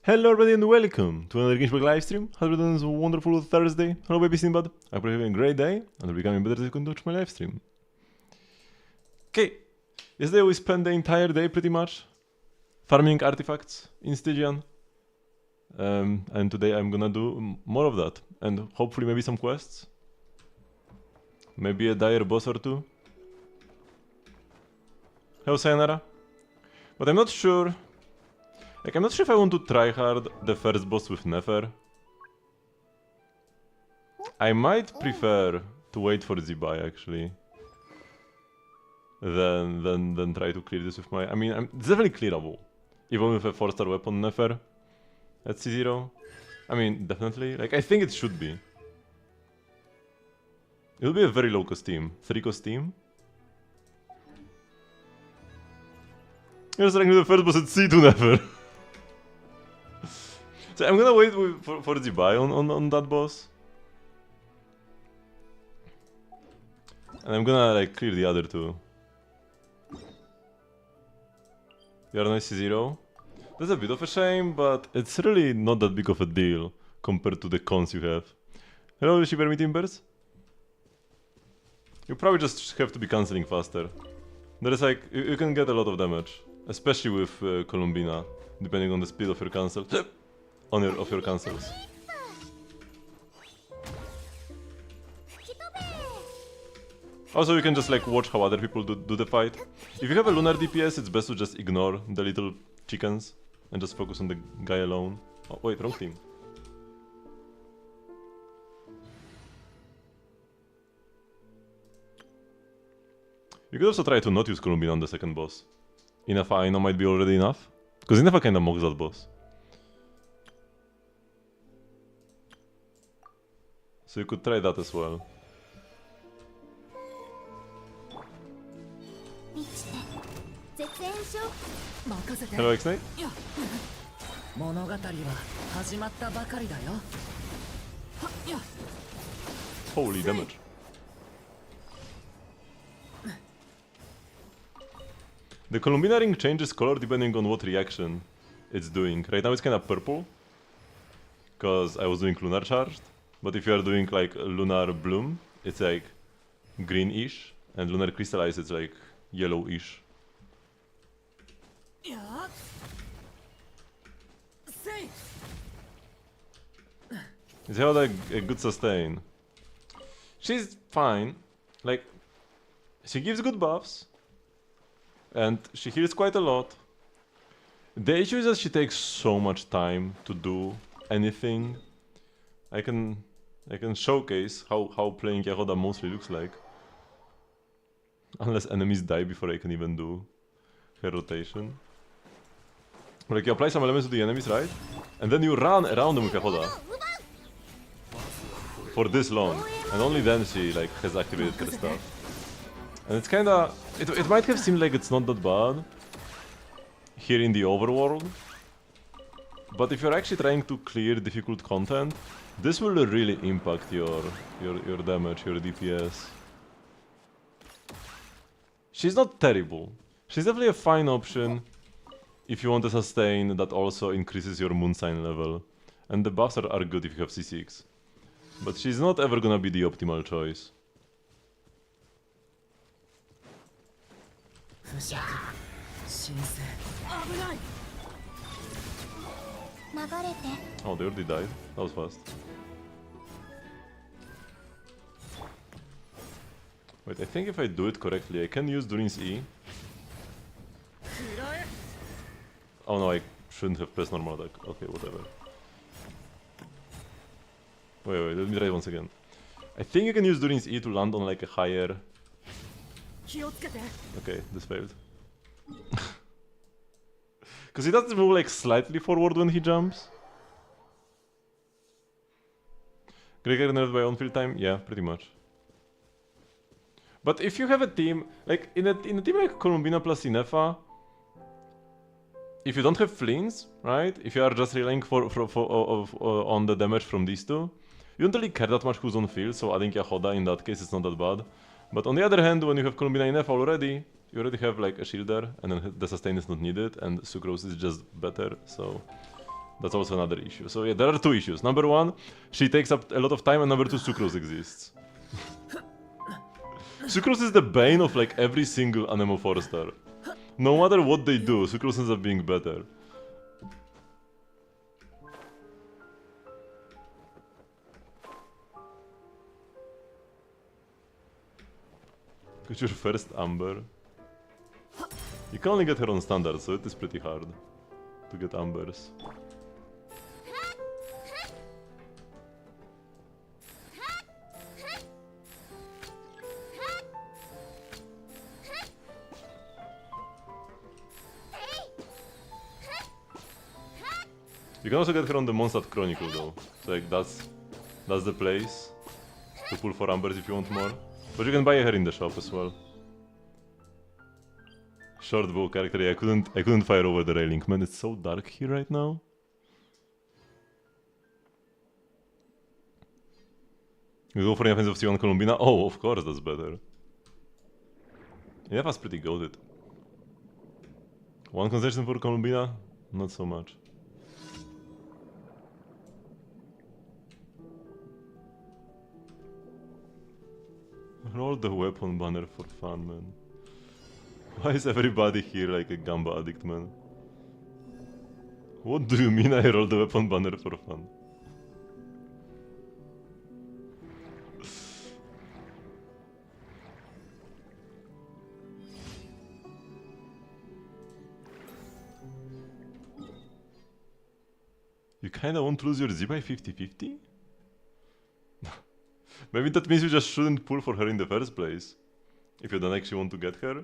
Hello everybody and welcome to another Genshin Impact livestream. Hope everyone is a wonderful Thursday. Hello baby Sinbad. I hope you're having a great day and are becoming better as you continue to watch my livestream. Okay, yesterday we spent the entire day pretty much farming artifacts in Stygian. And today I'm gonna do more of that and hopefully maybe some quests. Maybe a dire boss or two. Hello Sayonara. But I'm not sure. I'm not sure if I want to try hard the first boss with Nefer. I might prefer to wait for Zibai actually. Than try to clear this with my... I mean, it's definitely clearable. Even with a 4-star weapon Nefer at C0. I mean, definitely. Like, I think it should be. It'll be a very low cost team. 3 cost team. You're starting with the first boss at C2 Nefer. So I'm gonna wait for Zibai on that boss. And I'm gonna like clear the other two. You are nice C0. That's a bit of a shame, but it's really not that big of a deal compared to the cons you have. Hello, Shiver Me Timbers. You probably just have to be cancelling faster. There is like, you can get a lot of damage. Especially with Columbina, depending on the speed of your cancel. Of your cancels. Also, you can just like watch how other people do the fight. If you have a lunar DPS, it's best to just ignore the little chickens and just focus on the guy alone. Oh wait, wrong team. You could also try to not use Columbina on the second boss. Inafa I know might be already enough, because Inafa kinda mocks that boss. So you could try that as well. Hello, X-Knight. Holy damage. The Columbina ring changes color depending on what reaction it's doing. Right now it's kinda purple, because I was doing lunar charged. But if you are doing like lunar bloom, it's like greenish, and lunar crystallize, it's like yellowish. It's held a good sustain. She's fine. Like, she gives good buffs, and she heals quite a lot. The issue is that she takes so much time to do anything. I can showcase how playing Yahoda mostly looks like. Unless enemies die before I can even do her rotation. Like you apply some elements to the enemies, right? And then you run around them with Yahoda. For this long. And only then she like has activated her stuff. And it's kinda... It might have seemed like it's not that bad here in the overworld. But if you're actually trying to clear difficult content, this will really impact your damage, your DPS. She's not terrible. She's definitely a fine option if you want a sustain that also increases your moon sign level. And the buffs are good if you have C6. But she's not ever gonna be the optimal choice. Oh, they already died. That was fast. Wait, I think if I do it correctly, I can use Durin's E. Oh no, I shouldn't have pressed normal attack. Okay, whatever. Wait, let me try it once again. I think you can use Durin's E to land on like a higher... Okay, this failed. Because he does move like slightly forward when he jumps. Gregor nerfed by on-field time? Yeah, pretty much. But if you have a team, like in a team like Columbina plus Inefa, if you don't have fleens, right? If you are just relying on the damage from these two, you don't really care that much who's on field, so adding Yahoda in that case is not that bad. But on the other hand, when you have Columbina Inefa already, you already have like a shield there, and then the sustain is not needed, and Sucrose is just better, so That's also another issue. So yeah, there are two issues. Number one, she takes up a lot of time, and number two, Sucrose exists. Sucrose is the bane of like every single Anemo 4-star. No matter what they do, Sucrose ends up being better. Who's your first Amber? You can only get her on standard, so it is pretty hard to get Ambers. You can also get her on the Mondstadt Chronicle though, so like that's the place to pull for Ambers if you want more. But you can buy her in the shop as well. Short bow character, yeah, I couldn't fire over the railing. Man, it's so dark here right now. You go for an offensive C1 Columbina? Oh, of course, that's better. Yeah, that's pretty goated. One concession for Columbina? Not so much. Roll the weapon banner for fun, man. Why is everybody here like a Gamba addict, man? What do you mean I roll the weapon banner for fun? You kinda want to lose your Z by 50-50? Maybe that means you just shouldn't pull for her in the first place. If you don't actually want to get her.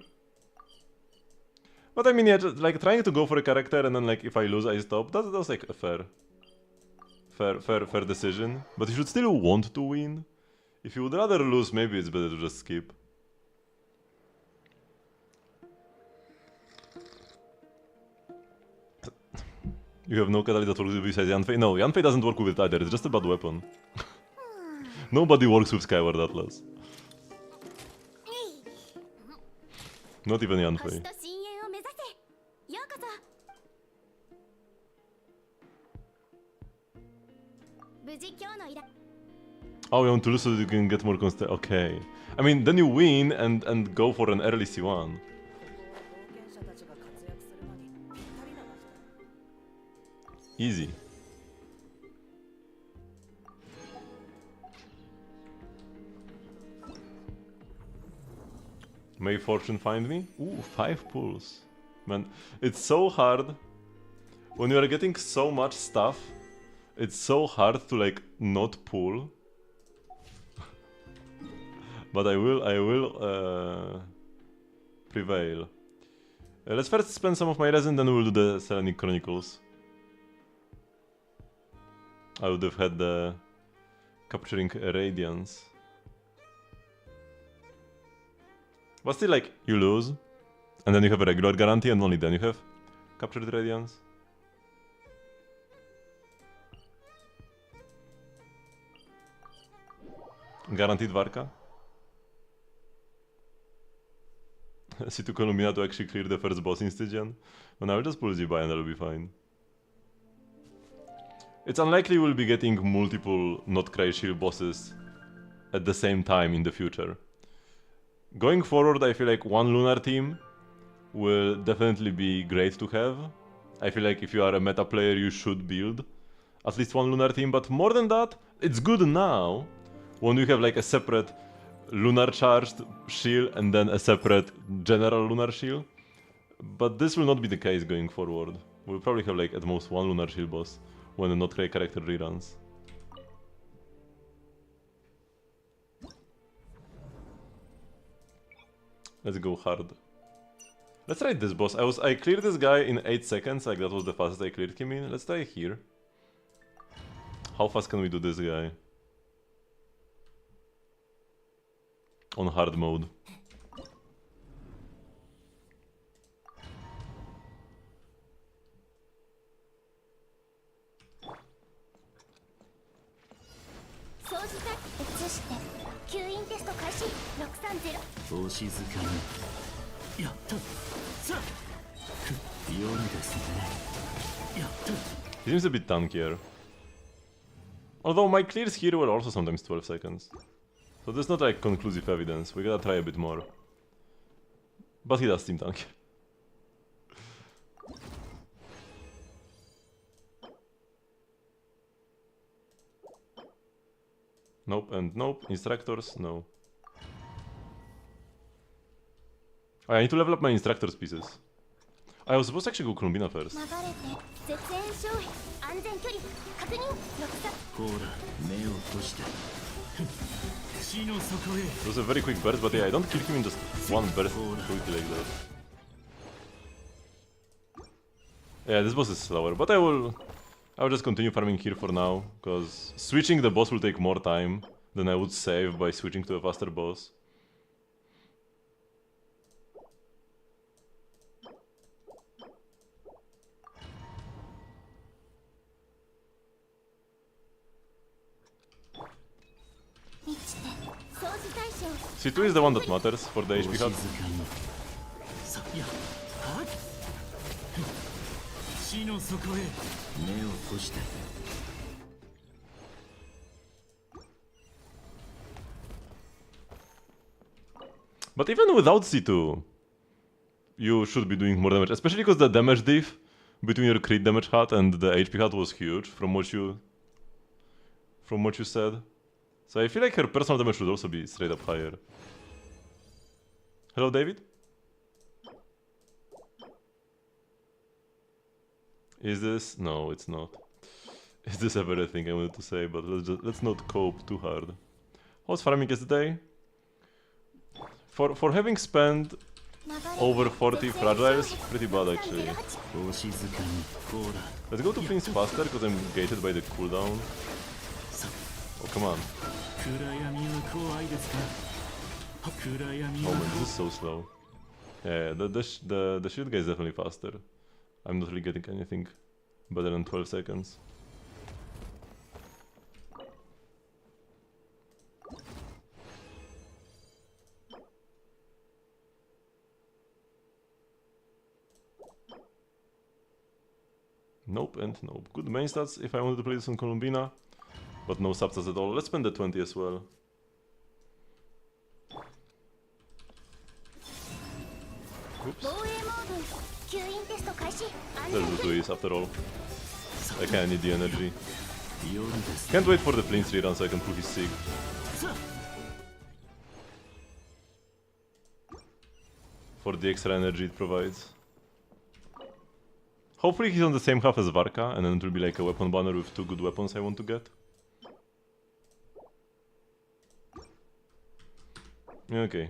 But I mean, yeah, just, like trying to go for a character and then like if I lose I stop, that's like a fair decision. But you should still want to win. If you would rather lose, maybe it's better to just skip. You have no catalyst that works besides Yanfei? No, Yanfei doesn't work with it either, it's just a bad weapon. Nobody works with Skyward Atlas. Not even Yanfei. Oh, you want to lose so you can get more constant. Okay. I mean, then you win and go for an early C1. Easy. May fortune find me? Ooh, 5 pulls. Man, it's so hard. When you are getting so much stuff, it's so hard to like not pull. But I will prevail. Let's first spend some of my resin, then we'll do the Selenic Chronicles. I would have had the capturing Radiance. But still, like, you lose, and then you have a regular guarantee, and only then you have captured Radiance. Guaranteed Varka. C2 Columbina to actually clear the first boss in Stygian. But I will just pull Z-Buy and that'll be fine. It's unlikely we'll be getting multiple not Cry Shield bosses at the same time in the future. Going forward, I feel like one Lunar team will definitely be great to have. I feel like if you are a meta player, you should build at least one Lunar team, but more than that, it's good now when you have like a separate Lunar charged shield and then a separate general Lunar shield. But this will not be the case going forward. We'll probably have like at most one Lunar shield boss when the not Cray character reruns. Let's go hard. Let's try this boss. I cleared this guy in 8 seconds, like that was the fastest I cleared him in. Let's try here. How fast can we do this guy? On hard mode. He seems a bit tankier. Although my clears here were also sometimes 12 seconds. So there's not like conclusive evidence, we gotta try a bit more. But he does seem tanky. Nope and nope. Instructors, no. I need to level up my instructor's pieces. I was supposed to actually go Columbina first. It was a very quick burst, but yeah, I don't kill him in just one burst quickly like that. Yeah, this boss is slower, but I will just continue farming here for now, because switching the boss will take more time than I would save by switching to a faster boss. C2 is the one that matters for the HP hut. But even without C2, you should be doing more damage, especially because the damage diff between your crit damage hut and the HP hut was huge from what you said. So I feel like her personal damage should also be straight up higher. Hello, David? Is this? No, it's not. Is this ever a thing I wanted to say? But let's not cope too hard. How's farming yesterday? For having spent over 40 fragiles, pretty bad actually. Let's go to Prince faster because I'm gated by the cooldown. Oh, come on. Oh man, this is so slow. Yeah, the shield guy is definitely faster. I'm not really getting anything better than 12 seconds. Nope and nope. Good main stats if I wanted to play this on Columbina, but no substats at all. Let's spend the 20 as well. Oops. Let's do 2 E's after all. I kinda need the energy. Can't wait for the Plin's rerun so I can pull his Sig. For the extra energy it provides. Hopefully he's on the same half as Varka, and then it will be like a weapon banner with 2 good weapons I want to get. Okay.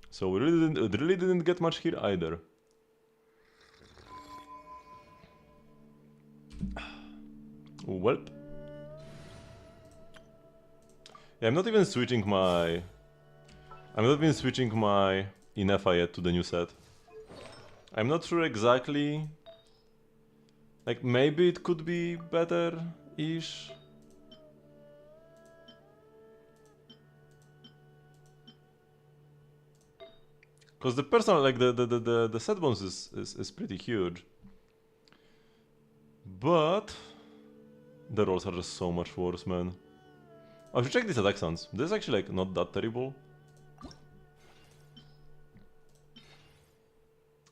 So we really didn't get much here either. Welp. Yeah, I'm not even switching my Inefa yet to the new set. I'm not sure exactly. Like, maybe it could be better-ish. Because the personal, like the set bonus is pretty huge. But the rolls are just so much worse, man. I should check these attack sounds. This is actually like not that terrible.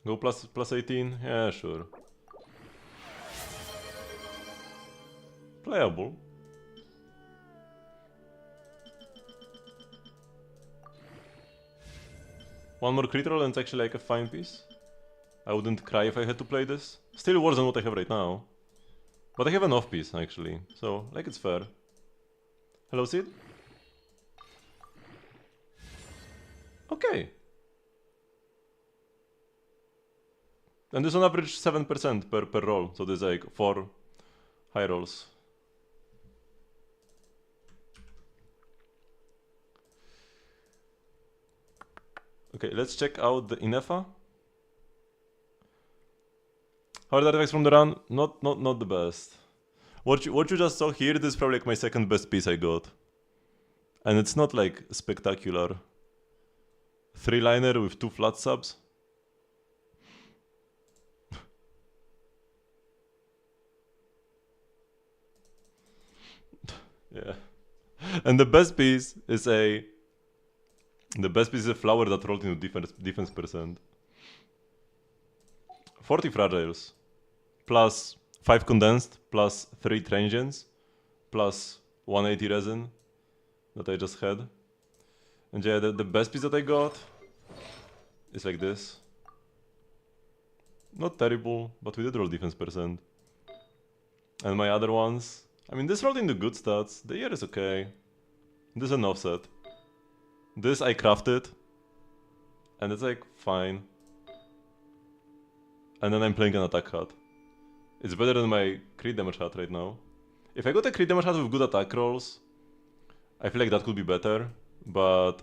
Go plus 18? Yeah, sure. Playable. One more crit roll and it's actually like a fine piece. I wouldn't cry if I had to play this. Still worse than what I have right now. But I have an off piece actually, so like it's fair. Hello, Sid? Okay. And there's on average 7% per roll, so there's like 4 high rolls. Okay, let's check out the Inefa. How are the artifacts from the run? Not the best. What you just saw here, this is probably like my second best piece I got. And it's not like spectacular. 3-liner with 2 flat subs. Yeah. And the best piece is a flower that rolled into defense percent. 40 fragiles, plus 5 condensed, plus 3 transients, plus 180 resin that I just had. And yeah, the best piece that I got is like this. Not terrible, but we did roll defense percent. And my other ones, I mean, this rolled into good stats. The year is okay. This is an offset. This I crafted, and it's like fine. And then I'm playing an attack hat. It's better than my crit damage hat right now. If I got a crit damage hat with good attack rolls, I feel like that could be better, but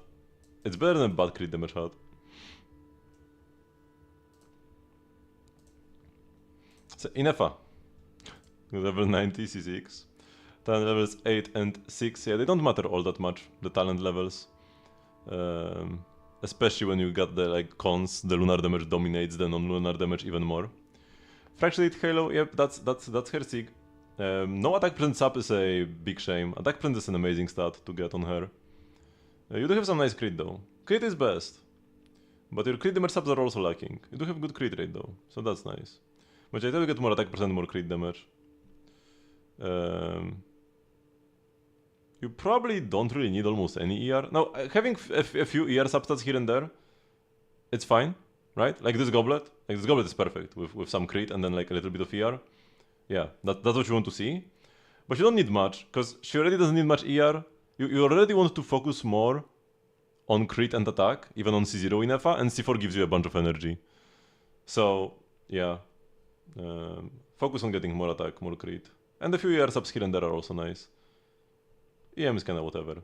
it's better than a bad crit damage hat. So Inefa, level 90 C6. Talent levels 8 and 6, yeah, they don't matter all that much, the talent levels. Especially when you got the like cons, the lunar damage dominates the non-lunar damage even more. Fractured Halo, yep, that's her sig. No attack percent sub is a big shame. Attack percent is an amazing stat to get on her. You do have some nice crit though. Crit is best. But your crit damage subs are also lacking. You do have good crit rate though, so that's nice. But I tell you get more attack percent, more crit damage. You probably don't really need almost any ER. Now, having a few ER substats here and there, it's fine, right? Like this goblet is perfect with some crit and then like a little bit of ER. Yeah, that's what you want to see. But you don't need much, because she already doesn't need much ER. You already want to focus more on crit and attack, even on C0 in FA, and C4 gives you a bunch of energy. So, yeah. Focus on getting more attack, more crit. And a few ER subs here and there are also nice. EM is kinda whatever.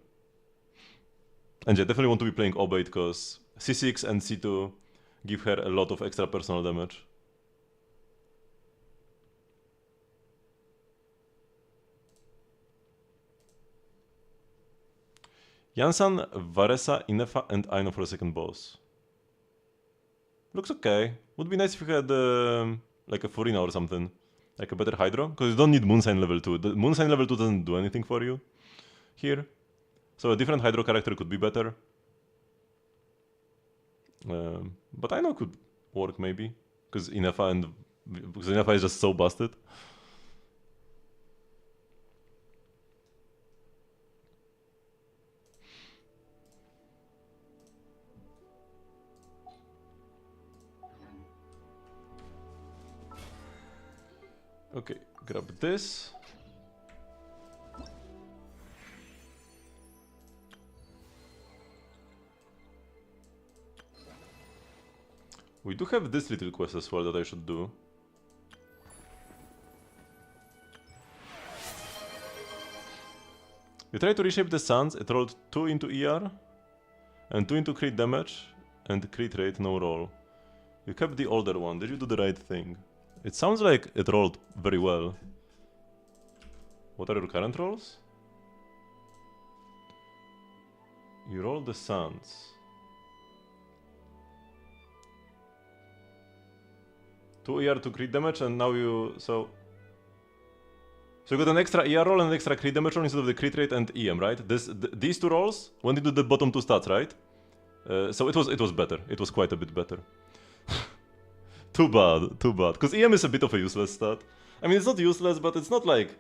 And yeah, definitely want to be playing Obate, because C6 and C2 give her a lot of extra personal damage. Yansan, Varesa, Inefa, and Aino for a second boss. Looks okay. Would be nice if you had like a Furina or something. Like a better Hydro, because you don't need Moonsign level 2. The Moonsign level 2 doesn't do anything for you here. So a different Hydro character could be better. But Aino could work maybe, because Inefa is just so busted. Okay, grab this. We do have this little quest as well that I should do. You try to reshape the suns, it rolled 2 into ER and 2 into crit damage and crit rate no roll. You kept the older one, did you do the right thing? It sounds like it rolled very well. What are your current rolls? You roll the suns. 2 ER to crit damage and now you... So you got an extra ER roll and an extra crit damage roll instead of the crit rate and EM, right? These two rolls went into the bottom two stats, right? So it was better. It was quite a bit better. Too bad. Because EM is a bit of a useless stat. I mean, it's not useless, but it's not like...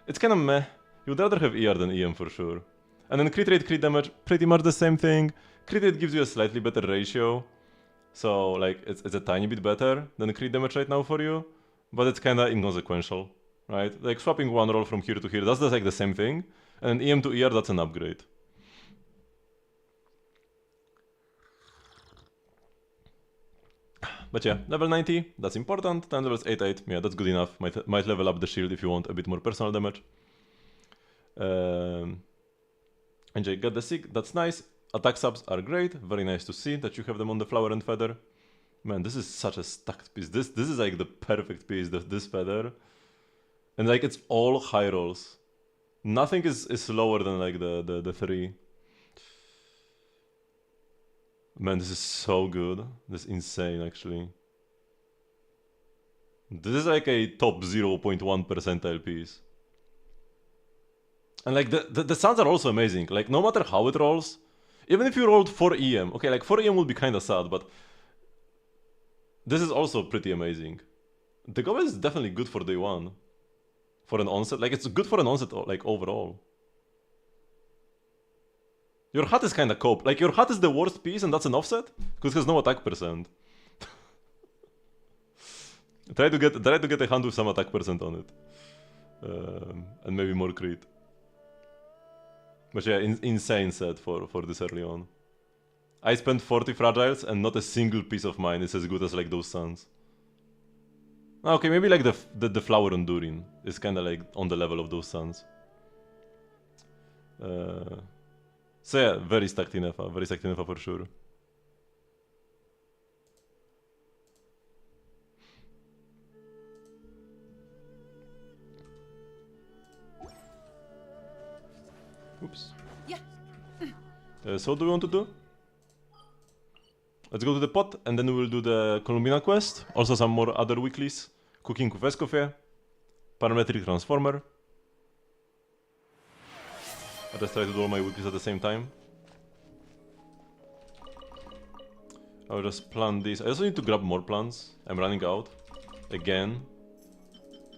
It's kind of meh. You'd rather have ER than EM for sure. And then crit rate, crit damage, pretty much the same thing. Crit rate gives you a slightly better ratio. So, like, it's a tiny bit better than crit damage right now for you. But it's kind of inconsequential, right? Like, swapping one roll from here to here, that's just like the same thing. And EM to ER, that's an upgrade. But yeah, level 90, that's important. 10 levels 8-8, yeah, that's good enough. Might level up the shield if you want a bit more personal damage. And I got the Sig, that's nice. Attack subs are great, very nice to see that you have them on the Flower and Feather. Man, this is such a stacked piece. This is like the perfect piece, this Feather. And like, it's all high rolls. Nothing is lower than like the 3. Man, this is so good. This is insane, actually. This is like a top 0.1 percentile piece. And like the sounds are also amazing. Like no matter how it rolls, even if you rolled 4 EM, okay, like 4 EM would be kind of sad, but this is also pretty amazing. The Goblin is definitely good for day one. For an onset, like it's good for an onset, like overall. Your hat is kind of cope. Like your hat is the worst piece, and that's an offset because it has no attack percent. try to get a hand with some attack percent on it, and maybe more crit. But yeah, insane set for this early on. I spent 40 fragiles, and not a single piece of mine is as good as like those suns. Okay, maybe like the flower on Durin is kind of like on the level of those suns. So yeah, very stacked Inefa for sure. Oops. So what do we want to do? Let's go to the pot, and then we will do the Columbina quest. Also some more other weeklies. Cooking with Escoffier. Parametric Transformer. I just try to do all my weeklies at the same time. I'll just plant these. I also need to grab more plants. I'm running out. Again.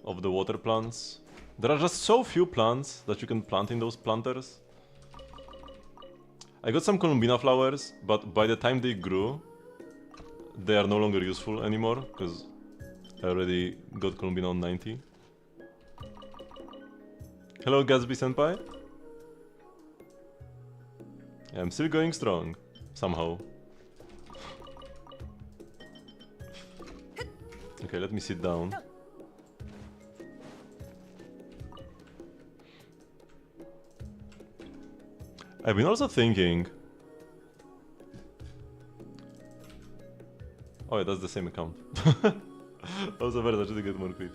Of the water plants. There are just so few plants that you can plant in those planters. I got some Columbina flowers, but by the time they grew, they are no longer useful anymore, because I already got Columbina on 90. Hello Gatsby Senpai. I'm still going strong, somehow. Okay, let me sit down. I've been also thinking... Oh yeah, that's the same account. I was aware that I should get more crit.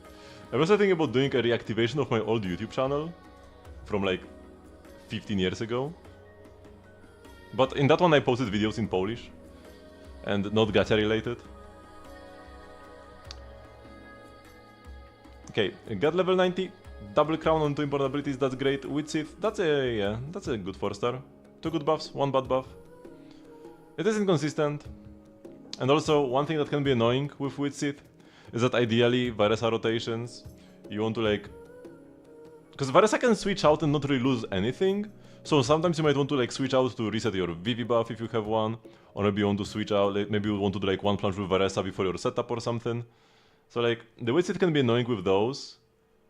I'm also thinking about doing a reactivation of my old YouTube channel from like 15 years ago. But in that one I posted videos in Polish and not gacha related. Okay, got level 90. Double crown on 2 important abilities, that's great. Wit Sith, that's a good 4-star. 2 good buffs, 1 bad buff. It is inconsistent. And also, one thing that can be annoying with Wit Sith is that ideally, Varesa rotations, you want to like... Because Varesa can switch out and not really lose anything. So sometimes you might want to like switch out to reset your Vivi buff if you have one. Or maybe you want to switch out, like, maybe you want to do like one plunge with Varesa before your setup or something. So like, the Wit Sith can be annoying with those.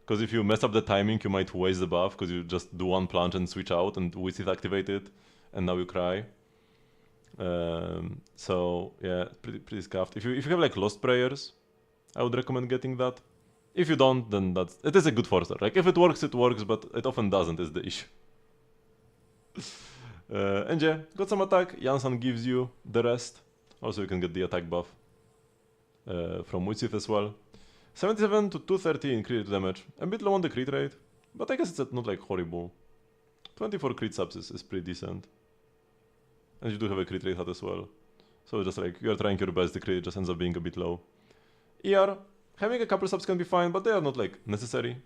Because if you mess up the timing, you might waste the buff, because you just do one plunge and switch out, and Wit Sith activated, and now you cry. So yeah, pretty scuffed. If you have like Lost Prayers, I would recommend getting that. If you don't, then it is a good 4-star. Like if it works, but it often doesn't is the issue. And yeah, got some attack. Jansan gives you the rest. Also, you can get the attack buff from Wit Sith as well. 77 to 230 in crit damage. A bit low on the crit rate, but I guess it's not like horrible. 24 crit subs is pretty decent. And you do have a crit rate hat as well. So just like, you're trying your best, the crit just ends up being a bit low. ER, having a couple subs can be fine, but they are not like necessary.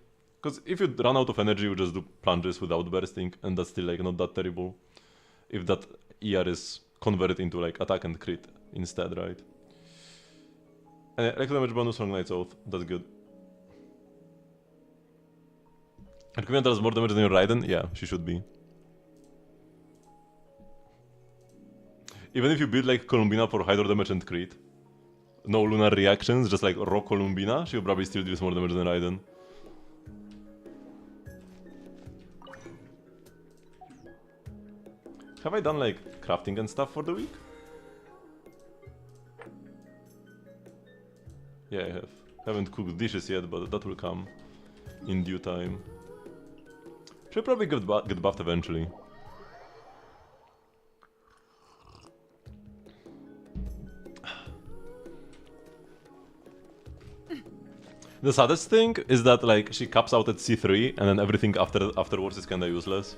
Because if you run out of energy, you just do plunges without bursting, and that's still like not that terrible. If that ER is converted into like attack and crit instead, right? Electro damage bonus from Knight's Oath, that's good. Arquimian does more damage than your Raiden? Yeah, she should be. Even if you build like Columbina for hydro damage and crit, no lunar reactions, just like raw Columbina, she will probably still deals more damage than Raiden. Have I done like crafting and stuff for the week? Yeah, I have. Haven't cooked dishes yet, but that will come in due time. Should probably get buffed eventually. The saddest thing is that like she caps out at C3 and then everything afterwards is kinda useless.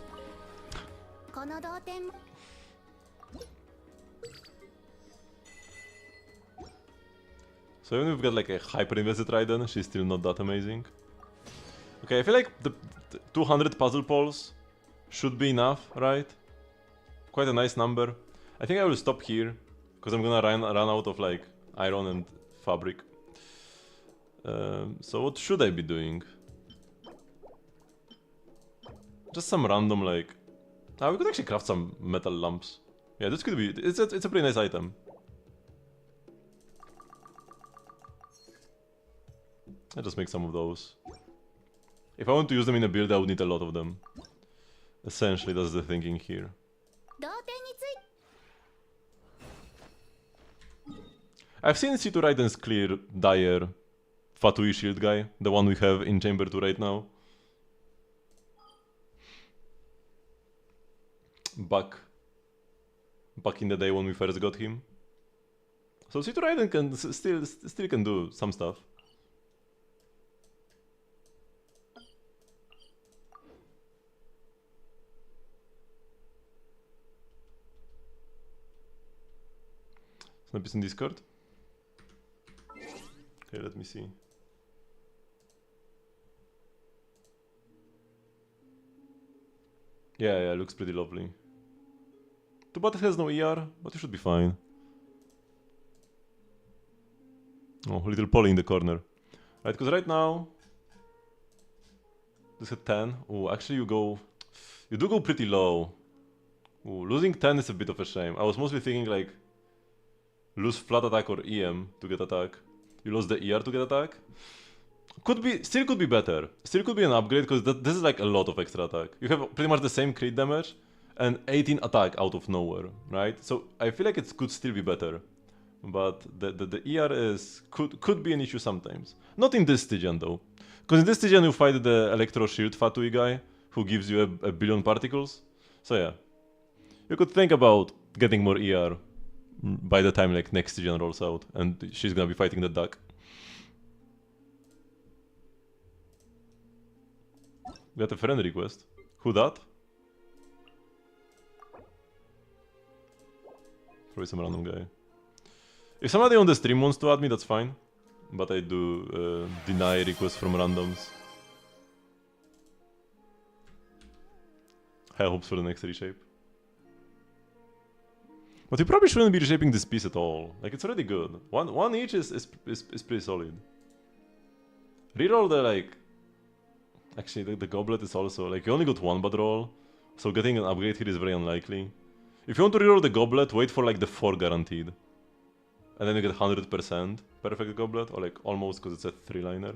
So even if we've got like a hyper-invested Raiden, she's still not that amazing. Okay, I feel like the 200 puzzle poles should be enough, right? Quite a nice number. I think I will stop here, because I'm gonna run out of like iron and fabric. So what should I be doing? Just some random like... we could actually craft some metal lamps. Yeah, this could be... It's a pretty nice item. I'll just make some of those. If I want to use them in a build, I would need a lot of them. Essentially, that's the thinking here. I've seen C2 Raiden's clear Dire Fatui shield guy, the one we have in Chamber 2 right now. Back in the day when we first got him. So C2 Raiden can still can do some stuff. Snap is in Discord. Okay, let me see. Yeah, looks pretty lovely. Too bad it has no ER, but it should be fine. Oh, little Polly in the corner. Right, because right now... This is 10. Oh, actually you do go pretty low. Ooh, losing 10 is a bit of a shame. I was mostly thinking like... Lose flat attack or EM to get attack. You lose the ER to get attack. Still could be better. Still could be an upgrade, because this is like a lot of extra attack. You have pretty much the same crit damage and 18 attack out of nowhere, right? So I feel like it could still be better. But the ER could be an issue sometimes. Not in this Stygian though. Because in this Stygian you fight the Electro Shield Fatui guy, who gives you a billion particles. So yeah. You could think about getting more ER by the time like next Stygian rolls out, and she's gonna be fighting the duck. Got a friend request. Who that? Probably some random guy. If somebody on the stream wants to add me, that's fine. But I do deny requests from randoms. High hopes for the next reshape. But you probably shouldn't be reshaping this piece at all. Like, it's already good. One each is pretty solid. Reroll the like... Actually, the goblet is also... Like, you only got one bad roll. So getting an upgrade here is very unlikely. If you want to reroll the goblet, wait for like the 4 guaranteed. And then you get 100% perfect goblet. Or like almost, because it's a 3-liner.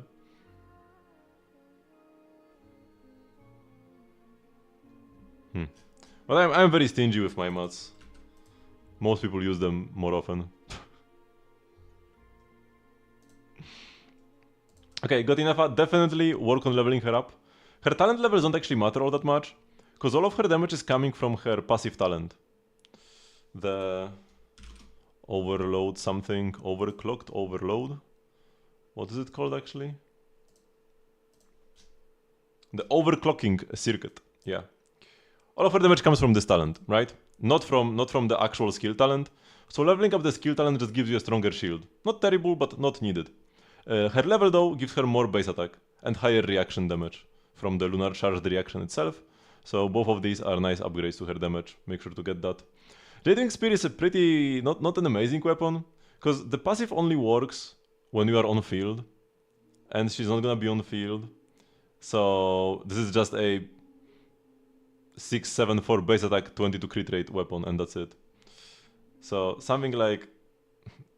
But I'm very stingy with my mats. Most people use them more often. Okay, got enough. Definitely work on leveling her up. Her talent levels don't actually matter all that much, because all of her damage is coming from her passive talent. The overload something, overclocked overload. What is it called actually? The overclocking circuit. Yeah. All of her damage comes from this talent, right? Not from the actual skill talent. So leveling up the skill talent just gives you a stronger shield. Not terrible, but not needed. Her level though gives her more base attack and higher reaction damage from the lunar charged reaction itself. So both of these are nice upgrades to her damage. Make sure to get that. Radiant Spear is a pretty... not an amazing weapon, because the passive only works when you are on field. And she's not gonna be on field. So this is just a 6-7-4 base attack, 22 crit rate weapon, and that's it. So something like...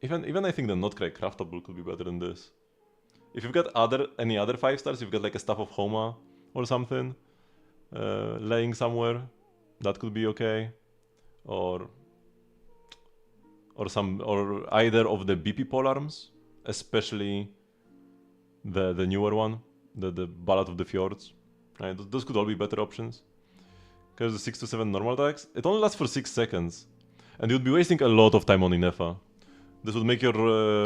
Even I think the not quite craftable could be better than this. If you've got any other 5 stars, you've got like a Staff of Homa or something laying somewhere, that could be okay. Or either of the BP polearms, especially the newer one, the Ballad of the Fjords. Right? Those could all be better options. Because the 6 to 7 normal attacks, it only lasts for 6 seconds. And you'd be wasting a lot of time on Inefa. This would make your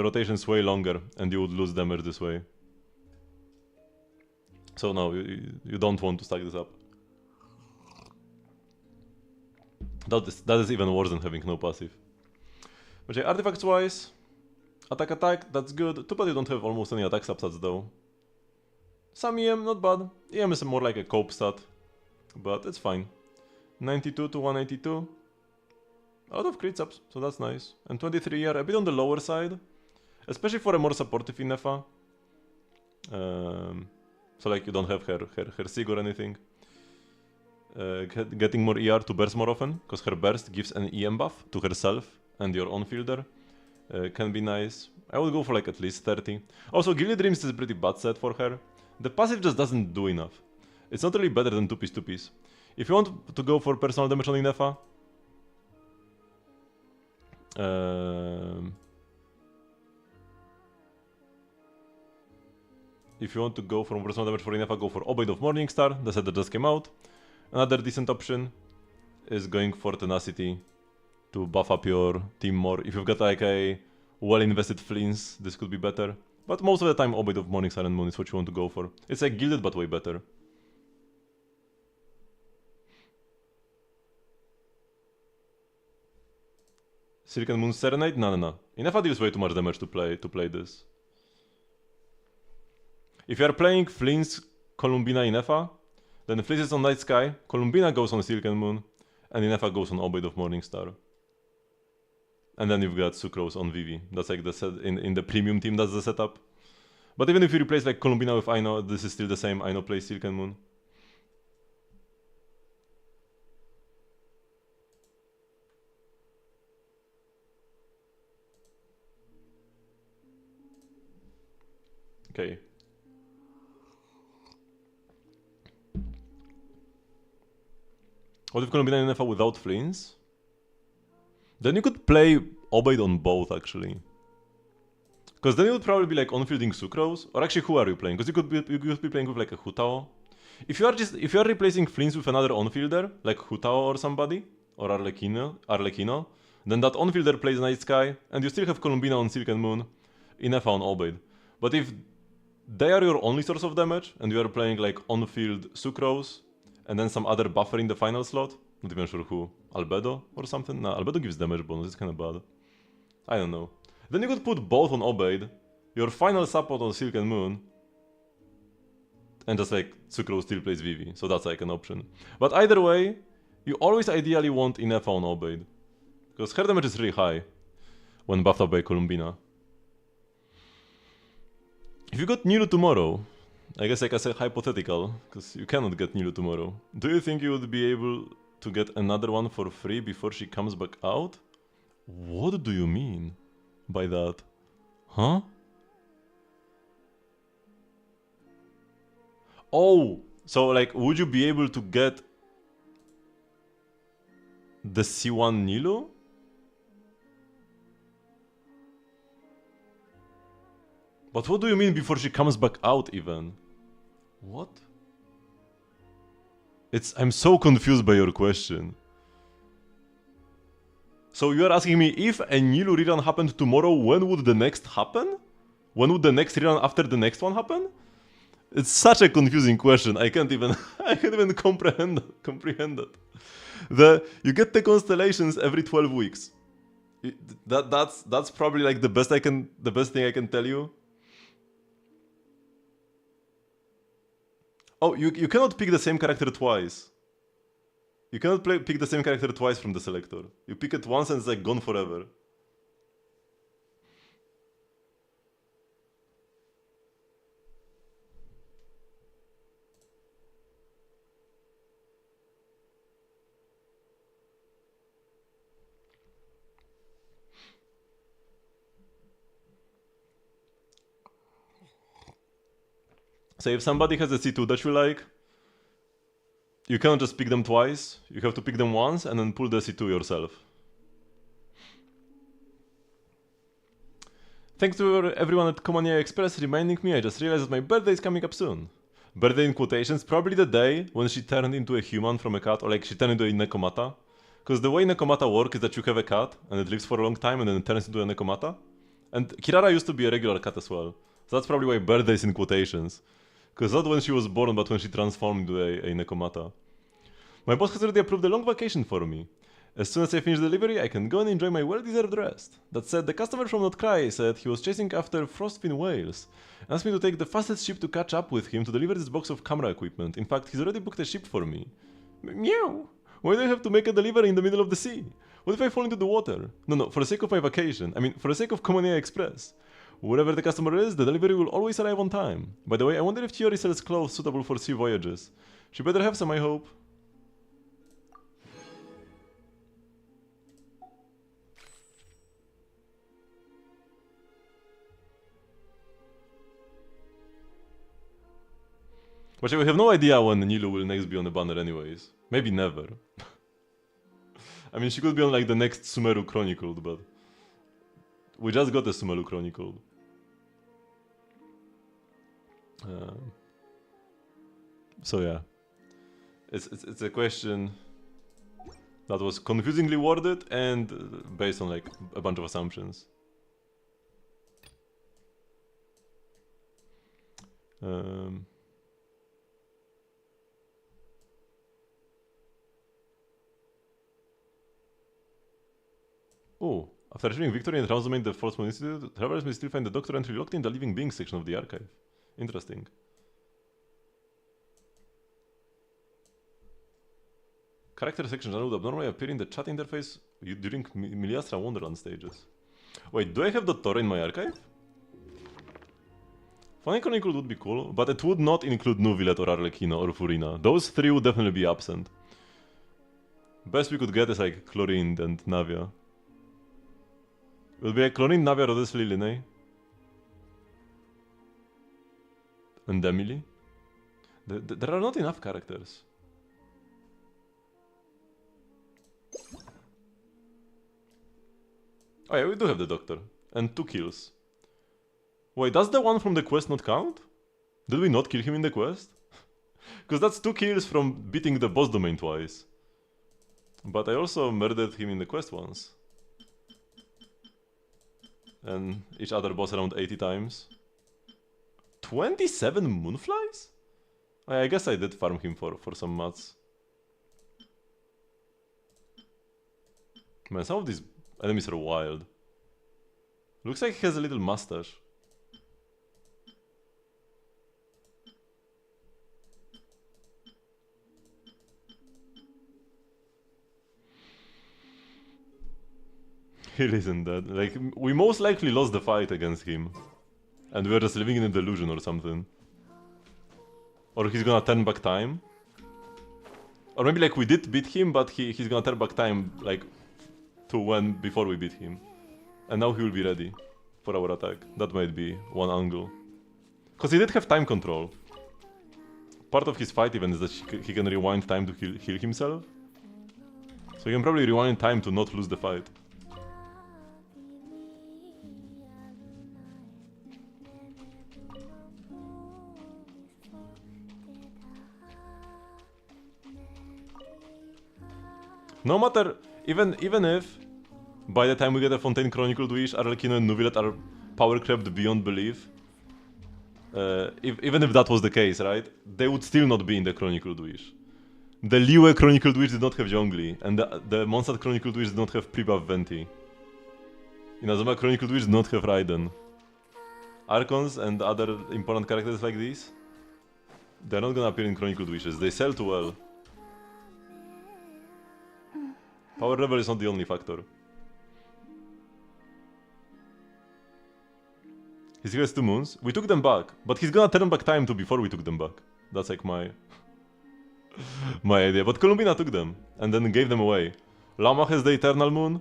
rotations way longer, and you would lose damage this way. So no, you don't want to stack this up. That is even worse than having no passive. But yeah, artifacts wise, attack, that's good. Too bad you don't have almost any attack substats though. Some EM, not bad. EM is more like a cope stat, but it's fine. 92 to 182. A lot of crit subs, so that's nice. And 23 are a bit on the lower side, especially for a more supportive Inefa. So like you don't have her Sig or anything. Getting more ER to burst more often, because her burst gives an EM buff to herself and your own fielder. Can be nice. I would go for like at least 30. Also, Gilded Dreams is a pretty bad set for her. The passive just doesn't do enough. It's not really better than 2-piece. If you want to go for personal damage on Inefa, if you want to go for personal damage for Inefa, go for Obade of Morningstar, the set that just came out. Another decent option is going for Tenacity to buff up your team more. If you've got like a well-invested Fleens, this could be better. But most of the time, Obade of Morningstar and Moon is what you want to go for. It's like Gilded, but way better. Silken Moon Serenade? No. Inefa deals way too much damage to play this. If you are playing Fleens, Columbina, Inefa, then Fleens is on Night Sky, Columbina goes on Silken Moon, and Inefa goes on Obade of Morningstar. And then you've got Sucrose on Vivi. That's like the set in the premium team, that's the setup. But even if you replace like Columbina with Aino, this is still the same. Aino plays Silken Moon. Okay. What if Columbina and Inefa without Fleens? Then you could play Obade on both, actually. Because then you would probably be like on-fielding Sucrose. Or actually, who are you playing? Because you could be playing with like a Hutao. If you are replacing Fleens with another on-fielder, like Hutao or somebody, or Arlecchino, then that on-fielder plays Night Sky, and you still have Columbina on Silken Moon, Inefa on Obade. But if they are your only source of damage, and you are playing like on-field Sucrose, and then some other buffer in the final slot, not even sure who, Albedo or something? Nah, Albedo gives damage bonus, it's kinda bad. I don't know. Then you could put both on Obade, your final support on Silken Moon, and just like Sucrose still plays Vivi, so that's like an option. But either way, you always ideally want Inefa on Obade, because her damage is really high when buffed up by Columbina. If you got Nilu tomorrow, I guess like I said hypothetical, because you cannot get Nilu tomorrow, do you think you would be able to get another one for free before she comes back out? What do you mean by that? Huh? Oh, so like would you be able to get the C1 Nilu? But what do you mean before she comes back out even? What? I'm so confused by your question. So you are asking me if a Nilu rerun happened tomorrow, when would the next happen? When would the next rerun after the next one happen? It's such a confusing question. I can't even comprehend that. You get the constellations every 12 weeks. That's probably like the best thing I can tell you. Oh, you cannot pick the same character twice. You cannot pick the same character twice from the selector. You pick it once and it's like gone forever. So if somebody has a C2 that you like, you cannot just pick them twice, you have to pick them once and then pull the C2 yourself. Thanks to everyone at Comania Express reminding me, I just realized that my birthday is coming up soon. Birthday in quotations, probably the day when she turned into a human from a cat, or like she turned into a Nekomata. Because the way Nekomata work is that you have a cat, and it lives for a long time and then it turns into a Nekomata. And Kirara used to be a regular cat as well. So that's probably why birthday is in quotations. Because not when she was born, but when she transformed into a Nekomata. My boss has already approved a long vacation for me. As soon as I finish delivery, I can go and enjoy my well-deserved rest. That said, the customer from Not Cry said he was chasing after frostfin whales, and asked me to take the fastest ship to catch up with him to deliver this box of camera equipment. In fact, he's already booked a ship for me. Meow! Why do I have to make a delivery in the middle of the sea? What if I fall into the water? No, for the sake of my vacation. I mean, for the sake of Common Express. Wherever the customer is, the delivery will always arrive on time. By the way, I wonder if Chiori sells clothes suitable for sea voyages. She better have some, I hope. But we have no idea when Nilu will next be on the banner anyways. Maybe never. I mean, she could be on like the next Sumeru Chronicled, but... We just got the Sumeru Chronicled. So yeah. It's a question that was confusingly worded and based on like a bunch of assumptions. Oh, after achieving victory and transforming the Force Moon Institute, travelers may still find the Doctor entry locked in the Living Beings section of the archive. Interesting. Character sections would abnormally appear in the chat interface during Miliastra Wonderland stages. Wait, do I have the Tor in my archive? Funny Chronicle would be cool, but it would not include Nuvilet or Arlecchino or Furina. Those three would definitely be absent. Best we could get is like Chlorine and Navia. It would be like Chlorine, Navia, Rhodes, Liline. And Emily. There are not enough characters. Oh yeah, we do have the Doctor. And 2 kills. Wait, does the one from the quest not count? Did we not kill him in the quest? Because that's 2 kills from beating the boss domain twice. But I also murdered him in the quest once. And each other boss around 80 times. 27 Moonflies? I guess I did farm him for some mats. Man, some of these enemies are wild. Looks like he has a little mustache. He isn't dead. Like, we most likely lost the fight against him. And we were just living in a delusion or something. Or he's gonna turn back time. Or maybe like we did beat him, but he's gonna turn back time like to when before we beat him. And now he will be ready for our attack. That might be one angle. Because he did have time control. Part of his fight even is that he can rewind time to heal himself. So he can probably rewind time to not lose the fight. No matter, even if by the time we get a Fontaine Chronicled Wish, Arlecchino and Nuvilet are power crept beyond belief. Even if that was the case, right? They would still not be in the Chronicled Wish. The Liyue Chronicled Wish did not have Zhongli, and the Mondstadt Chronicled Wish did not have Pribuff Venti. Inazuma Chronicled Wish did not have Raiden. Archons and other important characters like these, they're not gonna appear in Chronicled Wishes. They sell too well. Power level is not the only factor. He still has 2 moons. We took them back, but he's gonna turn back time to before we took them back. That's like my idea. But Columbina took them and then gave them away. Lama has the Eternal Moon,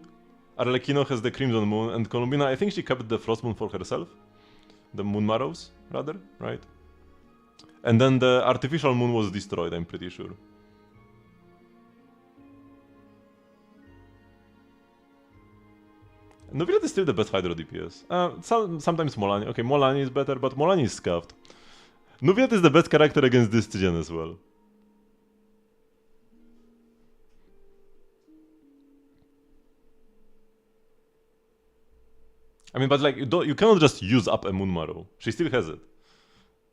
Arlecchino has the Crimson Moon, and Columbina, I think she kept the Frost Moon for herself. The Moon Marrows, rather, right? And then the Artificial Moon was destroyed, I'm pretty sure. Nuvilet is still the best Hydro DPS. Sometimes Molani. Okay, Molani is better, but Molani is scuffed. Nuvilet is the best character against this gen as well. I mean, but like, you cannot just use up a Moon Marrow. She still has it.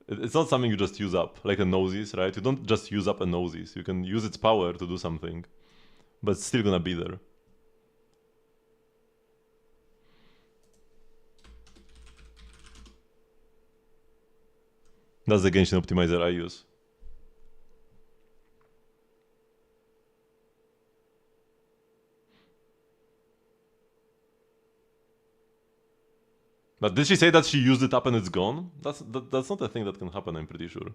It's not something you just use up, like a Noses, right? You don't just use up a Noses. You can use its power to do something, but it's still gonna be there. That's the Genshin optimizer I use. But did she say that she used it up and it's gone? That's not a thing that can happen, I'm pretty sure.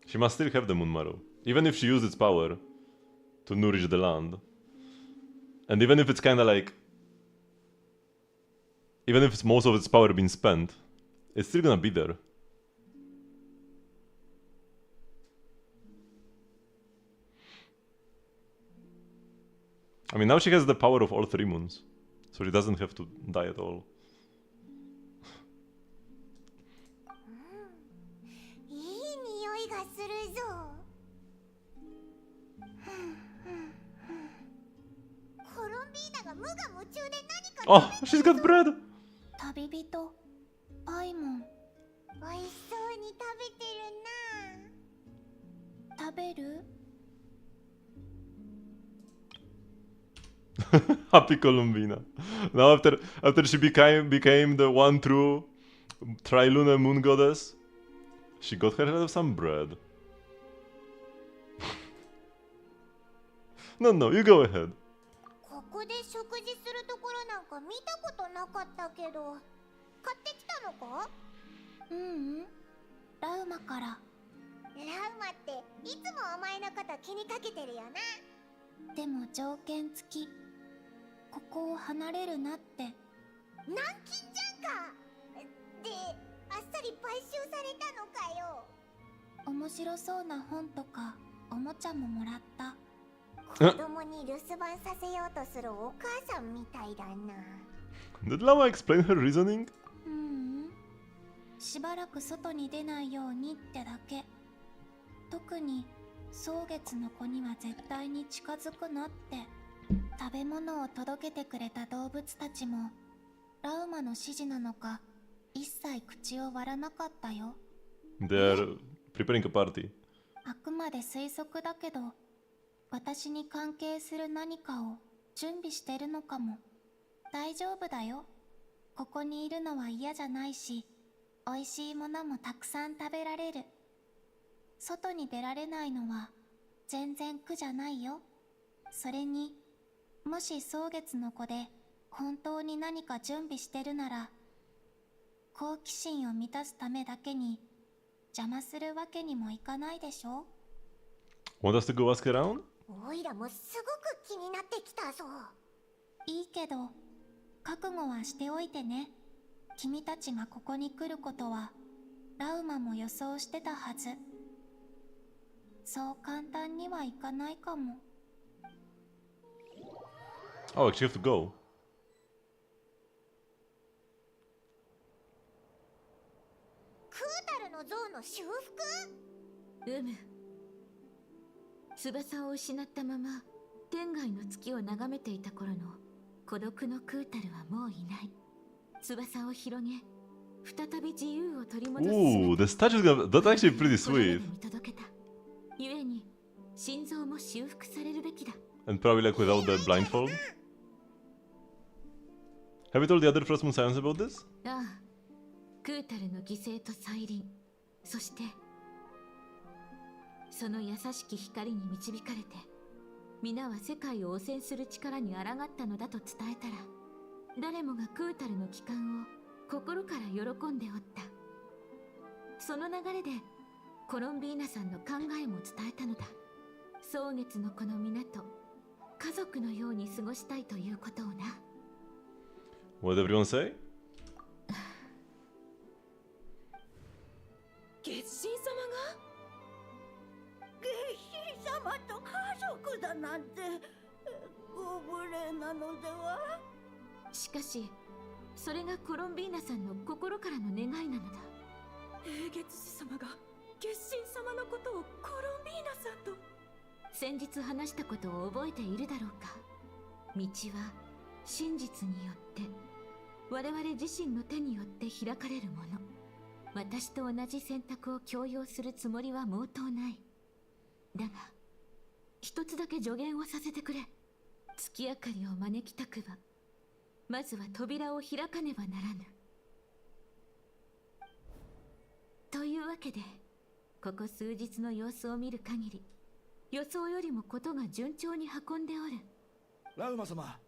She must still have the Moon Marrow. Even if she used its power to nourish the land. And even if it's kinda like... Even if it's most of its power been spent, it's still gonna be there. I mean, now she has the power of all 3 moons. So she doesn't have to die at all. いい匂いがするぞ。コロンビーナが無我夢中で何か Oh, she's got bread! 旅人パイモン美味しそうに食べてるな。食べる Happy Columbina. Now after she became the one true Trilunar moon goddess, she got herself some bread. No, you go ahead. ここで食事するところなんか見たことなかったけど、買ってきたのか？ラウマから。ラウマっていつもお前のこと気にかけてるよな。でも条件付き。ここを離れるなって。軟禁じゃんか。で、あっさり買収されたのかよ。面白そうな本とかおもちゃももらった。子供に留守番させようとするお母さんみたいだな。Did Lama explain her reasoning? しばらく外に出ないようにってだけ。特に蒼月の子には絶対に近づくなって。食べ物を届けてくれた動物たちもラウマの指示なのか一切口を割らなかったよ。They're preparing a party. あくまで推測だけど私に関係する何かを準備してるのかも。大丈夫だよ。ここにいるのは嫌じゃないし美味しいものもたくさん食べられる。外に出られないのは全然苦じゃないよ。それにもし蒼月の子で本当に何か準備してるなら好奇心を満たすためだけに邪魔するわけにもいかないでしょ。 Want us to go ask around? おいらもすごく気になってきたぞ。いいけど覚悟はしておいてね。君たちがここに来ることはラウマも予想してたはず。そう簡単にはいかないかも。Oh, actually have to go. クータルの像の修復？翼を失ったまま天外の月を眺めていた頃の孤独のクータルはもういない。翼を広げ、再び自由を取り戻す。Ooh, the statue's that's actually pretty sweet. 見届けた。故に心臓も修復されるべきだ。And probably like without the blindfold. Have you told the other Frost Moon Scions about this? ああ、クータルの犠牲と再臨、そしてその優しき光に導かれて皆は世界を汚染する力に抗ったのだと伝えたら、誰もがクータルの帰還を心から喜んでおった。その流れでコロンビーナさんの考えも伝えたのだ。蒼月のこの港、家族のように過ごしたいということをな。What did everyone say? 月神様が？月神様と家族だなんてご無礼なのでは？しかしそれがコロンビーナさんの心からの願いなのだ。英月神様が月神様のことをコロンビーナさんと。先日話したことを覚えているだろうか。道は真実によって我々自身の手によって開かれるもの。私と同じ選択を強要するつもりは毛頭ない。だが一つだけ助言をさせてくれ。月明かりを招きたくばまずは扉を開かねばならぬ。というわけでここ数日の様子を見る限り予想よりもことが順調に運んでおる。ラウマ様、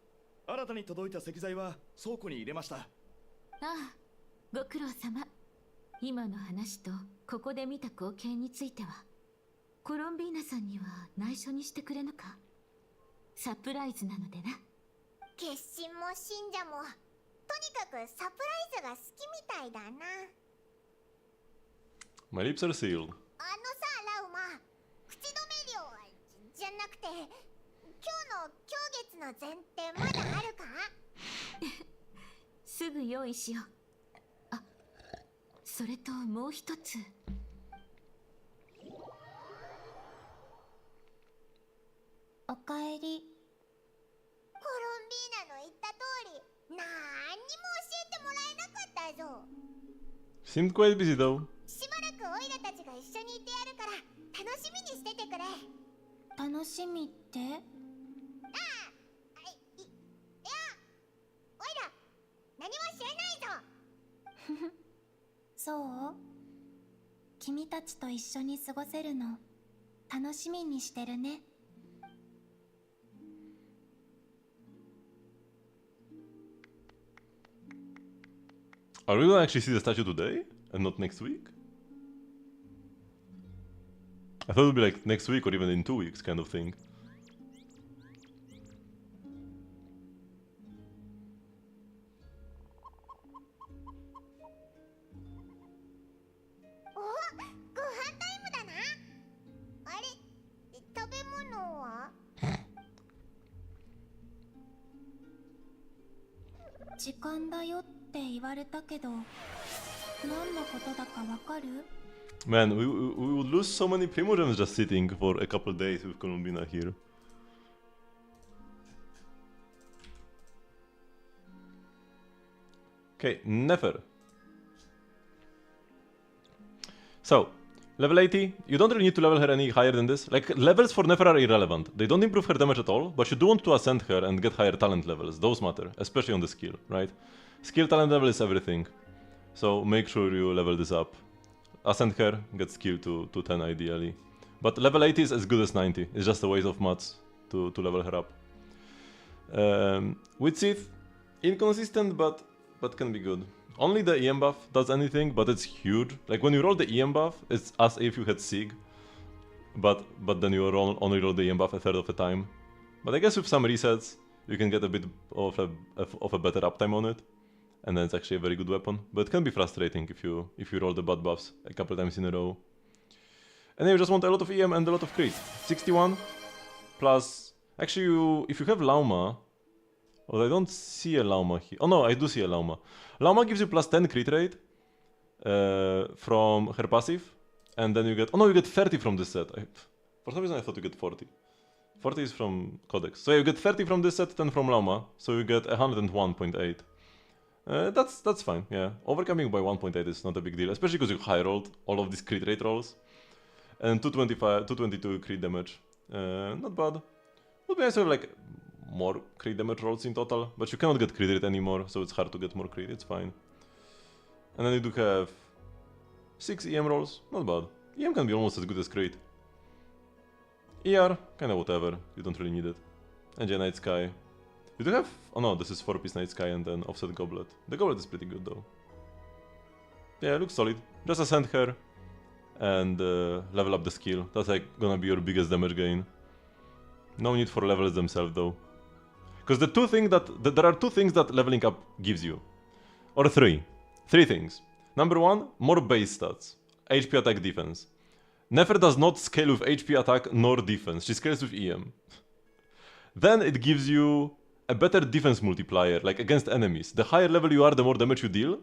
新たに届いた石材は倉庫に入れました。ああ、ご苦労様。今の話とここで見た光景についてはコロンビーナさんには内緒にしてくれぬか。サプライズなのでな。決心も信者もとにかくサプライズが好きみたいだな。 My lips are sealed. あのさ、ラウマ、口止め料じゃなくて今日の今月の前ってまだあるか？すぐ用意しよう。あ、それともう一つ。おかえり。コロンビーナの言った通りなんにも教えてもらえなかったぞ。 Seemed quite busy though. しばらくオイラたちが一緒にいてやるから楽しみにしててくれ。楽しみって？ああ、いや、オイラ何も知らないぞ。そう？君たちと一緒に過ごせるの楽しみにしてるね。Are we gonna actually see the statue today and not next week? I thought it would be like next week or even in 2 weeks kind of thing. お、ご飯タイムだな。あれ、食べ物は？時間だよって言われたけど、何のことだかわかる？ Man, we would lose so many Primogems just sitting for a couple days with Colombina here. Okay, Nefer. So, level 80, you don't really need to level her any higher than this. Like, levels for Nefer are irrelevant. They don't improve her damage at all, but you do want to ascend her and get higher talent levels. Those matter, especially on the skill, right? Skill talent level is everything. So make sure you level this up. Ascend her, get skill to 10 ideally. But level 80 is as good as 90. It's just a waste of mats to level her up. With Sith, inconsistent but can be good. Only the EM buff does anything, but it's huge. Like when you roll the EM buff, it's as if you had Sig. But then you only roll the EM buff a third of the time. But I guess with some resets, you can get a bit of a better uptime on it. And then it's actually a very good weapon. But it can be frustrating if you roll the bad buffs a couple times in a row. And then you just want a lot of EM and a lot of crit. 61 plus... Actually, if you have Lauma... Well, I don't see a Lauma here. Oh no, I do see a Lauma. Lauma gives you plus 10 crit rate from her passive. And then you get... Oh no, you get 30 from this set. For some reason I thought you get 40. 40 is from Codex. So yeah, you get 30 from this set, 10 from Lauma. So you get 101.8. That's fine, yeah. Overcoming by 1.8 is not a big deal, especially because you high rolled all of these crit rate rolls. And 222 crit damage. Not bad. Would be nice to have like more crit damage rolls in total, but you cannot get crit rate anymore, so it's hard to get more crit, it's fine. And then you do have 6 EM rolls, not bad. EM can be almost as good as crit. ER, kinda whatever, you don't really need it. And yeah, Night Sky. You do have... Oh no, this is 4-piece Night Sky and then Offset Goblet. The Goblet is pretty good though. Yeah, it looks solid. Just ascend her and level up the skill. That's like gonna be your biggest damage gain. No need for levels themselves though. Because there are two things that leveling up gives you. Or three. 3 things. Number 1, more base stats. HP attack defense. Nefer does not scale with HP attack nor defense. She scales with EM. Then it gives you a better defense multiplier, like against enemies. The higher level you are, the more damage you deal.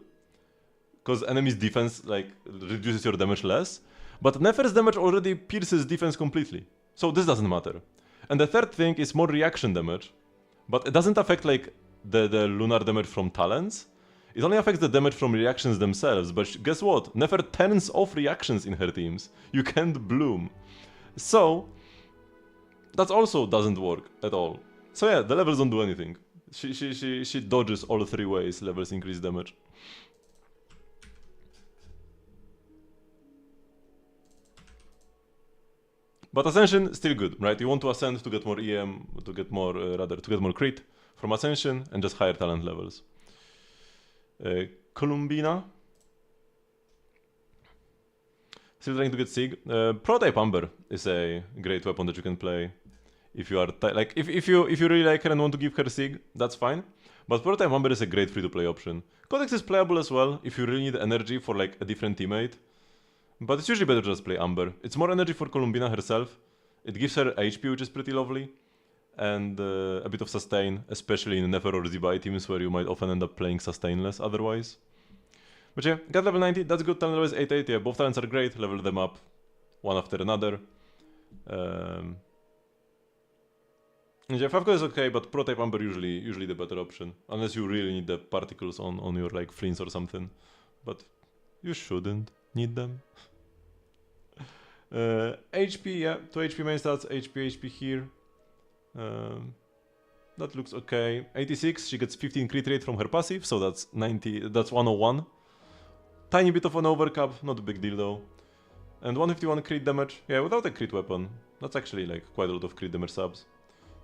Because enemies' defense like reduces your damage less. But Nefer's damage already pierces defense completely. So this doesn't matter. And the third thing is more reaction damage. But it doesn't affect like the lunar damage from talents. It only affects the damage from reactions themselves. But guess what? Nefer turns off reactions in her teams. You can't bloom. So that also doesn't work at all. So yeah, the levels don't do anything. She dodges all 3 ways levels increase damage. But Ascension, still good, right? You want to ascend to get more EM, to get more, to get more crit. from Ascension and just higher talent levels. Columbina. Still trying to get Sig. Prototype Amber is a great weapon that you can play if you are like if you really like her and want to give her Sig, that's fine. But Prototype Amber is a great free-to-play option. Codex is playable as well if you really need energy for like a different teammate. But it's usually better to just play Amber. It's more energy for Columbina herself. It gives her HP, which is pretty lovely. And a bit of sustain, especially in Nefer or Zibai teams where you might often end up playing sustainless otherwise. But yeah, got level 90, that's good. Talent level is 880, yeah, both talents are great. Level them up one after another. Yeah, Favco is okay, but Prototype Amber usually the better option. Unless you really need the particles on your like fleens or something. But you shouldn't need them. HP, yeah, 2 HP main stats, HP here. That looks okay. 86, she gets 15 crit rate from her passive, so that's 90, that's 101. Tiny bit of an overcap, not a big deal though. And 151 crit damage, yeah, without a crit weapon. That's actually like quite a lot of crit damage subs.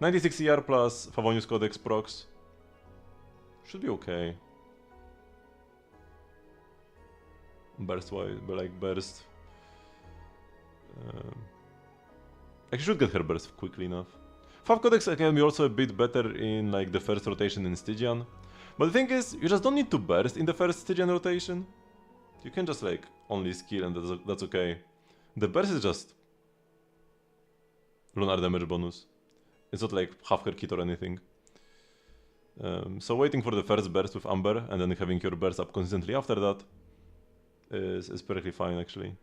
96 ER plus Favonius Codex procs. Should be okay. Burst wise, but like burst. I should get her burst quickly enough. Fav Codex can be also a bit better in like the first rotation in Stygian. But the thing is, you just don't need to burst in the first Stygian rotation. You can just like only skill and that's okay. The burst is just lunar damage bonus. It's not like half her kit or anything. So waiting for the first burst with Amber and then having your burst up consistently after that is perfectly fine actually.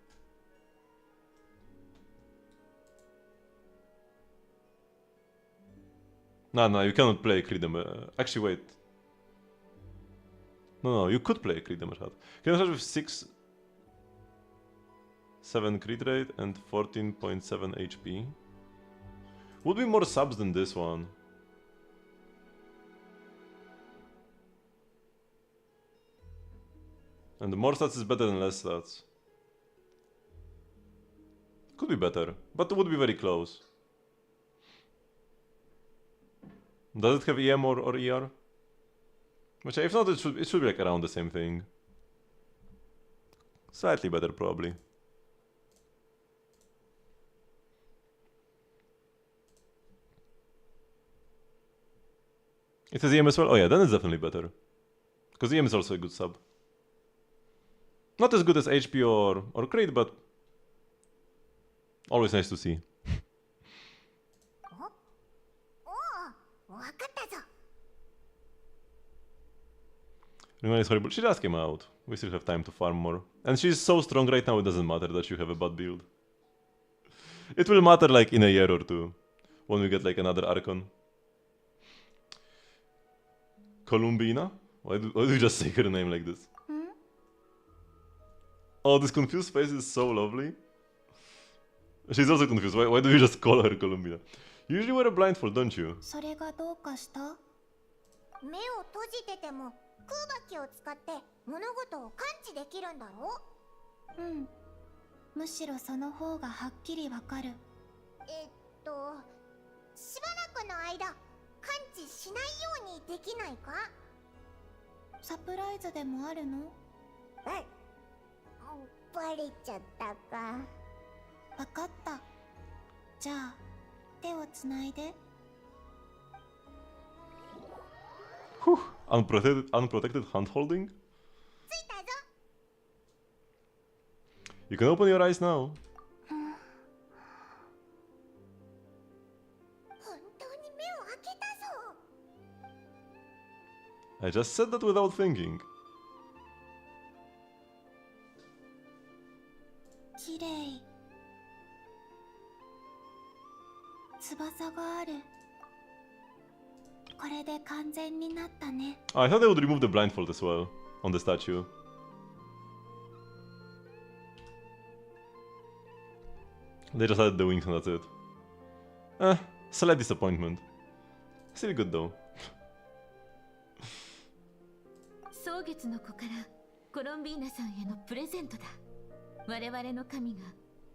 No, you cannot play crit damage. Actually, wait. No, you could play crit damage hat. Can you start with 7 crit rate and 14.7 HP? Would be more subs than this one. And more stats is better than less stats. Could be better, but it would be very close. Does it have EM or ER? Which if not, it should be like around the same thing. Slightly better probably. It has EM as well? Oh yeah, then it's definitely better. Because EM is also a good sub. Not as good as HP or crit, but always nice to see. おお、わかったぞ。 Ringon is horrible. She just came out. We still have time to farm more. And she's so strong right now, it doesn't matter that you have a bad build. It will matter like in a year or two. When we get like another Archon. Columbina? Why do you just say her name like this? Oh, this confused face is so lovely. She's also confused. Why do you just call her Columbina? You usually wear a blindfold, don't you? それがどうかした？目を閉じてても空爆機を使って物事を感知できるんだろう？うん。むしろその方がはっきりわかる。しばらくの間感知しないようにできないか？サプライズでもあるの？バレちゃったか。わかった。じゃあ手をつないで。Whew. Unprotected hand holding? ついたぞ。 You can open your eyes now. 本当に目を開けたぞ。 I just said that without thinking. きれい。翼がある。これで完全になったね。Oh, I thought they would remove the blindfold as well on the statue. They just added the wings and that's it. Slight disappointment. Still good though. 蒼月の子からコロンビーナさんへのプレゼントだ。我々の神が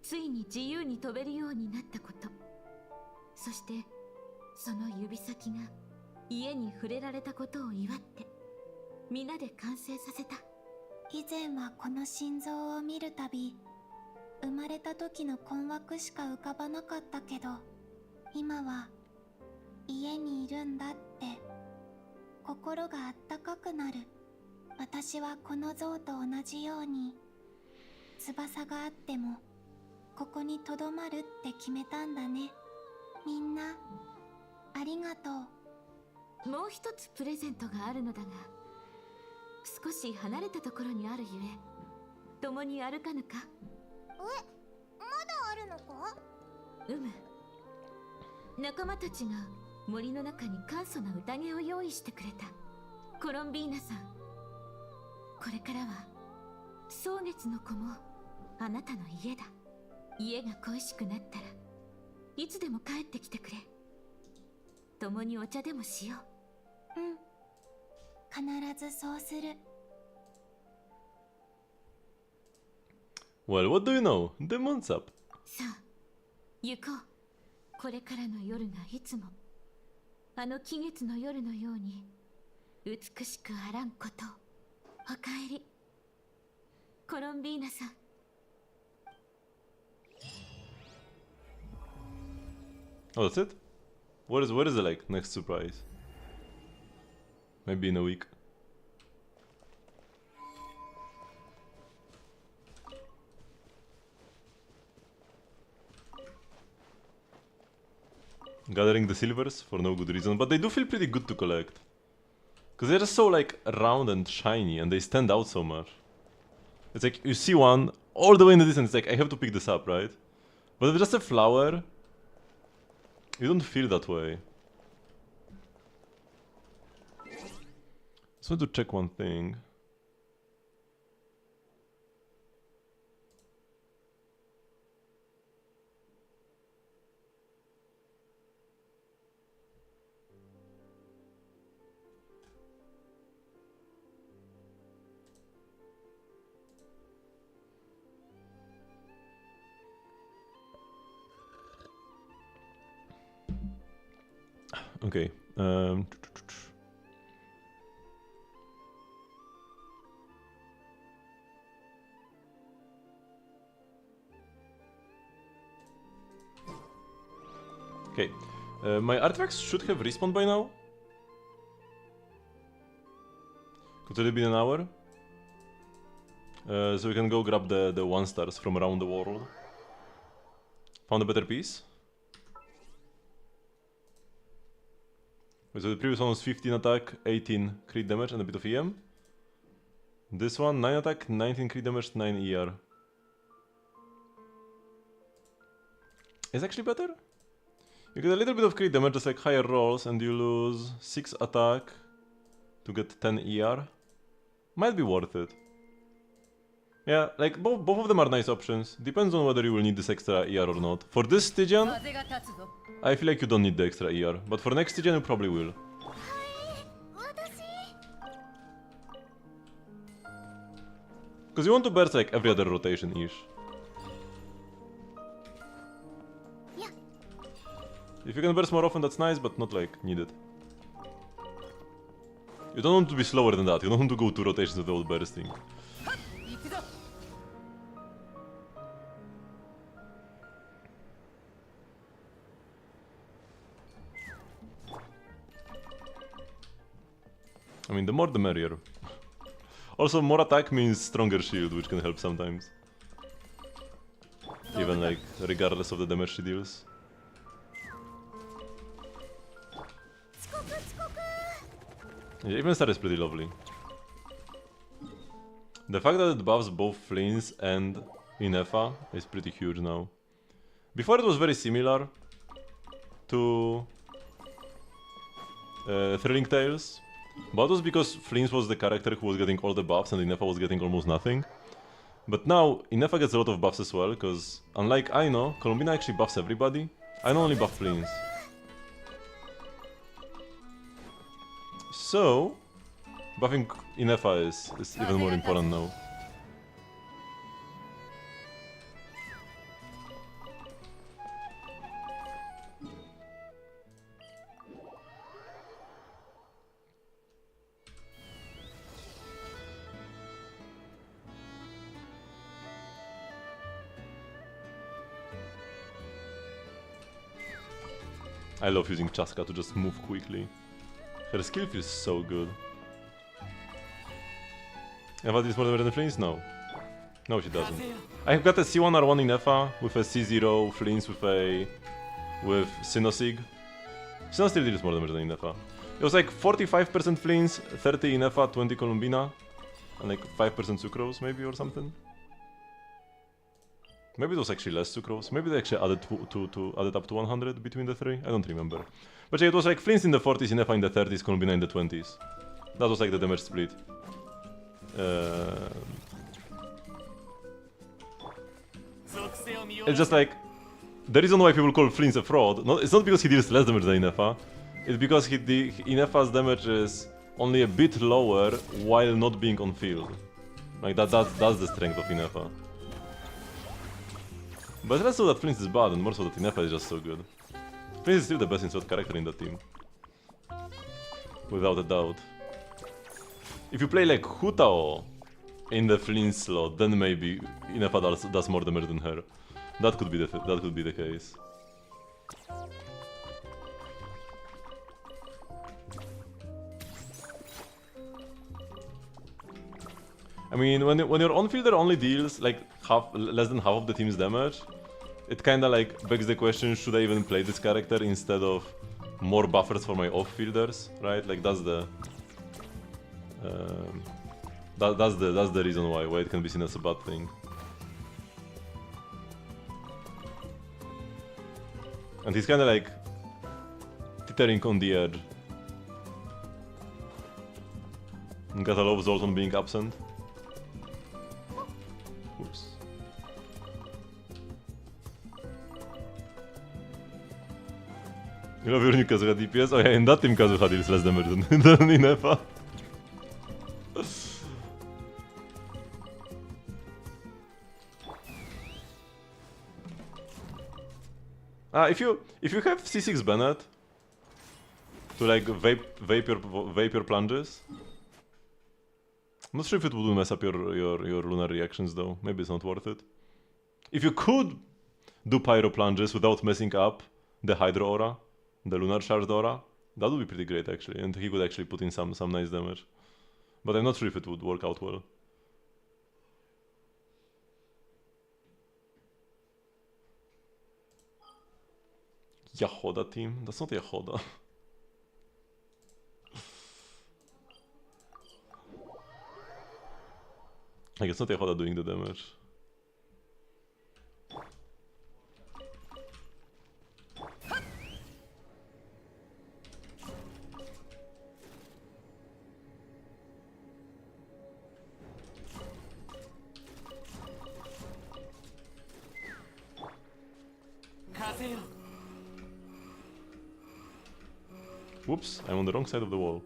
ついに自由に飛べるようになったこと。そしてその指先が家に触れられたことを祝って皆で完成させた。以前はこの心臓を見るたび、生まれた時の困惑しか浮かばなかったけど、今は家にいるんだって心があったかくなる。私はこの像と同じように翼があってもここにとどまるって決めたんだね。みんなありがとう。もう一つプレゼントがあるのだが、少し離れたところにあるゆえ共に歩かぬか。まだあるのか？仲間たちが森の中に簡素な宴を用意してくれた。コロンビーナさん、これからは蒼月の子もあなたの家だ。家が恋しくなったらいつでも帰ってきてくれ。共にお茶でもしよう。うん、必ずそうする。 Well, what do you know? The month's up. さあ行こう。これからの夜がいつもあの季月の夜のように美しくあらんことを。おかえりコロンビーナさん。Oh, that's it? Where is the like next surprise? Maybe in a week. Gathering the silvers for no good reason, but they do feel pretty good to collect. Because they're just so like round and shiny and they stand out so much. It's like you see one all the way in the distance, it's like I have to pick this up, right? But if it's just a flower, you don't feel that way. Just want to check one thing. Okay. Okay. My artifacts should have respawned by now. Could it have been an hour? So we can go grab the 1 stars from around the world. Found a better piece. Wait, so the previous one was 15 attack, 18 crit damage and a bit of EM. This one 9 attack, 19 crit damage, 9 ER. It's actually better. You get a little bit of crit damage, just like higher rolls, and you lose 6 attack to get 10 ER. Might be worth it. Yeah, like both of them are nice options. Depends on whether you will need this extra ER or not. For this Stygian, I feel like you don't need the extra ER, but for next Stygian you probably will. Because you want to burst like every other rotation-ish. If you can burst more often, that's nice, but not like needed. You don't want to be slower than that, you don't want to go 2 rotations without bursting. I mean, the more the merrier. Also, more attack means stronger shield, which can help sometimes. Even like, regardless of the damage she deals. Yeah, even Star is pretty lovely. The fact that it buffs both Flames and Inefa is pretty huge now. Before it was very similar to Thrilling Tales, but it was because Flames was the character who was getting all the buffs and Inefa was getting almost nothing. But now, Inefa gets a lot of buffs as well, because unlike Aino, Colombina actually buffs everybody. Aino only buff Flames. So, buffing Inefa is even more important now. I love using Chaska to just move quickly. Her skill feels so good. Eva deals more damage than Flints? No. No, she doesn't. I've got a C1R1 in Efa with a C0 Flints with Sinosig. Sinosig deals more damage than in Efa. It was like 45% Flints, 30 in Efa, 20 Columbina, and like 5% Sucrose maybe or something. Maybe it was actually less Sucrose. Maybe they actually added added up to 100 between the three. I don't remember. But yeah, it was like Flints in the 40s, in Efa in the 30s, Columbina in the 20s. That was like the damage split. It's just like the reason why people call Flints a fraud. It's not because he deals less damage than Inefa. It's because Inefa's damage is only a bit lower while not being on field. Like that's the strength of Inefa. But less so that Flints is bad and more so that Inefa is just so good. Flints is still the best insert character in the team. Without a doubt. If you play like Hutao in the Flint slot, then maybe Inefa does more damage than her. That could be the case. I mean, when your on-fielder only deals like less than half of the team's damage, it kinda like begs the question: should I even play this character instead of more buffers for my off-fielders? Right? Like that's the that's the reason why it can be seen as a bad thing. And he's kinda like teetering on the edge. And got a lot of Zoltan being absent. Oops. You love your new Kazuha DPS? Oh yeah, in that team Kazuha deals less damage than Inefa. If you have C6 Bennett to like vape your plunges, I'm not sure if it would mess up your lunar reactions though. Maybe it's not worth it. If you could do pyro plunges without messing up the Hydro aura, the lunar charged aura, that would be pretty great actually, and he could actually put in some nice damage. But I'm not sure if it would work out well. Yahoda team? That's not Yahoda. Like, it's not Yahoda doing the damage. Whoops, I'm on the wrong side of the wall.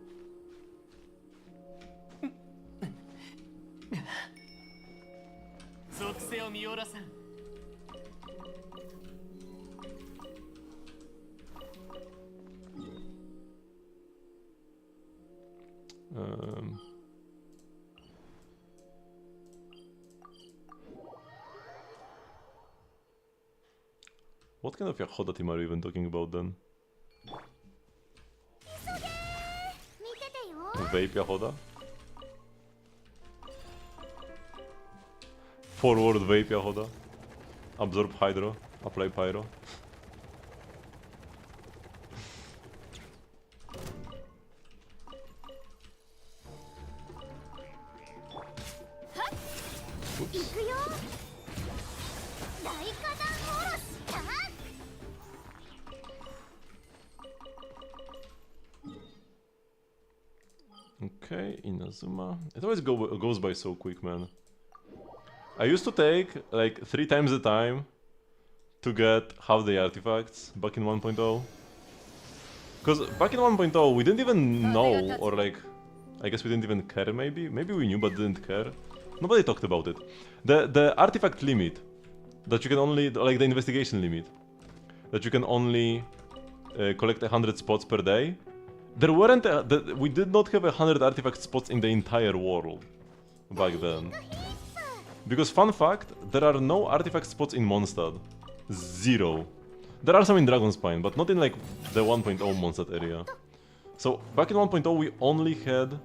What kind of Yahoda team are you even talking about then? Vape Yahoda? Forward Vape Yahoda? Absorb Hydro? Apply Pyro? Oops. Okay, Inazuma. It always goes by so quick, man. I used to take like 3 times the time to get half the artifacts back in 1.0. Because back in 1.0 we didn't even know, or like, I guess we didn't even care maybe? Maybe we knew but didn't care. Nobody talked about it. The artifact limit, that you can only, like the investigation limit, that you can only collect 100 spots per day. There weren't, we did not have 100 artifact spots in the entire world back then. Because fun fact, there are no artifact spots in Mondstadt. 0. There are some in Dragon Spine, but not in like the 1.0 Mondstadt area. So back in 1.0 we only had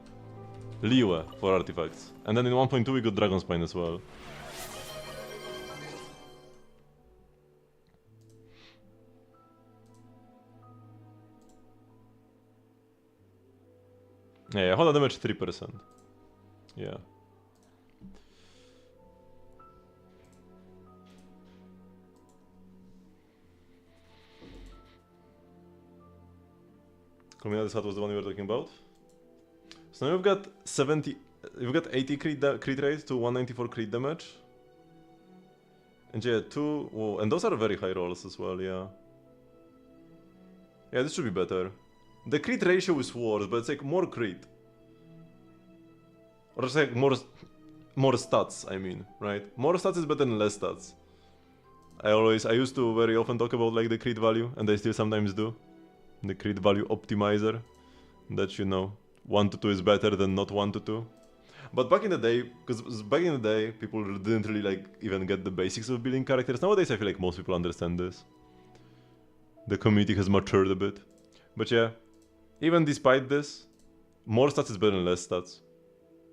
Liyue for artifacts, and then in 1.2 we got Dragon Spine as well. Yeah, Honda damage 3%. Yeah. Culminatis hat was the one we were talking about. So now we've got 70, we've got 80 crit rate to 194 crit damage. And yeah, and those are very high rolls as well, yeah. Yeah, this should be better. The crit ratio is worse, but it's like more crit. Or it's like more stats, I mean, right? More stats is better than less stats. I used to very often talk about like the crit value, and I still sometimes do. The crit value optimizer. That, you know, 1 to 2 is better than not 1 to 2. But back in the day, because back in the day, people didn't really like even get the basics of building characters. Nowadays I feel like most people understand this. The community has matured a bit. But yeah, even despite this, more stats is better than less stats.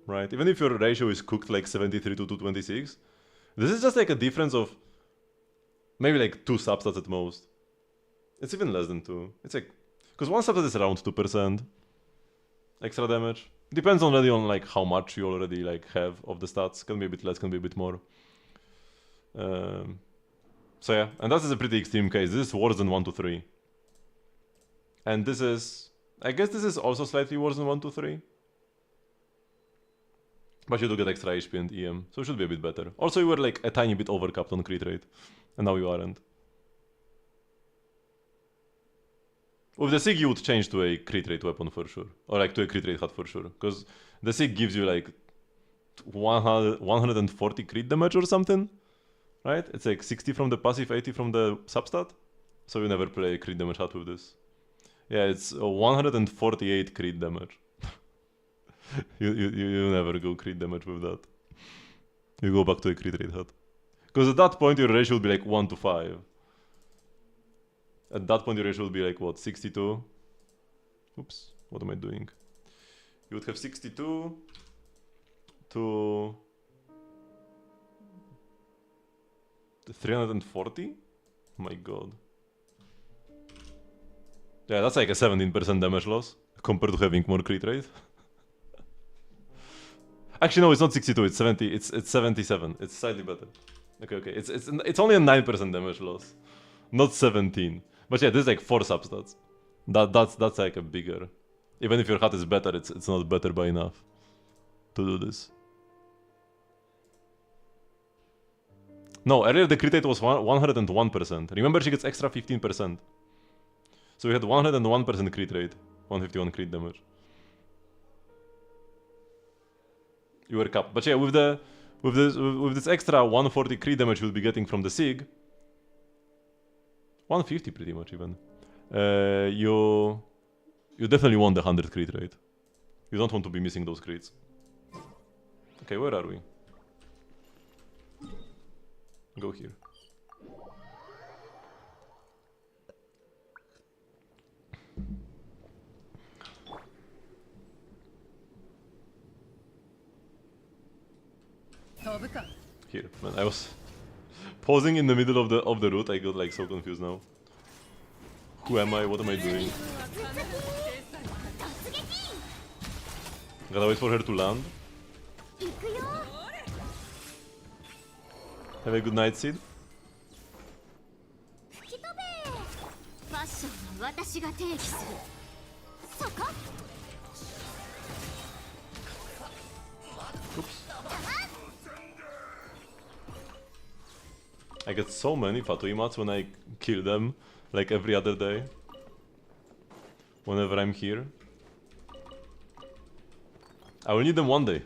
Right? Even if your ratio is cooked like 73 to 226, this is just like a difference of maybe like 2 substats at most. It's even less than 2. It's like, because 1 substat is around 2% extra damage. Depends already on like how much you already like have of the stats. Can be a bit less, can be a bit more. So yeah, and that is a pretty extreme case. This is worse than 1 to 3. And this is, I guess this is also slightly worse than 1 to 3. But you do get extra HP and EM, so it should be a bit better. Also, you were like a tiny bit overcapped on crit rate, and now you aren't. With the SIG you would change to a crit rate weapon for sure. Or like to a crit rate hat for sure. Because the SIG gives you like 140 crit damage or something. Right? It's like 60 from the passive, 80 from the substat. So you never play crit damage hat with this. Yeah, it's 148 crit damage. you never go crit damage with that. You go back to a crit rate hat. Because at that point your ratio would be like 1 to 5. At that point your ratio would be like what, 62? Oops, what am I doing? You would have 62 to 340? Oh my god. Yeah, that's like a 17% damage loss compared to having more crit rate. Actually no, it's not 62, it's 70, it's 77. It's slightly better. Okay, it's only a 9% damage loss. Not 17. But yeah, this is like 4 substats. That's like a bigger. Even if your hat is better, it's not better by enough to do this. No, earlier the crit rate was 101%. Remember, she gets extra 15%. So we had 101% crit rate, 151 crit damage. You were capped. But yeah, with this extra 140 crit damage you will be getting from the SIG, 150 pretty much even. You definitely want the 100 crit rate. You don't want to be missing those crits. Okay, where are we? Go here. Here, man, I was pausing in the middle of the route. I got like so confused now. Who am I? What am I doing? Gotta wait for her to land. Have a good night, Sid. Oops. I get so many Fatuimats when I kill them, like every other day. Whenever I'm here. I will need them one day.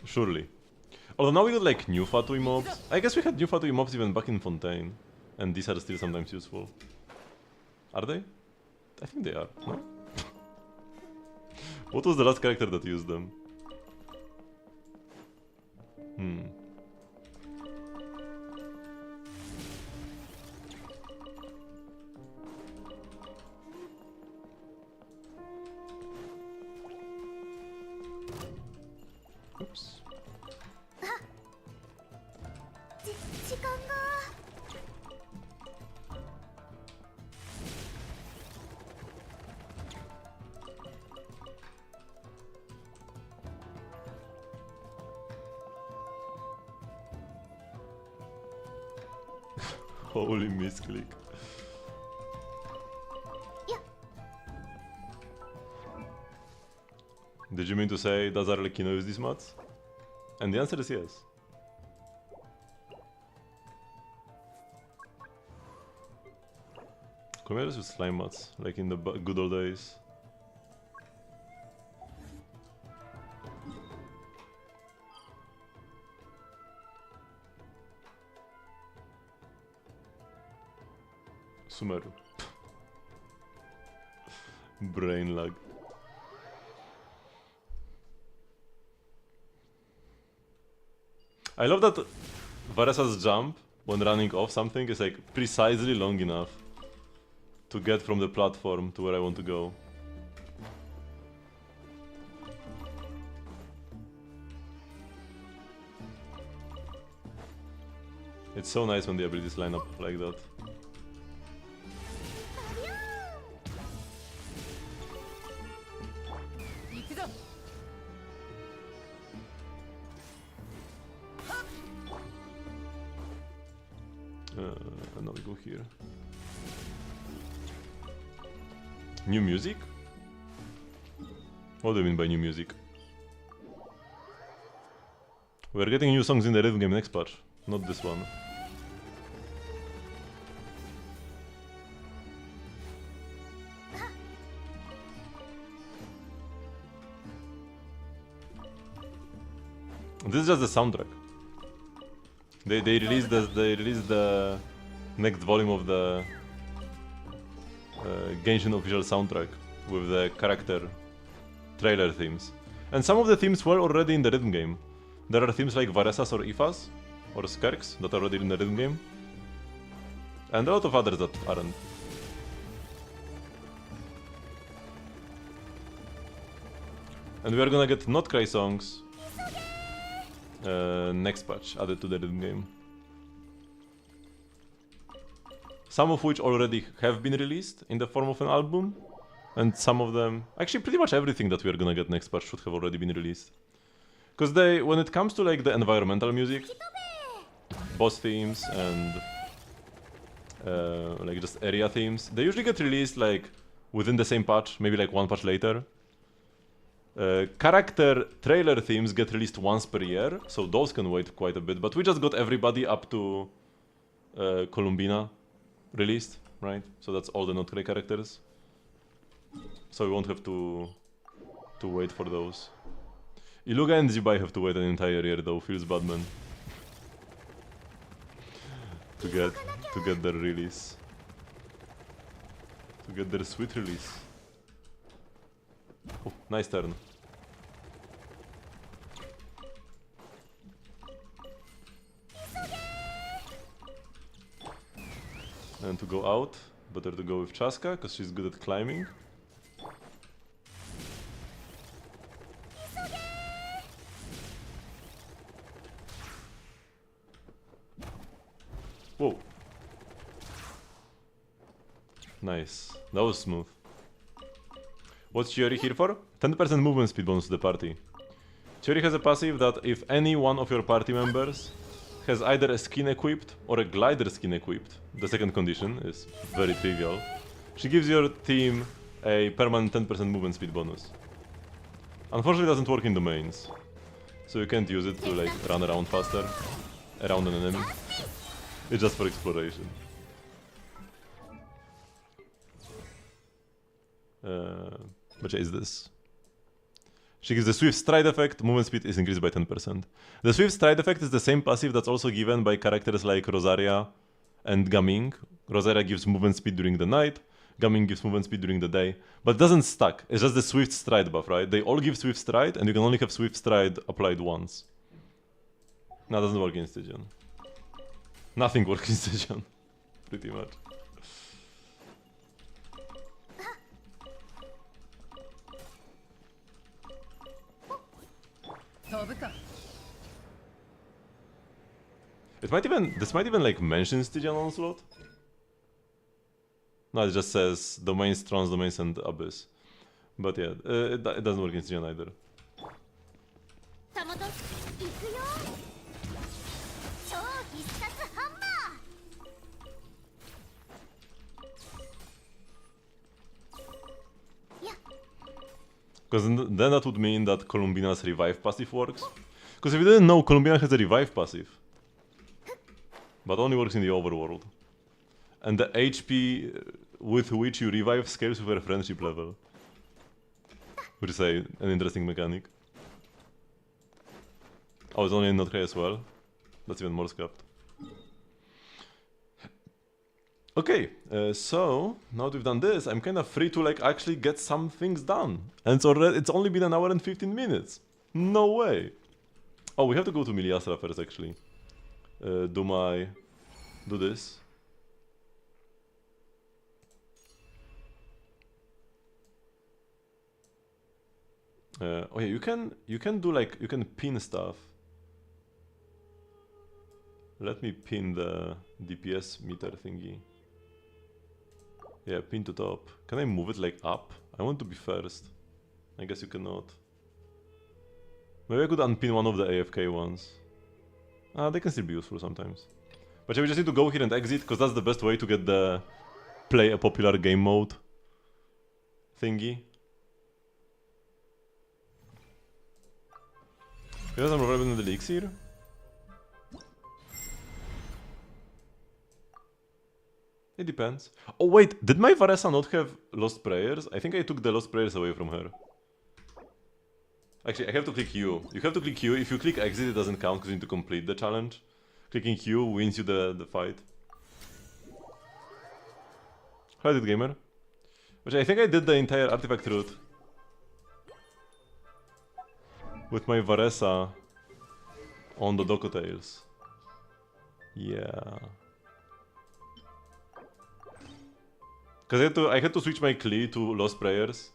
Surely. Although now we got like new Fatui mobs. I guess we had new Fatui mobs even back in Fontaine. And these are still sometimes useful. Are they? I think they are, no? What was the last character that used them? Holy misclick. Yeah. Did you mean to say, does Arlecchino use these mods? And the answer is yes. Can we just use slime mods, like in the good old days? Sumeru. Brain lag. I love that Varesa's jump when running off something is like precisely long enough to get from the platform to where I want to go. It's so nice when the abilities line up like that. And now we go here. New music? What do you mean by new music? We're getting new songs in the rhythm game next patch, not this one. This is just the soundtrack. They released the next volume of the Genshin official soundtrack with the character trailer themes. And some of the themes were already in the rhythm game. There are themes like Varesa's or Ifa's or Skerk's that are already in the rhythm game. And a lot of others that aren't. And we are gonna get Not Cry songs next patch added to the rhythm game. Some of which already have been released in the form of an album, and some of them, actually pretty much everything that we are gonna get next patch should have already been released. Because when it comes to like the environmental music, boss themes and like just area themes, they usually get released like within the same patch, maybe like one patch later. Character trailer themes get released once per year, so those can wait quite a bit, but we just got everybody up to Columbina released, right? So that's all the Not Cry characters. So we won't have to wait for those. Iluga and Zibai have to wait an entire year though, feels bad, man. To get their release. To get their sweet release. Oh, nice turn. And to go out, better to go with Chaska, because she's good at climbing. Whoa. Nice. That was smooth. What's Chiori here for? 10% movement speed bonus to the party. Chiori has a passive that if any one of your party members has either a skin equipped or a glider skin equipped, the second condition is very trivial, she gives your team a permanent 10% movement speed bonus. Unfortunately it doesn't work in domains, so you can't use it to like run around faster, around an enemy. It's just for exploration. Which is this? She gives the Swift Stride effect, movement speed is increased by 10%. The Swift Stride effect is the same passive that's also given by characters like Rosaria and Gaming. Rosaria gives movement speed during the night, Gaming gives movement speed during the day, but it doesn't stack, it's just the Swift Stride buff, right? They all give Swift Stride, and you can only have Swift Stride applied once. No, it doesn't work in Stygian. Nothing works in Stygian, pretty much. This might even like mention Stygian Onslaught. No, it just says domains, trans domains, and abyss. But yeah, it doesn't work in Stygian either. Because then that would mean that Columbina's revive passive works. Because if you didn't know, Columbina has a revive passive. But only works in the overworld. And the HP with which you revive scales with your friendship level. Which is an interesting mechanic. Oh, it's only in Not as well. That's even more scuffed. Okay, so now that we've done this, I'm kind of free to like actually get some things done. And it's only been an hour and 15 minutes. No way. Oh, we have to go to Miliasra first actually. Do this. Oh yeah, you can do like, you can pin stuff. Let me pin the DPS meter thingy. Yeah, pin to top. Can I move it like up? I want to be first. I guess you cannot. Maybe I could unpin one of the AFK ones. They can still be useful sometimes. But yeah, we just need to go here and exit, because that's the best way to get the play a popular game mode thingy. You have some problem with the elixir? It depends. Oh wait, did my Varessa not have Lost Prayers? I think I took the Lost Prayers away from her. Actually, I have to click Q. You have to click Q. If you click exit, it doesn't count because you need to complete the challenge. Clicking Q wins you the fight. How did gamer? Which I think I did the entire artifact route with my Varessa on the Docotails. Yeah. Because I had to switch my Klee to Lost Prayers.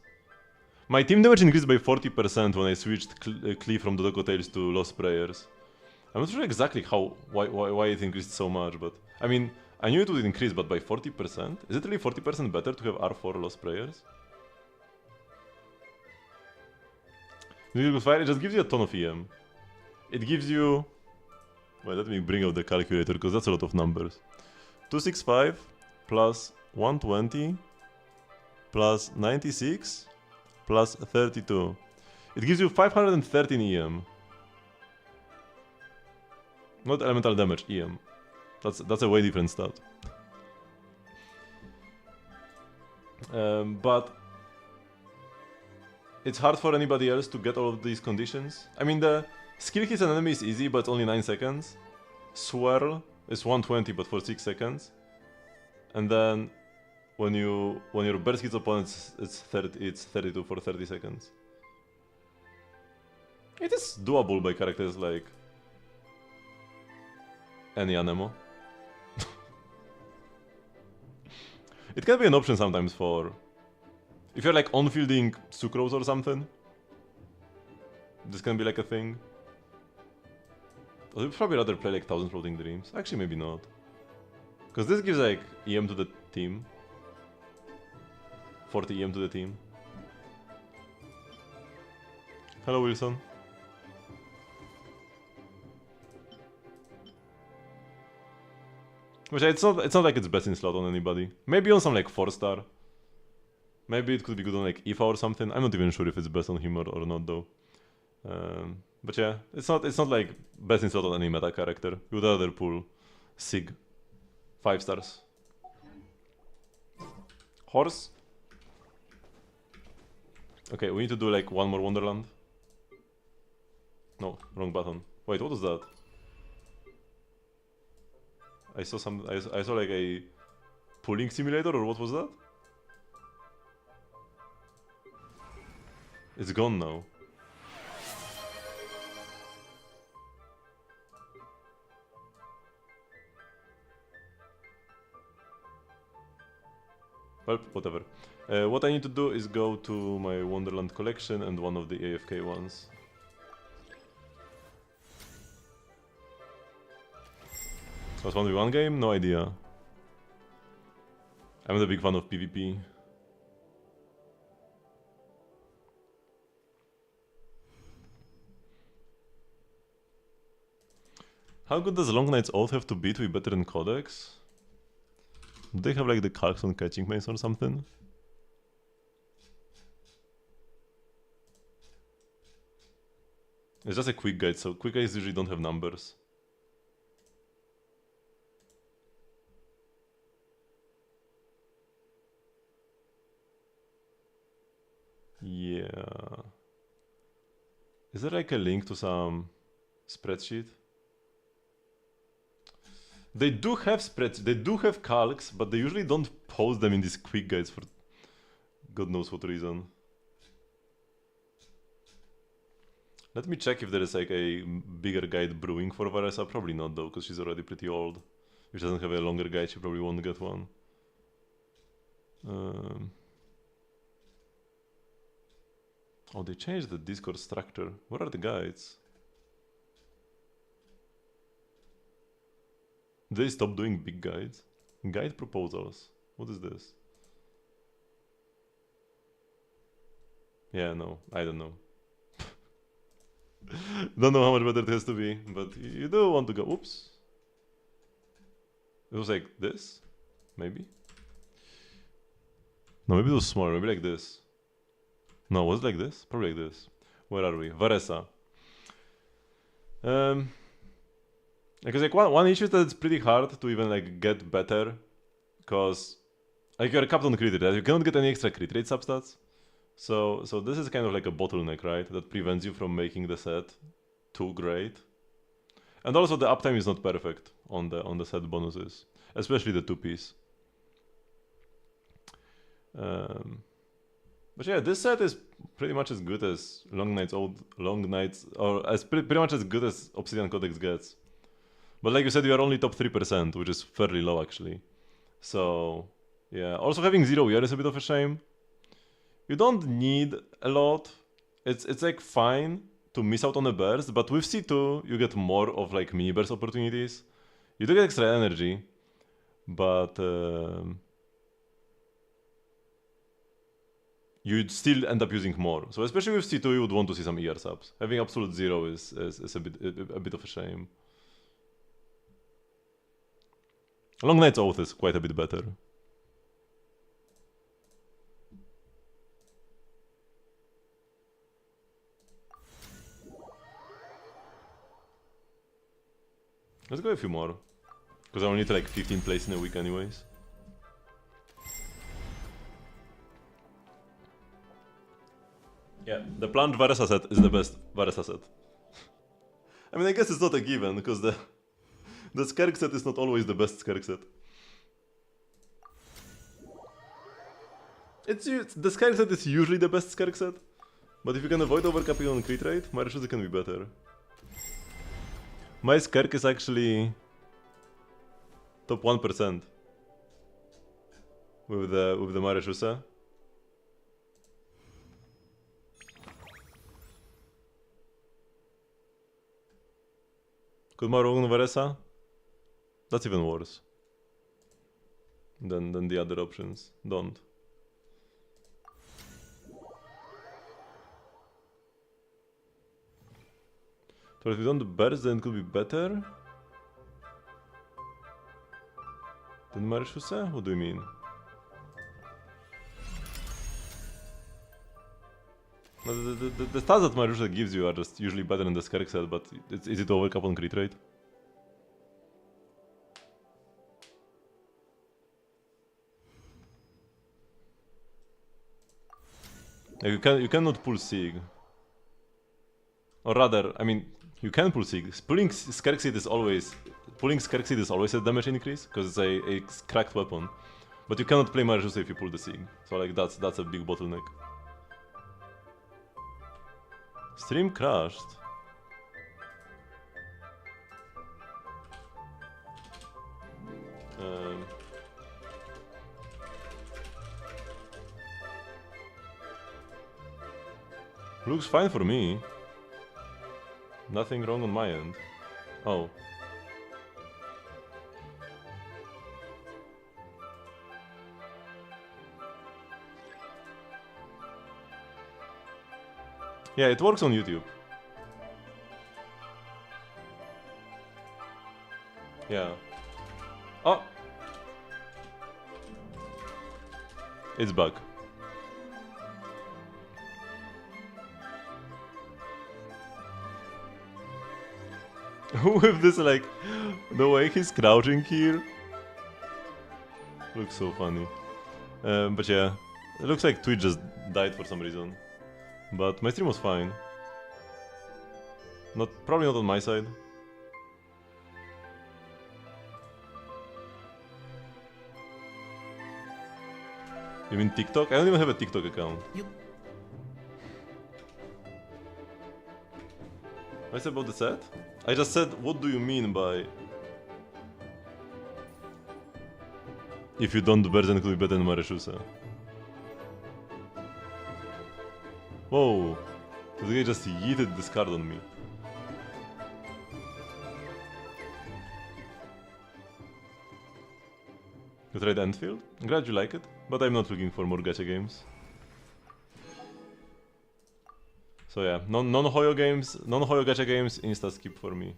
My team damage increased by 40% when I switched Klee from the Docotails to Lost Prayers. I'm not sure exactly why it increased so much, but I mean, I knew it would increase, but by 40%? Is it really 40% better to have R4 Lost Prayers? Fire, it just gives you a ton of EM. It gives you... Well, let me bring out the calculator, because that's a lot of numbers. 265 plus 120 plus 96 plus 32. It gives you 513 EM. Not elemental damage, EM. That's a way different stat. But it's hard for anybody else to get all of these conditions. I mean, the skill hits an enemy is easy, but only 9 seconds. Swirl is 120, but for 6 seconds. And then when your burst hits opponents, it's 32 for 30 seconds. It is doable by characters like any Anemo. It can be an option sometimes for... If you're like on-fielding Sucrose or something, this can be like a thing. I'd probably rather play like 1000 Floating Dreams. Actually, maybe not. Because this gives like EM to the team. 40 EM to the team. Hello, Wilson. Which it's not like it's best in slot on anybody. Maybe on some like 4-star. Maybe it could be good on like Ifa or something. I'm not even sure if it's best on him or not though. But yeah, it's not like best in slot on any meta character. You would rather pull Sig 5 stars. Horse. Okay, we need to do like one more Wonderland. No, wrong button. Wait, what was that? I saw like a pulling simulator, or what was that? It's gone now. Well, whatever. What I need to do is go to my Wonderland collection and one of the AFK ones. So it's 1v1 game? No idea. I'm not a big fan of PvP. How good does Long Night's Oath have to be to be better than Codex? Do they have like the calcs on catching mace or something? It's just a quick guide, so quick guides usually don't have numbers. Yeah. Is there like a link to some spreadsheet? They do have spreadsheets, they do have calcs, but they usually don't post them in these quick guides for God knows what reason. Let me check if there is like a bigger guide brewing for Varesa. Probably not though, because she's already pretty old. If she doesn't have a longer guide, she probably won't get one. Oh, they changed the Discord structure. What are the guides? They stopped doing big guides. Guide proposals. What is this? Yeah, no, I don't know. Don't know how much better it has to be, but you do want to go. Oops. It was like this? Maybe? No, maybe it was smaller. Maybe like this. No, was it like this? Probably like this. Where are we? Varesa. Because like one issue is that it's pretty hard to even like get better, because like you're capped on crit rate, right? You cannot get any extra crit rate substats. So this is kind of like a bottleneck, right? That prevents you from making the set too great. And also the uptime is not perfect on the set bonuses, especially the 2-piece. But yeah, this set is pretty much as good as Long Nights, or as pretty much as good as Obsidian Codex gets. But like you said, you are only top 3%, which is fairly low actually. So yeah, also having 0 wear is a bit of a shame. You don't need a lot. It's like fine to miss out on a burst, but with C2 you get more of like mini burst opportunities. You do get extra energy, but you'd still end up using more. So especially with C2 you would want to see some ER subs. Having absolute 0 is a bit of a shame. Long Night's Oath is quite a bit better. Let's go a few more, because I only need like 15 plays in a week anyways. Yeah, the planned Varesa set is the best Varesa set. I mean, I guess it's not a given, because the Skerk set is not always the best Skerk set. The Skerk set is usually the best Skerk set, but if you can avoid overcapping on crit rate, Marishusa can be better. My Skerk is actually top 1% with the Marishusa. Could Maru on Varesa? That's even worse than the other options. Don't. So if you don't burst, then it could be better than Marishusa? What do you mean? No, the stats that Marishusa gives you are just usually better than the Skerk set, but it's easy to overcap on crit rate. Like you cannot pull Sig. Or rather, I mean, you can pull Sig. Pulling Skerk Seed is always a damage increase, because it's a cracked weapon. But you cannot play Marishusa if you pull the Sig. So like that's a big bottleneck. Stream crashed. Looks fine for me. Nothing wrong on my end. Oh. Yeah, it works on YouTube. Yeah. Oh! It's bug. With this, like, the way he's crouching here. Looks so funny. But yeah, it looks like Twitch just died for some reason. But my stream was fine. Probably not on my side. You mean TikTok? I don't even have a TikTok account. What about the set? I just said, what do you mean by... If you don't do better, then it could be better than Mareshusa. Whoa. This guy just yeeted this card on me. You tried Enfield? I'm glad you like it, but I'm not looking for more gacha games. So yeah, non-Hoyo games, non-Hoyo gacha games, insta skip for me.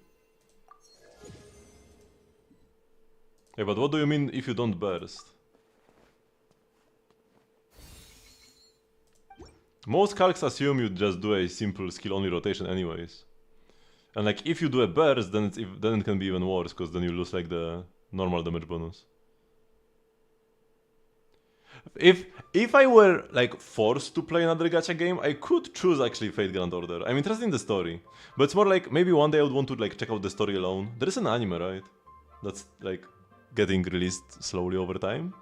Yeah, but what do you mean if you don't burst? Most calcs assume you just do a simple skill-only rotation anyways. And like, if you do a burst, then it can be even worse, because then you lose like the normal damage bonus. If I were like forced to play another gacha game, I could choose actually Fate Grand Order. I'm interested in the story, but it's more like maybe one day I would want to like check out the story alone. There is an anime, right? That's like getting released slowly over time.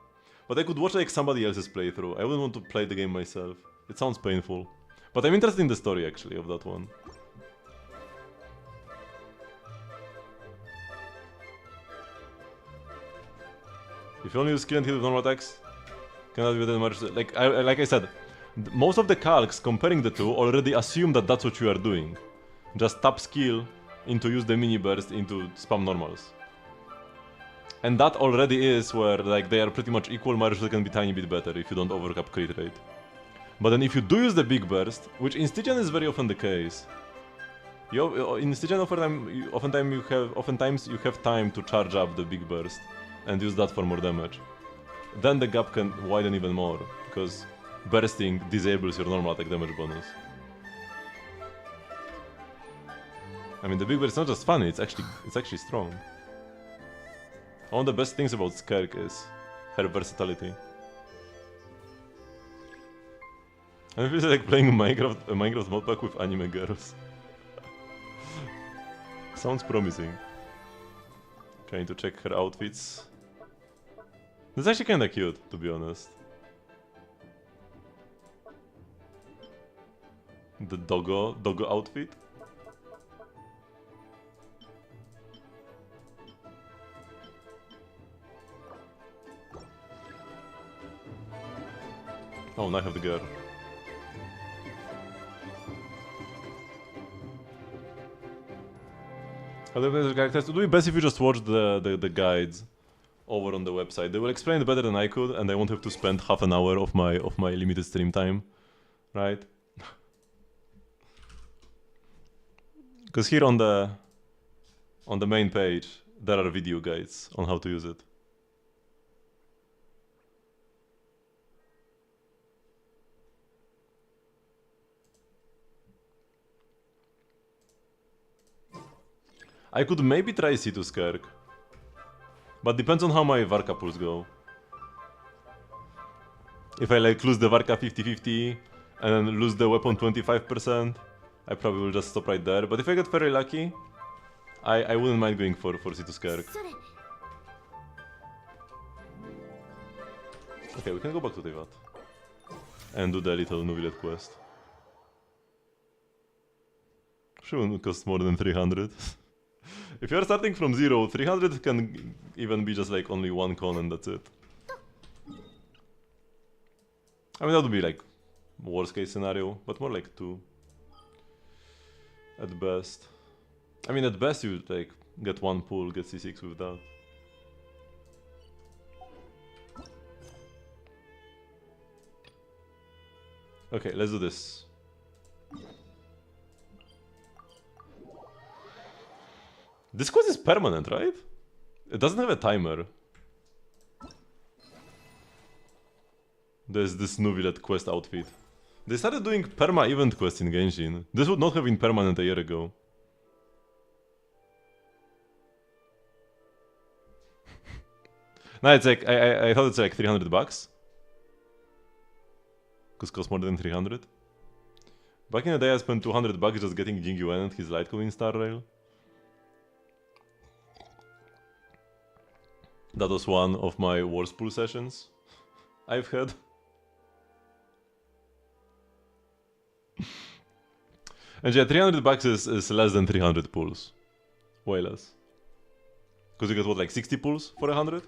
But I could watch like somebody else's playthrough. I wouldn't want to play the game myself. It sounds painful. But I'm interested in the story actually of that one. If you only use skill and hit with normal attacks, cannot be that much. Like I said, most of the calcs comparing the two already assume that that's what you are doing. Just tap skill into use the mini burst into spam normals. And that already is where like they are pretty much equal. Marisha can be tiny bit better if you don't overcap crit rate. But then if you do use the big burst, which in Stygian is very often the case, in Stygian oftentimes you have time to charge up the big burst and use that for more damage. Then the gap can widen even more, because bursting disables your normal attack damage bonus. I mean, the big burst is not just funny, it's actually strong. One of the best things about Skirk is her versatility. And it feels like playing a Minecraft mod pack with anime girls. Sounds promising. Okay, I need to check her outfits. That's actually kinda cute, to be honest. The doggo outfit. Oh, now I have the girl. Other characters, it would be best if you just watch the guides over on the website. They will explain it better than I could, and I won't have to spend half an hour of my limited stream time, right? Because here on the main page there are video guides on how to use it. I could maybe try C2 Skirk, but depends on how my Varka pulls go. If I like lose the Varka 50-50 and then lose the weapon 25%, I probably will just stop right there. But if I get very lucky, I wouldn't mind going for C2 Skirk. Okay, we can go back to Tevat and do the little Nuvilet quest. Shouldn't cost more than 300. If you're starting from 0, 300 can even be just like only one con and that's it. I mean, that would be like worst case scenario, but more like 2 at best. I mean, at best you like get 1 pull, get C6 with that. Okay, let's do this. This quest is permanent, right? It doesn't have a timer. There's this Nuvilet quest outfit. They started doing perma-event quests in Genshin. This would not have been permanent a year ago. No, it's like I thought it's like $300. Cause it costs more than 300. Back in the day I spent $200 just getting Jing Yuan and his Litecoin Star Rail. That was one of my worst pool sessions I've had. And yeah, $300 is less than 300 pulls. Way less. Because you get what, like 60 pulls for 100?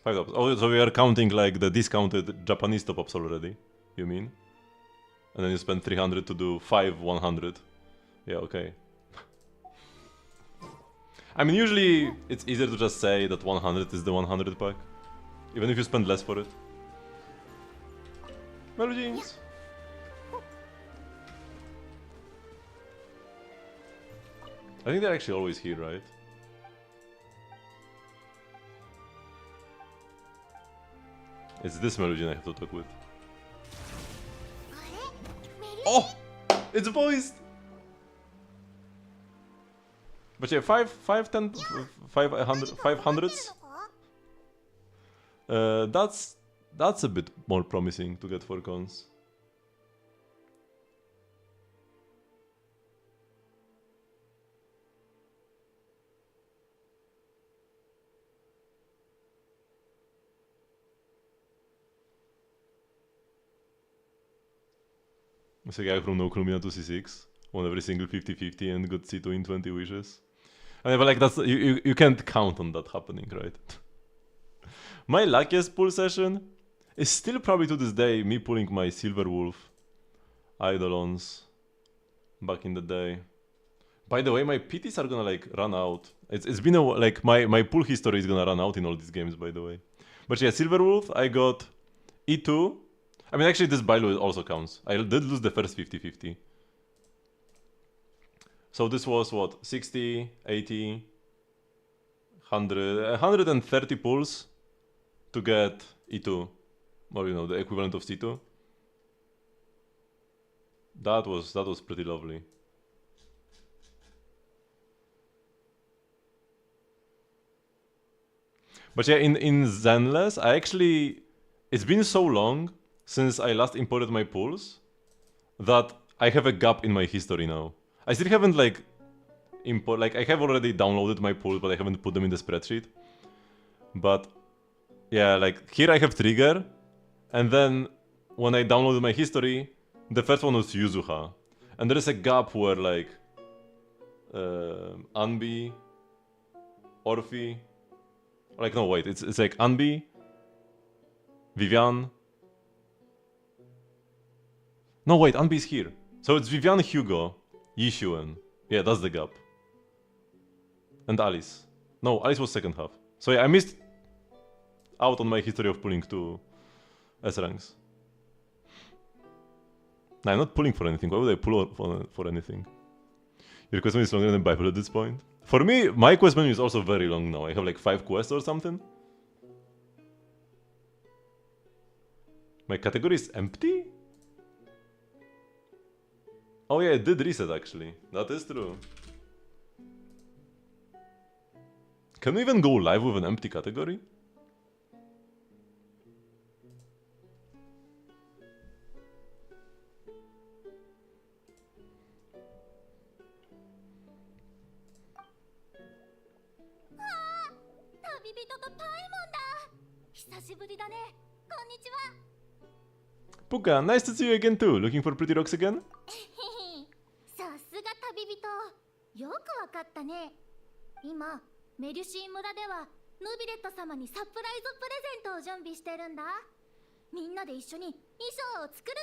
$5. Oh, so we are counting like the discounted Japanese top-ups already, you mean? And then you spend 300 to do 5 100. Yeah, okay. I mean, usually it's easier to just say that 100 is the 100 pack. Even if you spend less for it. Melo jeans. I think they're actually always here, right? It's this Melugin I have to talk with. Oh! It's voiced! But yeah, 500s. That's a bit more promising to get for cons. It's a guy from No Clumina to C6, won every single 50-50 and got C2 in 20 wishes. I mean, but like that's you can't count on that happening, right? My luckiest pull session is still probably to this day me pulling my Silver Wolf Eidolons back in the day. By the way, my PTs are gonna like run out. It's been a like my pull history is gonna run out in all these games, by the way. But yeah, Silver Wolf, I got E2. I mean, actually, this Bailu also counts. I did lose the first 50-50. So this was what? 60, 80, 100, 130 pulls to get E2. Or, you know, the equivalent of C2. That was pretty lovely. But yeah, in Zenless, I actually... It's been so long since I last imported my pulls that I have a gap in my history now. I still haven't like I have already downloaded my pulls, but I haven't put them in the spreadsheet. But yeah, like here I have Trigger, and then when I downloaded my history, the first one was Yuzuha. And there is a gap where like Anbi, Orphi, like no wait, it's like Anbi, Vivian. No wait, Anbi is here. So it's Vivian, Hugo, Yishuen. Yeah, that's the gap. And Alice. No, Alice was second half. So yeah, I missed out on my history of pulling 2 S ranks. No, I'm not pulling for anything. Why would I pull for anything? Your quest menu is longer than Bible at this point. For me, my quest menu is also very long now. I have like 5 quests or something. My category is empty? Oh yeah, it did reset actually. That is true. Can we even go live with an empty category? Puka, nice to see you again too. Looking for pretty rocks again? さすが旅人、よくわかったね。今メリュシー村ではヌビレット様にサプライズプレゼントを準備してるんだ。みんなで一緒に衣装を作る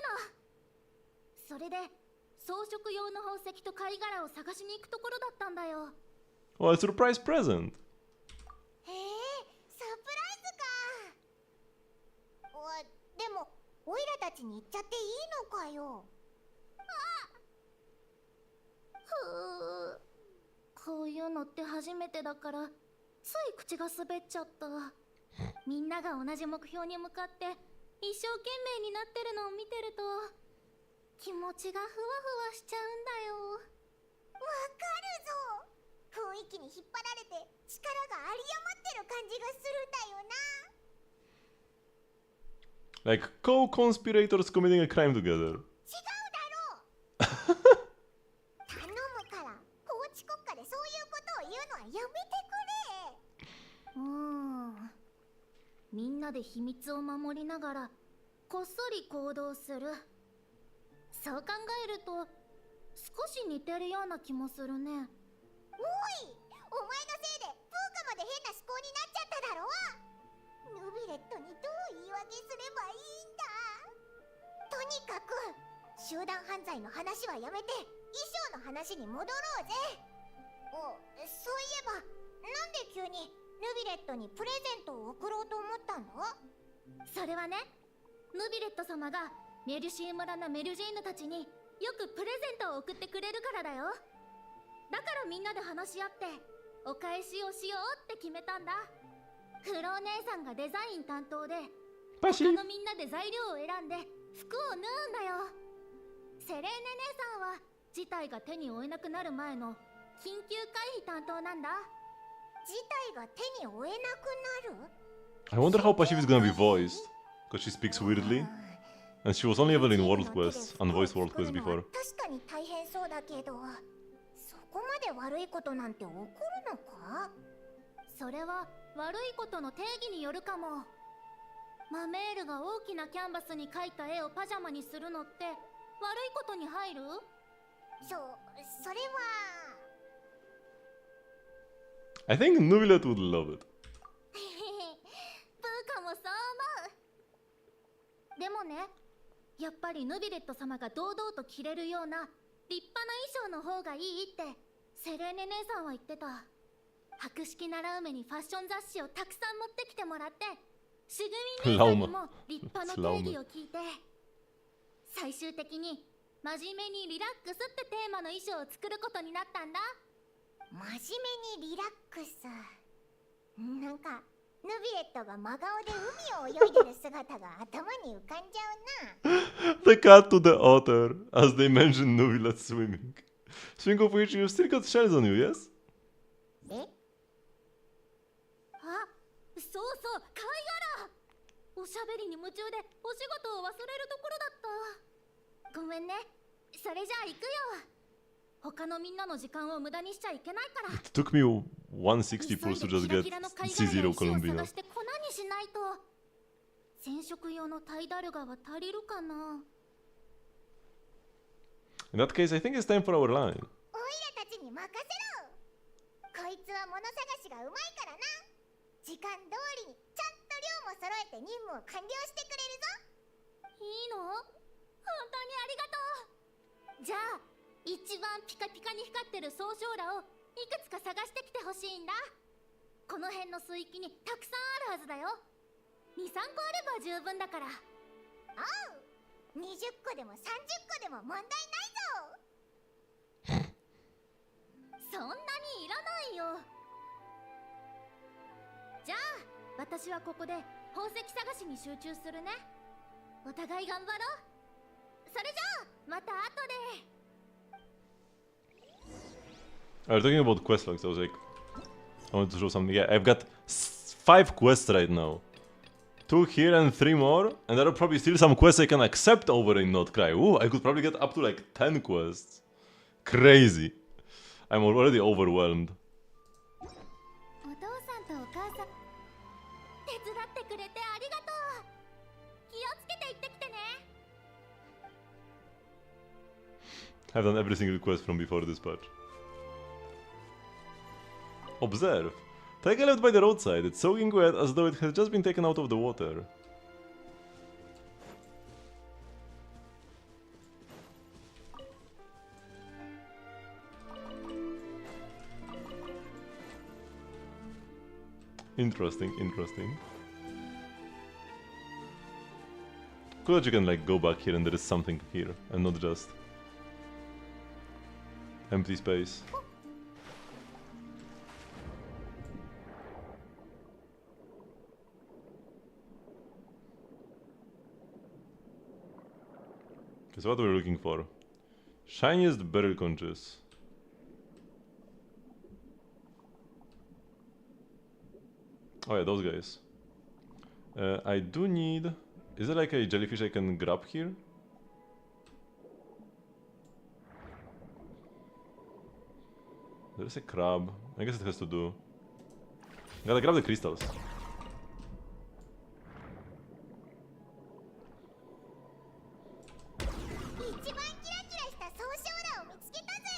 の。それで装飾用の宝石と貝殻を探しに行くところだったんだよ。Oh, a surprise present. へえ、サプライズか。でもオイラたちに行っちゃっていいのかよ。こういうのって初めてだからつい口が滑っちゃった。みんなが同じ目標に向かって一生懸命になってるのを見てると気持ちがふわふわしちゃうんだよ。わるぞ。雰囲気に引っ張られて力が有り余ってる感じがするんだよな。 Like co-conspirators committing a crime together. 違うだろう。頼むから、法治国家でそういうことを言うのはやめてくれ。みんなで秘密を守りながらこっそり行動する。そう考えると少し似てるような気もするね。おい、お前のせいでプーカまで変な思考になっちゃっただろ。ヌビレットにどう言い訳すればいいんだ。とにかく集団犯罪の話はやめて衣装の話に戻ろうぜ。そういえばなんで急にヌビレットにプレゼントを贈ろうと思ったの？それはね、ヌビレット様がメルシー村のメルジーヌたちによくプレゼントを送ってくれるからだよ。だからみんなで話し合ってお返しをしようって決めたんだ。フロー姉さんがデザイン担当で、他のみんなで材料を選んで服を縫うんだよ。セレーネ姉さんは事態が手に負えなくなる前の緊急回避担当なんだ。事態が手に負えなくなる？ I wonder how Pashiv is gonna be voiced, because she speaks weirdly, and she was only ever in world quests, unvoiced world quests before. 確かに大変そうだけど、そこまで悪いことなんて起こるのか？それは悪いことの定義によるかも。マメールが大きなキャンバスに描いた絵をパジャマにするのって悪いことに入る？それはI think Nubilet would love it. ブーカもそう思う。でもね、やっぱりヌビレット様が堂々と着れるような立派な衣装の方がいいってセレーネ姉さんは言ってた。博識なラウメにファッション雑誌をたくさん持ってきてもらって、シグミ姉さんにも立派の定義を聞いて、最終的に真面目にリラックスってテーマの衣装を作ることになったんだ。真面目にリラックス。なんかヌビレットが真顔で海を泳いでる姿が頭に浮かんじゃうな。 The cut to the otter, as they mention Nubilet swimming. Speaking of which, you still got shells on you, yes? そうそう、貝殻。おしゃべりに夢中でお仕事を忘れるところだった。ごめんね。それじゃあ行くよ。他のみんなの時間を無駄にしちゃいけないから。It took me 160 pulls to just get C0 Columbina. して粉にしないと。染色用のタイダルガは足りるかな。 In that case, I think it's time for our line. オイラたちに任せろ。こいつは物探しがうまいからな。時間通りにちゃんと量も揃えて任務を完了してくれるぞ。いいの？本当にありがとう。じゃあ一番ピカピカに光ってる総称羅をいくつか探してきてほしいんだ。この辺の水域にたくさんあるはずだよ。2、3個あれば十分だから。おう、20個でも30個でも問題ないぞ。そんなにいらないよ。じゃあ私はここで宝石探しに集中するね。お互い頑張ろう。それじゃあまた後で。Talking about quest logs, I was like, I wanted to show something. Yeah, I've got 5 quests right now. 2 here and 3 more, and there are probably still some quests I can accept over in Not Cry. Ooh, I could probably get up to like 10 quests. Crazy. I'm already overwhelmed. お父さんとお母さん手伝ってくれてありがとう。気をつけて行ってきてね。 I've done every single quest from before this patch. Observe. Tiger left by the roadside. It's soaking wet as though it has just been taken out of the water. Interesting, interesting. Cool that you can like go back here and there is something here and not just empty space. Okay, so what we're looking for? Shiniest Beryl Conches. Oh yeah, those guys. I do need... Is there like a jellyfish I can grab here? There's a crab. I guess it has to do... Gotta grab the crystals. 一番キラキラした総称羅を見つけたぜ。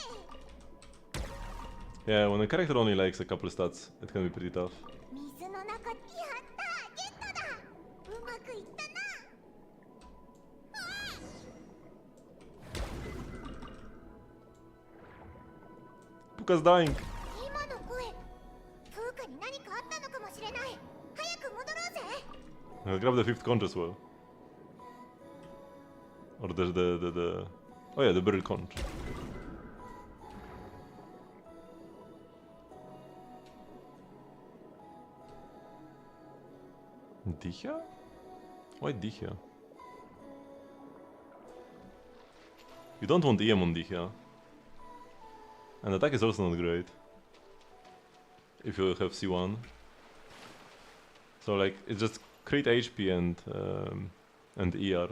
Yeah, when a character only likes a couple stats, it can be pretty tough. 水の中、やったゲットだ。うまくいったな。 Puka's dying! 今の声、プーカに何かあったのかもしれない。早く戻ろうぜ。 I'll grab the fifth conch as well. Or there's the... Oh yeah, the buried conch. Dihya? Why Dihya? You don't want EM on Dihya. And attack is also not great. If you have C1. So like, it's just crit HP and ER.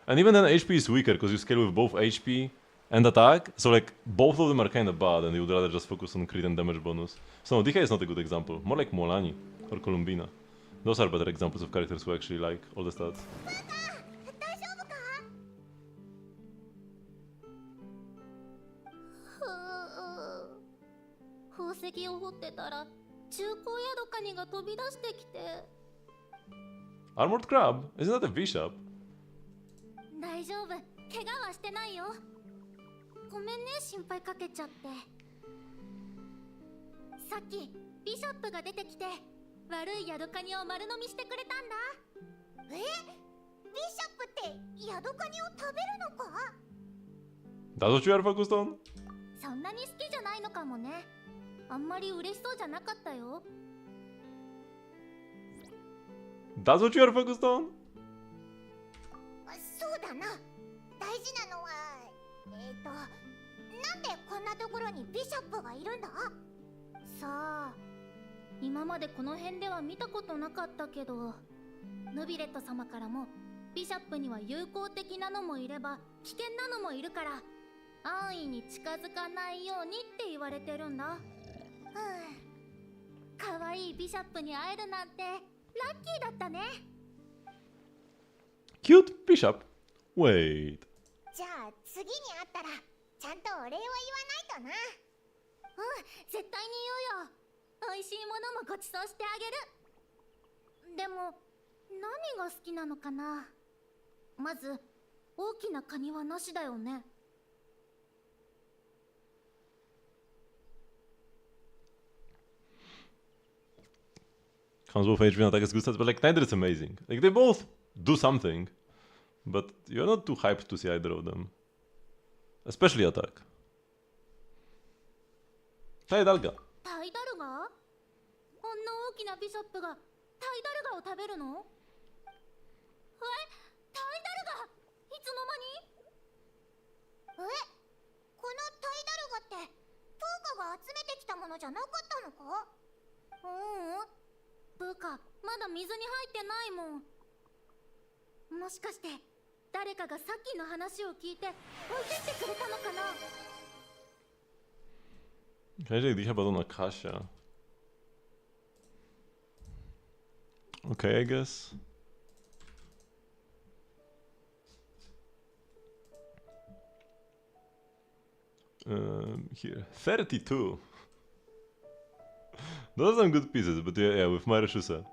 And even then HP is weaker, because you scale with both HP and attack. So like, both of them are kinda bad, and you would rather just focus on crit and damage bonus. So no, Dihya is not a good example. More like Molani or Columbina. Those are better examples of characters who actually like all the stats. 大丈夫か？宝石を掘ってたら中古ヤドカニが飛び出してきて。 Armored Crab? Isn't that a bishop? 大丈夫、怪我はしてないよ。ごめんね、心配かけちゃって。さっきビショップが出てきて悪いヤドカニを丸飲みしてくれたんだ。え？ビショップってヤドカニを食べるのか？ That's what you are focused on? そんなに好きじゃないのかもね。あんまり嬉しそうじゃなかったよ。 That's what you are focused on? そうだな。大事なのはなんでこんなところにビショップがいるんだ？さあ、今までこの辺では見たことなかったけど、ヌビレット様からもビショップには友好的なのもいれば危険なのもいるから、安易に近づかないようにって言われてるんだ。かわいいビショップに会えるなんてラッキーだったね。 Cute bishop. Wait. じゃあ次に会ったらちゃんとお礼を言わないとな。絶対に言うよ。美味しいものもごちそうしてあげる。でも何が好きなのかな。まず大きなカニはなしだよね。 Comes both HP and attack is good stats, but like neither is amazing. Like they both do something, but you're not too hyped to see either of them. Especially attack. タイダルガ。タイダルガ？こんな大きなビショップがタイダルガを食べるの？タイダルガ？いつの間に？このタイダルガってプーカが集めてきたものじゃなかったのか？プーカ、まだ水に入ってないもん。もしかして誰かがさっきの話を聞いて置いてってくれたのかな？ Kajek dycha badona Kasia. Okay, I guess. Here. 32. Those are some good pieces, but yeah, with Marushusa.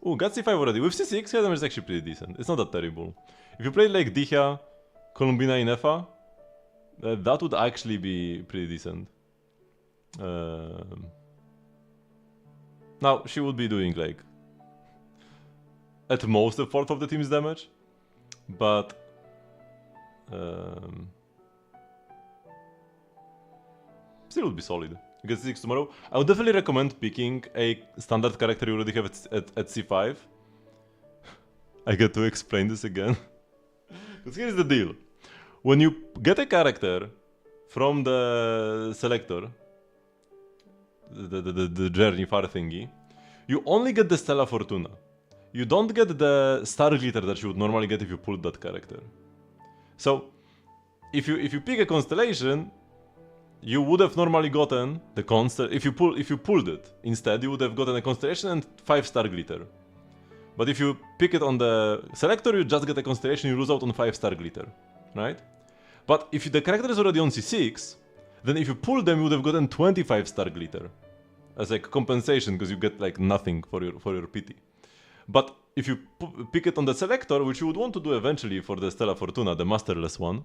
Oh, got C5 already. With C6, yeah, damage is actually pretty decent. It's not that terrible. If you play like Dihya, Columbina in FA, that would actually be pretty decent. Now, she would be doing like at most a fourth of the team's damage, but still would be solid. You get 6 tomorrow. I would definitely recommend picking a standard character you already have at C5. I get to explain this again. Because here's the deal. When you get a character from the selector, the journey far thingy, you only get the Stella Fortuna. You don't get the Star Glitter that you would normally get if you pulled that character. So, if you pick a constellation, you would have normally gotten the if you pulled it instead, you would have gotten a constellation and 5-star glitter. But if you pick it on the selector, you just get a constellation, you lose out on 5-star glitter, right? But if the character is already on C6, then if you pull them, you would have gotten 25-star glitter as like compensation, because you get like nothing for your PT. But if you pick it on the selector, which you would want to do eventually for the Stella Fortuna, the masterless one,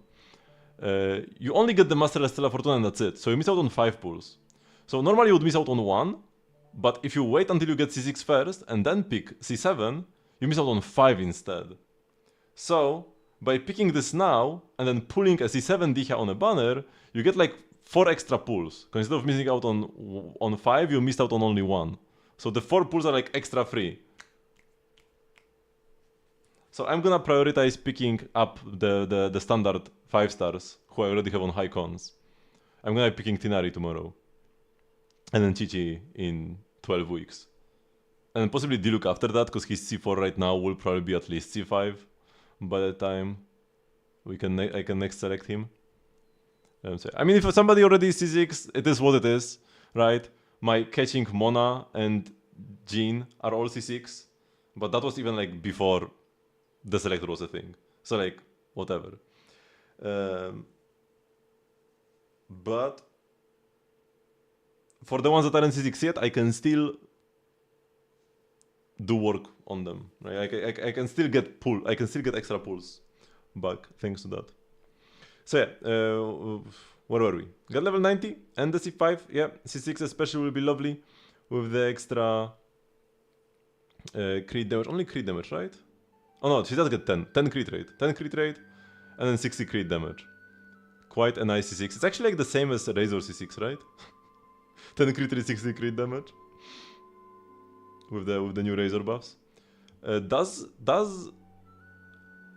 you only get the masterless Stella Fortuna and that's it. So you miss out on 5 pulls. So normally you would miss out on 1, but if you wait until you get C6 first and then pick C7, you miss out on 5 instead. So by picking this now and then pulling a C7 Dicha on a banner, you get like 4 extra pulls. Because instead of missing out on 5, you missed out on only 1. So the 4 pulls are like extra free. So I'm gonna prioritize picking up the standard 5 stars, who I already have on high cons. I'm gonna be picking Tinari tomorrow. And then Chichi in 12 weeks. And then possibly Diluc after that, because his C4 right now will probably be at least C5 by the time I can next select him. So, I mean, if somebody already is C6, it is what it is, right? My catching Mona and Jean are all C6, but that was even like before the selector was a thing. So like, whatever. But for the ones that aren't C6 yet, I can still do work on them. Right? I can still get pull. I can still get extra pulls back thanks to that. So yeah, where were we? Got level 90 and the C5. Yeah, C6 especially will be lovely with the extra crit damage. Only crit damage, right? Oh no, she does get 10 crit rate. 10 crit rate and then 60 crit damage. Quite a nice C6. It's actually like the same as Razor C6, right? 10 crit rate, 60 crit damage. With the new Razor buffs. Does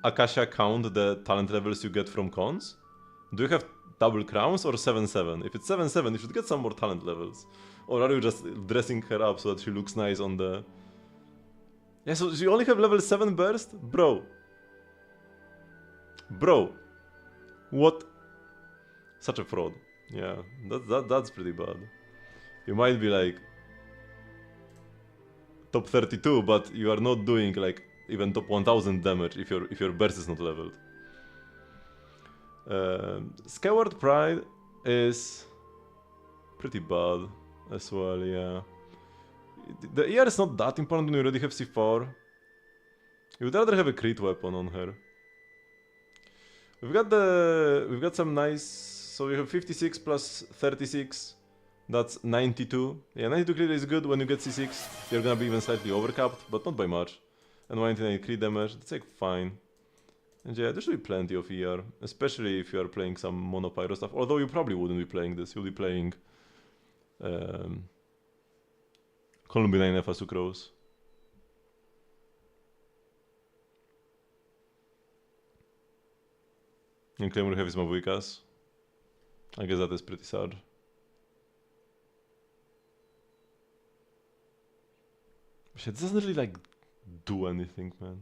Akasha count the talent levels you get from cons? Do you have double crowns or 7-7? If it's 7-7, you should get some more talent levels. Or are you just dressing her up so that she looks nice on the... Yeah, so you only have level 7 burst? Bro. What? Such a fraud. Yeah, that's pretty bad. You might be like top 32, but you are not doing like even top 1000 damage if your burst is not leveled. Skyward Pride is pretty bad as well, yeah. The ER is not that important when you already have C4. You would rather have a crit weapon on her. We've got some nice. So we have 56 plus 36. That's 92. Yeah, 92 crit is good when you get C6. You're gonna be even slightly overcapped, but not by much. And 199 crit damage, that's like fine. And yeah, there should be plenty of ER, especially if you are playing some Monopyro stuff. Although you probably wouldn't be playing this, you'll be playing Columbina and Efa Sucrose. And Claymore have his Mavuikas. I guess that is pretty sad. Shit, it doesn't really like do anything, man.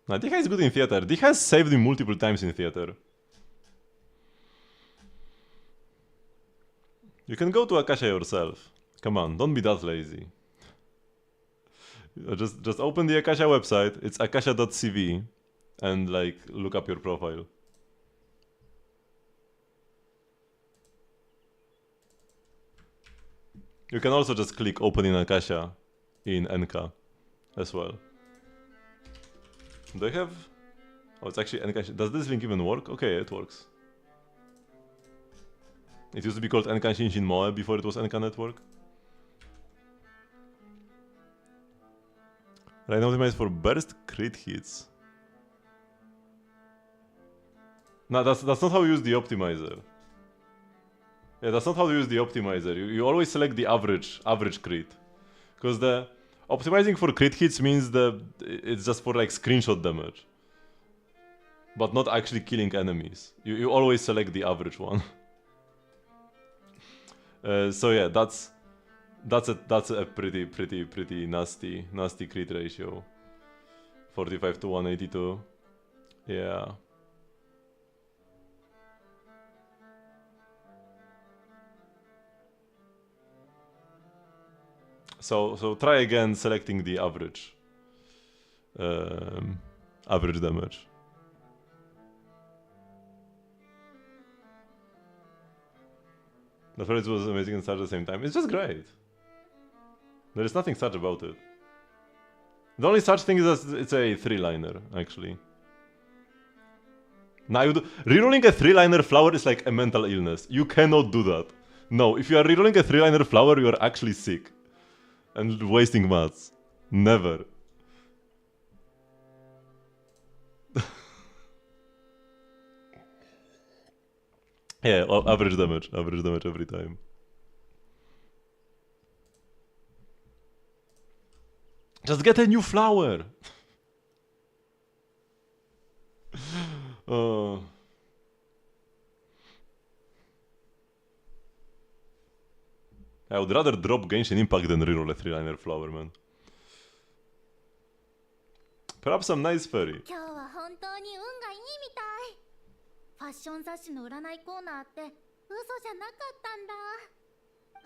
Nah, Dicha is good in theater. Dicha has saved me multiple times in theater. You can go to Akasha yourself. Come on, don't be that lazy. Just open the Akasha website. It's akasha.cv and like look up your profile. You can also just click open in Akasha in NK as well. Do I have... Oh, it's actually NK. Does this link even work? Okay, it works. It used to be called NK Shinshin Moe before it was NK Network. Right now optimized for burst crit hits. No, that's not how you use the optimizer. Yeah, that's not how you use the optimizer. You always select the average crit. Because the optimizing for crit hits means it's just for like screenshot damage. but not actually killing enemies. You always select the average one. So yeah, that's a pretty nasty crit ratio. 45 to 182. Yeah. So try again selecting the average. Average damage. The first was amazing and such at the same time. It's just great. There is nothing such about it. The only such thing is that it's a 3-liner, actually. Now, rerolling a 3-liner flower is like a mental illness. You cannot do that. No, if you are rerolling a 3-liner flower, you are actually sick. And wasting mats. Never. Yeah, average damage every time. Just get a new flower! I would rather drop Genshin Impact than reroll a 3-liner flower, man. Perhaps some nice fairy. 今日は本当に運がいいみたい。ファッション雑誌の占いコーナーって嘘じゃなかったんだ。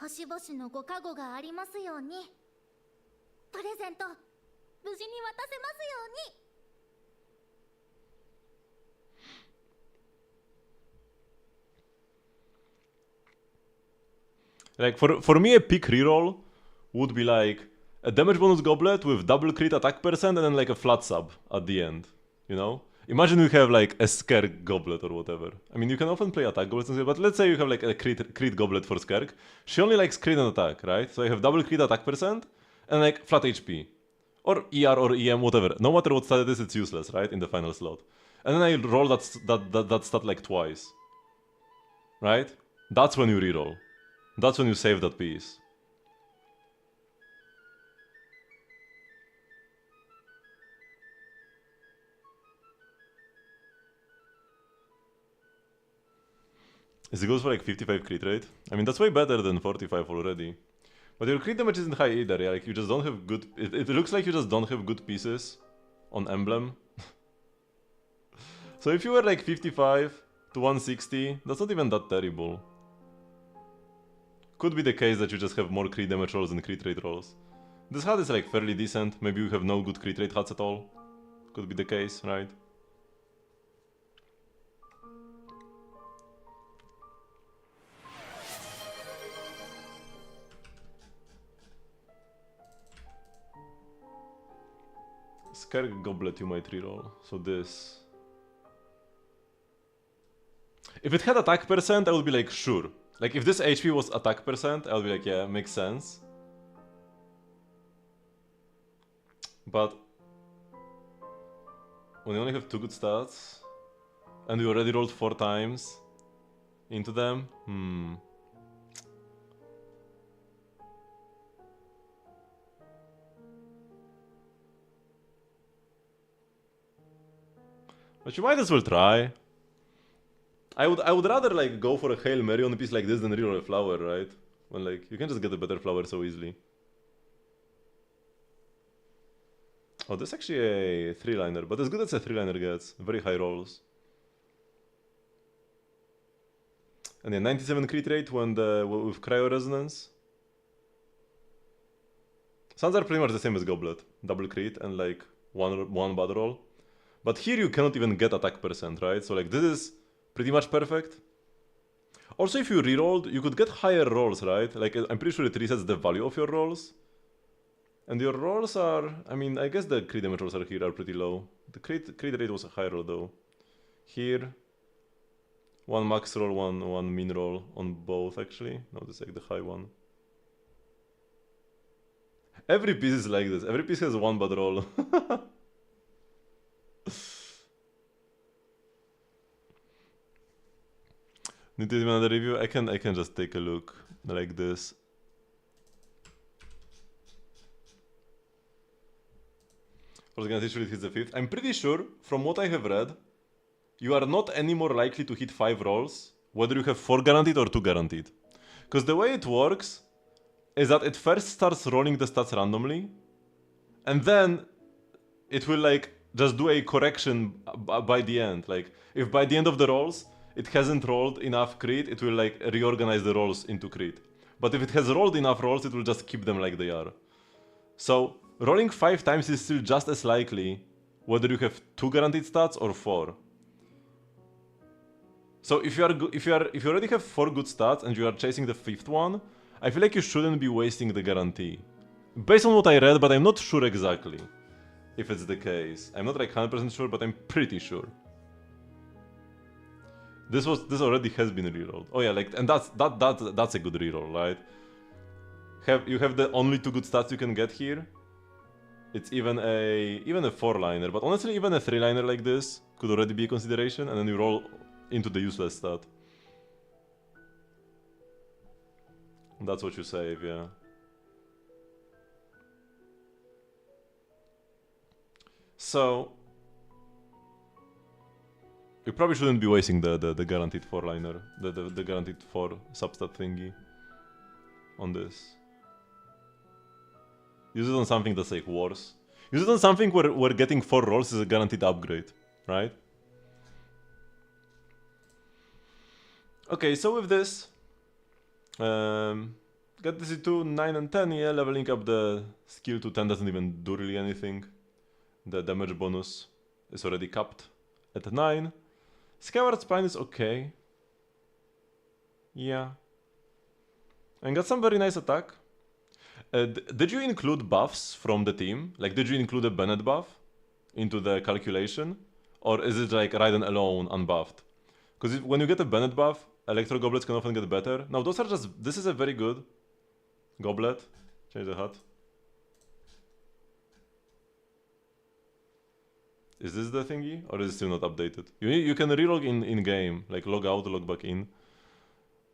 星々のご加護がありますように。プレゼント無事に渡せますように。Like, for me, a peak reroll would be like a damage bonus goblet with double crit attack percent and then like a flat sub at the end, you know? Imagine you have like a Skerk goblet or whatever. I mean, you can often play attack goblets, but let's say you have like a crit goblet for Skerk. She only likes crit and attack, right? So you have double crit attack percent and like flat HP. Or ER or EM, whatever. No matter what stat it is, it's useless, right? In the final slot. And then I roll that stat like twice. Right? That's when you reroll. That's when you save that piece. Is it goes for like 55 crit rate? I mean, that's way better than 45 already. But your crit damage isn't high either, yeah? Like, you just don't have good... It looks like you just don't have good pieces on Emblem. So if you were like 55 to 160, that's not even that terrible. Could be the case that you just have more crit damage rolls than crit rate rolls. This HUD is like fairly decent, maybe you have no good crit rate HUDs at all. Could be the case, right? Skerk Goblet you might reroll, so this... If it had attack percent, I would be like, sure. Like, if this HP was attack percent, I would be like, yeah, makes sense. But... when you only have 2 good stats, and you already rolled 4 times into them, But you might as well try. I would rather like go for a Hail Mary on a piece like this than reroll a flower, right? When like you can just get a better flower so easily. Oh, this is actually a 3-liner, but as good as a 3-liner gets. Very high rolls. And yeah, 97 crit rate when with Cryo Resonance. Sounds are pretty much the same as Goblet. Double crit and like one bad roll. But here you cannot even get attack percent, right? So like this is pretty much perfect. Also, if you rerolled, you could get higher rolls, right? Like I'm pretty sure it resets the value of your rolls. And your rolls are, I mean, I guess the crit damage rolls here are pretty low. The crit rate was higher though. Here, one max roll, one min roll on both actually. No, this is like the high one. Every piece is like this. Every piece has one bad roll. Need to do another review? I can just take a look like this. Organization hits the 5th. I'm pretty sure, from what I have read, you are not any more likely to hit 5 rolls, whether you have 4 guaranteed or 2 guaranteed. Because the way it works is that it first starts rolling the stats randomly, and then it will like just do a correction by the end. Like if by the end of the rolls it hasn't rolled enough crit, it will like reorganize the rolls into crit. But if it has rolled enough rolls, it will just keep them like they are. So rolling 5 times is still just as likely whether you have 2 guaranteed stats or 4. So if you already have 4 good stats and you are chasing the 5th one, I feel like you shouldn't be wasting the guarantee. Based on what I read, but I'm not sure exactly if it's the case. I'm not like 100% sure, but I'm pretty sure. This already has been rerolled. Oh yeah, like, and that's a good reroll, right? You have the only 2 good stats you can get here. It's even a 4-liner, but honestly even a 3-liner like this could already be a consideration, and then you roll into the useless stat. That's what you save, yeah. So you probably shouldn't be wasting the guaranteed 4-liner, the guaranteed 4 substat thingy on this. Use it on something that's like worse. Use it on something where getting 4 rolls is a guaranteed upgrade, right? Okay, so with this, get this to 9 and 10, yeah, leveling up the skill to 10 doesn't even do really anything. The damage bonus is already capped at 9. Skyward Spine is okay. Yeah. And got some very nice attack. Did you include buffs from the team? Like, did you include a Bennett buff into the calculation? Or is it like Raiden alone unbuffed? Because when you get a Bennett buff, Electro Goblets can often get better. Now, those are just... This is a very good goblet. Change the HUD. Is this the thingy? Or is it still not updated? You can relog in game. Like, log out, log back in.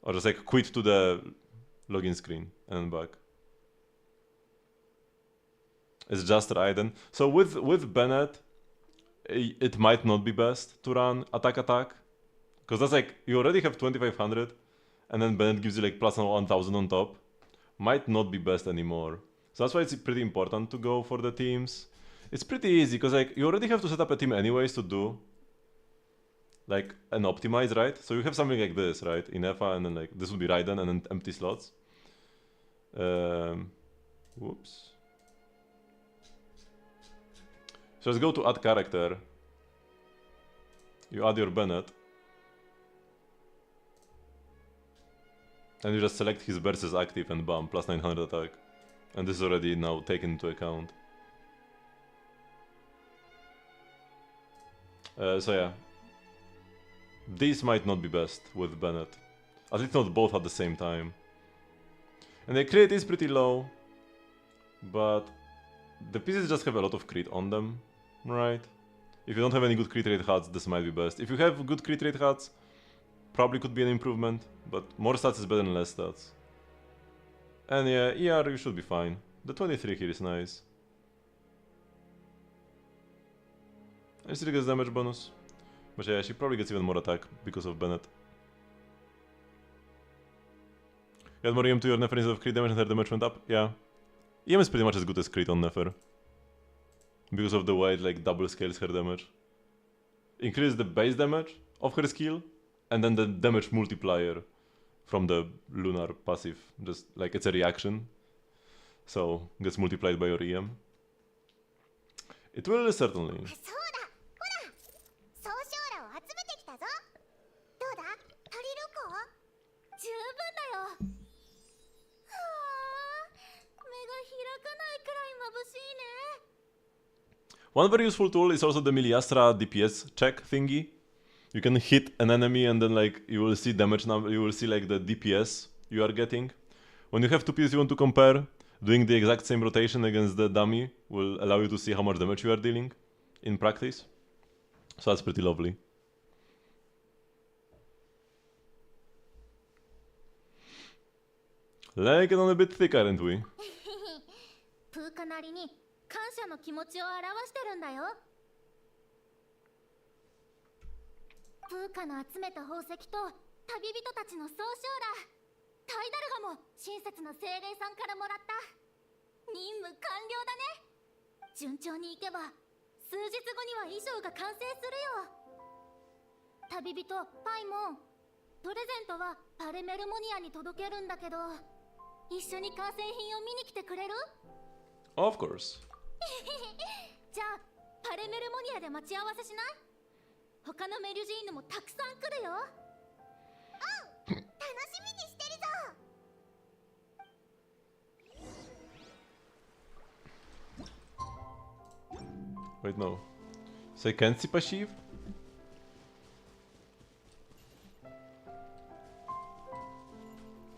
Or just like quit to the login screen and back. It's just Raiden. So with Bennett, it might not be best to run attack. Because that's like, you already have 2500, and then Bennett gives you like plus 1000 on top. Might not be best anymore. So that's why it's pretty important to go for the teams. It's pretty easy, because like, you already have to set up a team anyways to do like an optimize, right? So you have something like this, right? In EFA, and then like, this would be Raiden, and then empty slots. Whoops. So let's go to add character. You add your Bennett. And you just select his burst as active and bam, plus 900 attack. And this is already now taken into account. So yeah. These might not be best with Bennett. At least not both at the same time. And the crit is pretty low. But the pieces just have a lot of crit on them. Right? If you don't have any good crit rate HUDs, this might be best. If you have good crit rate HUDs, probably could be an improvement, but more stats is better than less stats. And yeah, ER, you should be fine. The 23 here is nice. And still gets damage bonus. But yeah, she probably gets even more attack because of Bennett. You add more EM to your Nefer instead of crit damage and her damage went up? Yeah. EM is pretty much as good as crit on Nefer. Because of the way it like double scales her damage. Increase the base damage of her skill, and then the damage multiplier from the lunar passive. Just like it's a reaction. So gets multiplied by your EM. It will certainly. そうだほら総将らを集めてきたぞどうだ足りるか十分だよはあ目が開かないくらい眩しいね One very useful tool is also the Miliastra DPS check thingy. You can hit an enemy and then like you will see damage number, you will see like the DPS you are getting. When you have two pieces you want to compare, doing the exact same rotation against the dummy will allow you to see how much damage you are dealing in practice. So that's pretty lovely. Like it on a bit thick, aren't we? プーカなりに感謝の気持ちを表してるんだよプーカの集めた宝石と旅人たちの総称ら。タイダルガも親切な精霊さんからもらった。任務完了だね。順調にいけば数日後には衣装が完成するよ。旅人パイモン、プレゼントはパレメルモニアに届けるんだけど、一緒に完成品を見に来てくれる？ Of course. じゃあパレメルモニアで待ち合わせしない？他のメリュジーヌもたくさん来るよ。うん、楽しみにしてるぞ。Wait, no. So I can't see passive?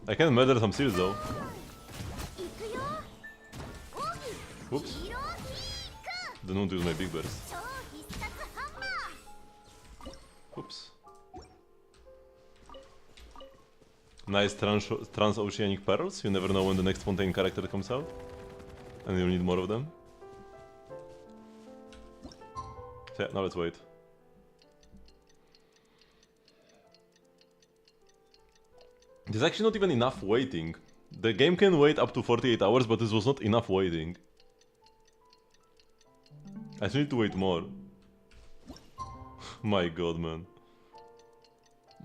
I can murder some seals though. 行くよ。奥義 Whoops. ヒーローキーク。 Don't want to use my big burst. 超必殺ハンマー。 Whoops. Nice transoceanic pearls. You never know when the next Fontaine character comes out. And you'll need more of them. So yeah, now let's wait. There's actually not even enough waiting. The game can wait up to 48 hours, but this was not enough waiting. I still need to wait more. My god, man.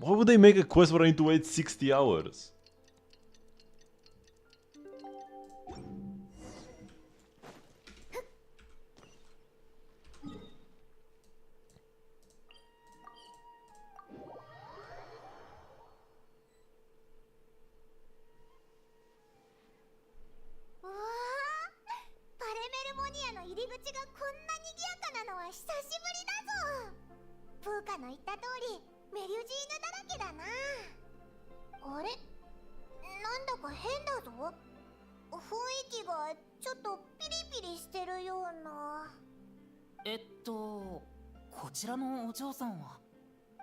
Why would they make a quest where I need to wait 60 hours? .こちらのお嬢さんは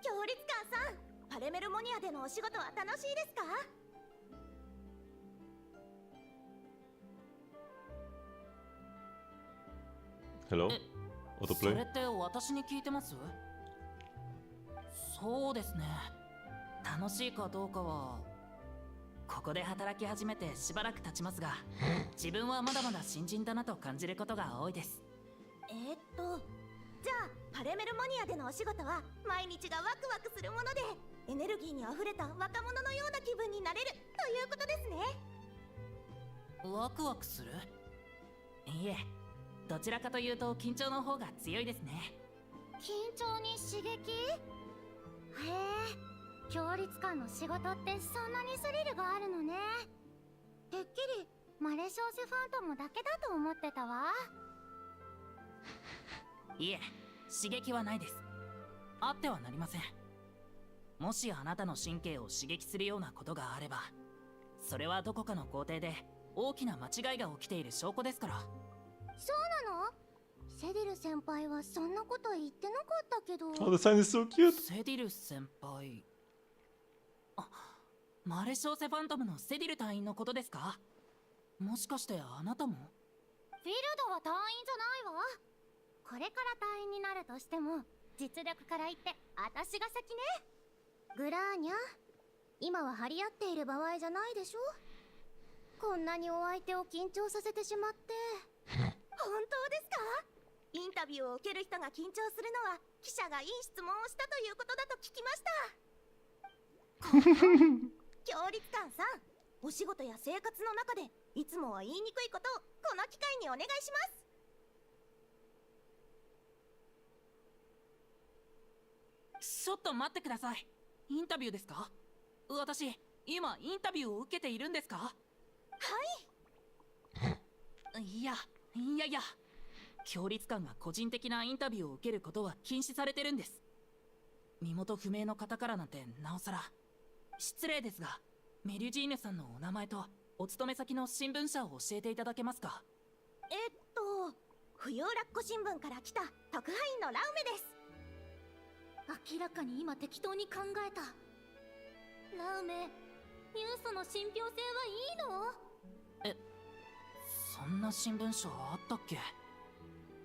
協力官さん、パレメルモニアでのお仕事は楽しいですか？ Hello? そ Autoplay? れって私に聞いてます？そうですね。楽しいかどうかはここで働き始めてしばらく経ちますが、自分はまだまだ新人だなと感じることが多いです。じゃあパレメルモニアでのお仕事は毎日がワクワクするもので、エネルギーにあふれた若者のような気分になれるということですね。ワクワクする？いえ、どちらかというと緊張の方が強いですね。緊張に刺激？へえ、協力官の仕事ってそんなにスリルがあるのね。てっきりマレショーセファントムだけだと思ってたわ。いえ、刺激はないです。あってはなりません。もしあなたの神経を刺激するようなことがあれば、それはどこかの工程で大きな間違いが起きている証拠ですから。そうなの？セディル先輩はそんなこと言ってなかったけど。Oh, the sign is so cute! セディル先輩。あ、マレショーセファントムのセディル隊員のことですか？もしかしてあなたも？フィルドは隊員じゃないわ。これから隊員になるとしても、実力から言って私が先ね。グラーニャ、今は張り合っている場合じゃないでしょ。こんなにお相手を緊張させてしまって。本当ですか？インタビューを受ける人が緊張するのは記者がいい質問をしたということだと聞きました。協力官さん、お仕事や生活の中でいつもは言いにくいことをこの機会にお願いします。ちょっと待ってください。インタビューですか？私、今インタビューを受けているんですか？はい。いや、協力官が個人的なインタビューを受けることは禁止されてるんです。身元不明の方からなんてなおさら。失礼ですが、メリュジーヌさんのお名前とお勤め先の新聞社を教えていただけますか？冬ラッコ新聞から来た特派員のラウメです。明らかに今適当に考えた。ラウメ、ニュースの信憑性はいいの？そんな新聞社あったっけ？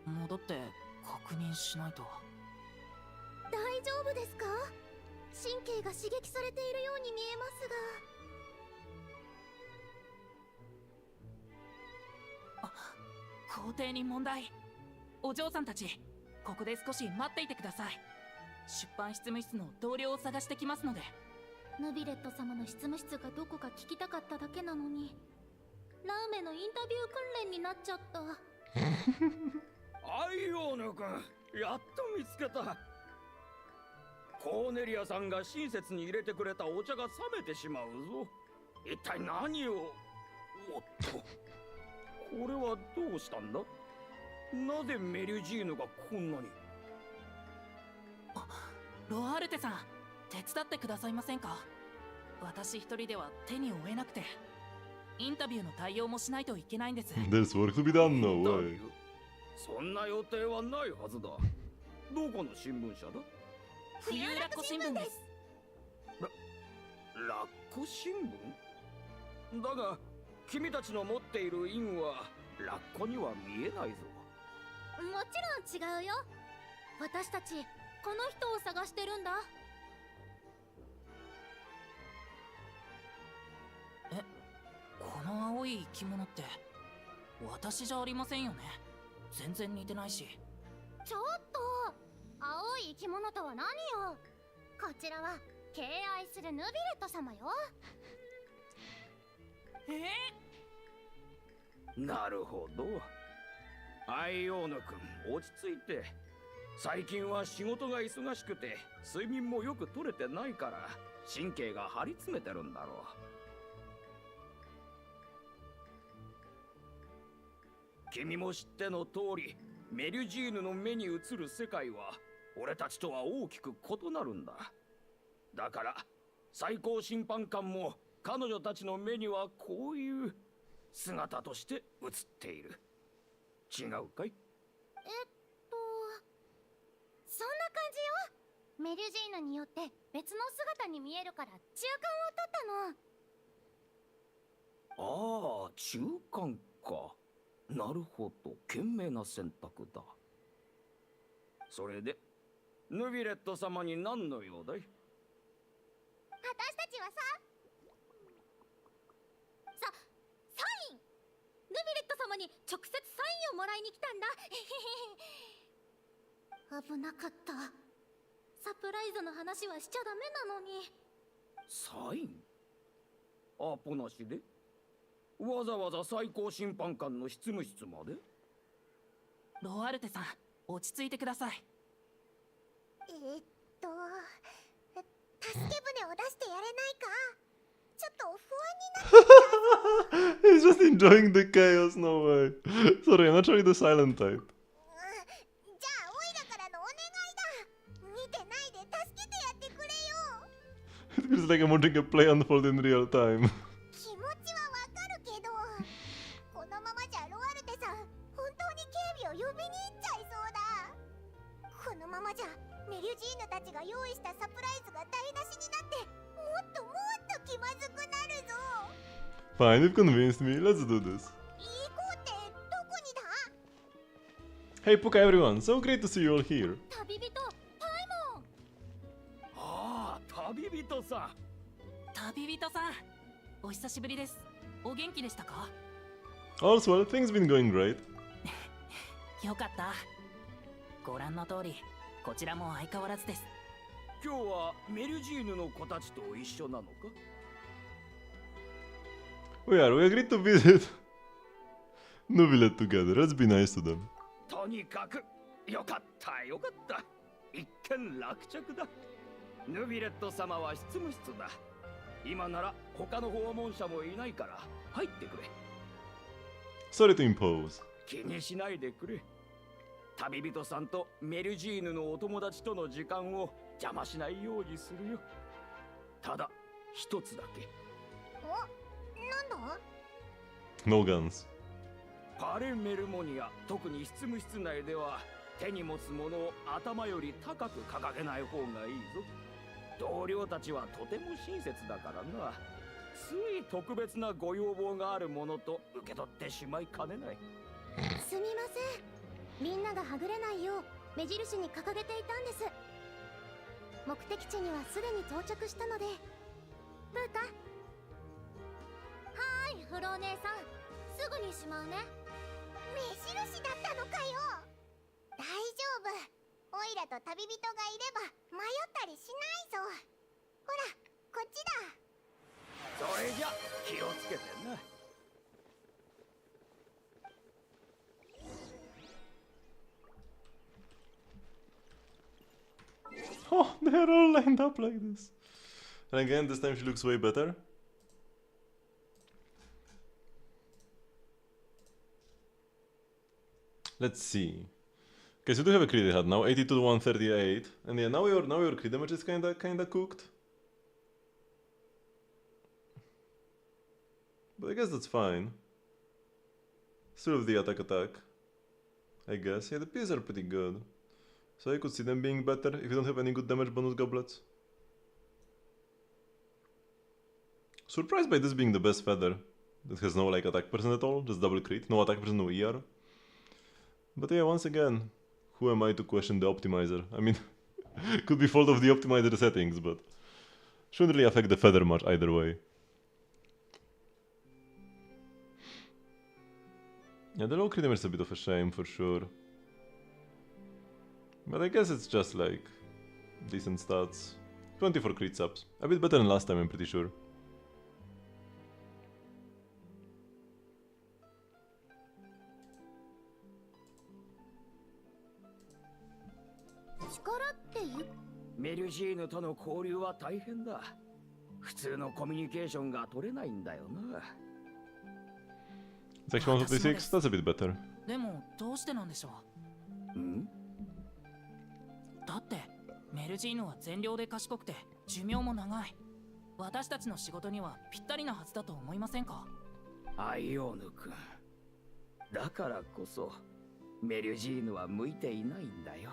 戻って確認しないと。大丈夫ですか？神経が刺激されているように見えますが。皇帝に問題。お嬢さんたち、ここで少し待っていてください。出版執務室の同僚を探してきますので。ヌビレット様の執務室がどこか聞きたかっただけなのに、ラーメのインタビュー訓練になっちゃった。アイオーヌ君、やっと見つけた。コーネリアさんが親切に入れてくれたお茶が冷めてしまうぞ。一体何を。おっと、これはどうしたんだ。なぜメリュジーヌがこんなに。ロアールテさん、手伝ってくださいませんか。私一人では手に負えなくて、インタビューの対応もしないといけないんです。There's work to be done, no インタビ way. ューそんな予定はないはずだ。どこの新聞社だ。冬ラッコ新聞です。ラッコ新聞だが、君たちの持っている印はラッコには見えないぞ。もちろん違うよ。私たちこの人を探してるんだ。この青い生き物って私じゃありませんよね。全然似てないし。ちょっと、青い生き物とは何よ。こちらは敬愛するヌビレット様よ。なるほど。アイオーヌ君、落ち着いて。最近は仕事が忙しくて睡眠もよく取れてないから神経が張り詰めてるんだろう。君も知っての通り、メリュジーヌの目に映る世界は俺たちとは大きく異なるんだ。だから最高審判官も彼女たちの目にはこういう姿として映っている。違うかい？そんな感じよ。メリュジーヌによって別の姿に見えるから中間を取ったの。ああ、中間か。なるほど、賢明な選択だ。それでヌビレット様に何の用だい？私たちはサイン。ヌビレット様に直接サインをもらいに来たんだ。危なかった。サプライズの話はしちゃダメなのに。サイン？アポなしで？わざわざ最高審判官の執務室まで？ロアルテさん、落ち着いてください。助け舟を出してやれないか。ちょっと不安になって。 He's just enjoying the chaos, no way. Sorry, I'm not really the silent type. じゃあオイラからのお願いだ。見てないで助けてやってくれよ。It feels like I'm watching a play unfold in real time. 気持ちはわかるけど、このままじゃロアルテさん本当に警備を呼びに行っちゃいそうだ。このままじゃメリュジーヌたちが用意したサプライズが台無しになって、もっと気まずくなるぞ。 Fine, you've convinced me. Let's do this. 行こうってどこにだ。 Hey, Puka everyone. So great to see you all here. 旅人パイモン。ああ、旅人さん。旅人さん、お久しぶりです。お元気でしたか？ All's well, things been going great. よかった。ご覧の通り、こちらも相変わらずです。今日はメリュジーヌの子たちと一緒なのか？ We agreed to visit Nubilet together. Let's be nice to them. とにかくよかったよかった。一件落着だ。ヌビレット様は執務室だ。今なら他の訪問者もいないから入ってくれ。 Sorry to impose. 気にしないでくれ。旅人さんとメルジーヌのお友達との時間を邪魔しないようにするよ。ただ一つだけ。なんだ。 No guns. パレメルモニア、特に執務室内では手に持つものを頭より高く掲げない方がいいぞ。同僚たちはとても親切だからな。つい特別なご要望があるものと受け取ってしまいかねない。すみません。みんながはぐれないよう目印に掲げていたんです。目的地にはすでに到着したので。ブータ。はーい、フロー姉さん、すぐにしまうね。目印だったのかよ。大丈夫、オイラと旅人がいれば迷ったりしないぞ。ほら、こっちだ。それじゃ気をつけてな。Oh, they're all lined up like this. And again, this time she looks way better. Let's see. Okay, so we do have a crit had now, 82 to 138. And yeah, now your crit damage is kinda cooked. But I guess that's fine. Still have the attack. I guess. Yeah, the Ps are pretty good. So I could see them being better if you don't have any good damage bonus goblets. Surprised by this being the best feather. That has no like attack percent at all, just double crit, no attack percent, no ER. But yeah, once again, who am I to question the optimizer? I mean, could be fault of the optimizer settings, but shouldn't really affect the feather much either way. Yeah, the low crit damage is a bit of a shame for sure. But I guess it's just like decent stats. 24 crit subs. A bit better than last time, I'm pretty sure.メルジーヌとの交流は大変だ。普通のコミュニケーションが取れないんだよな。It's actually 156, that's a bit better. でもどうしてなんでしょう。だってメルジーヌは善良で賢くて寿命も長い。私たちの仕事にはぴったりなはずだと思いませんか。アイオーヌ君。だからこそメルジーヌは向いていないんだよ。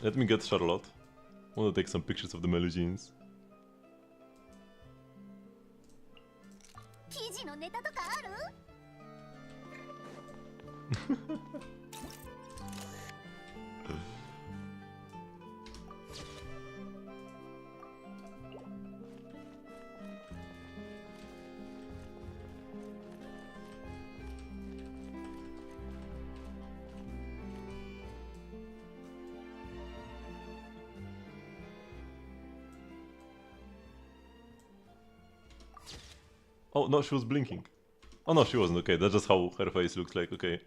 Let me get Charlotte. Wanna take some pictures of the Melugenes. 記事のネタとかある？Oh, no, she was blinking. Oh no, she wasn't. Okay, that's just how her face looks like. Okay.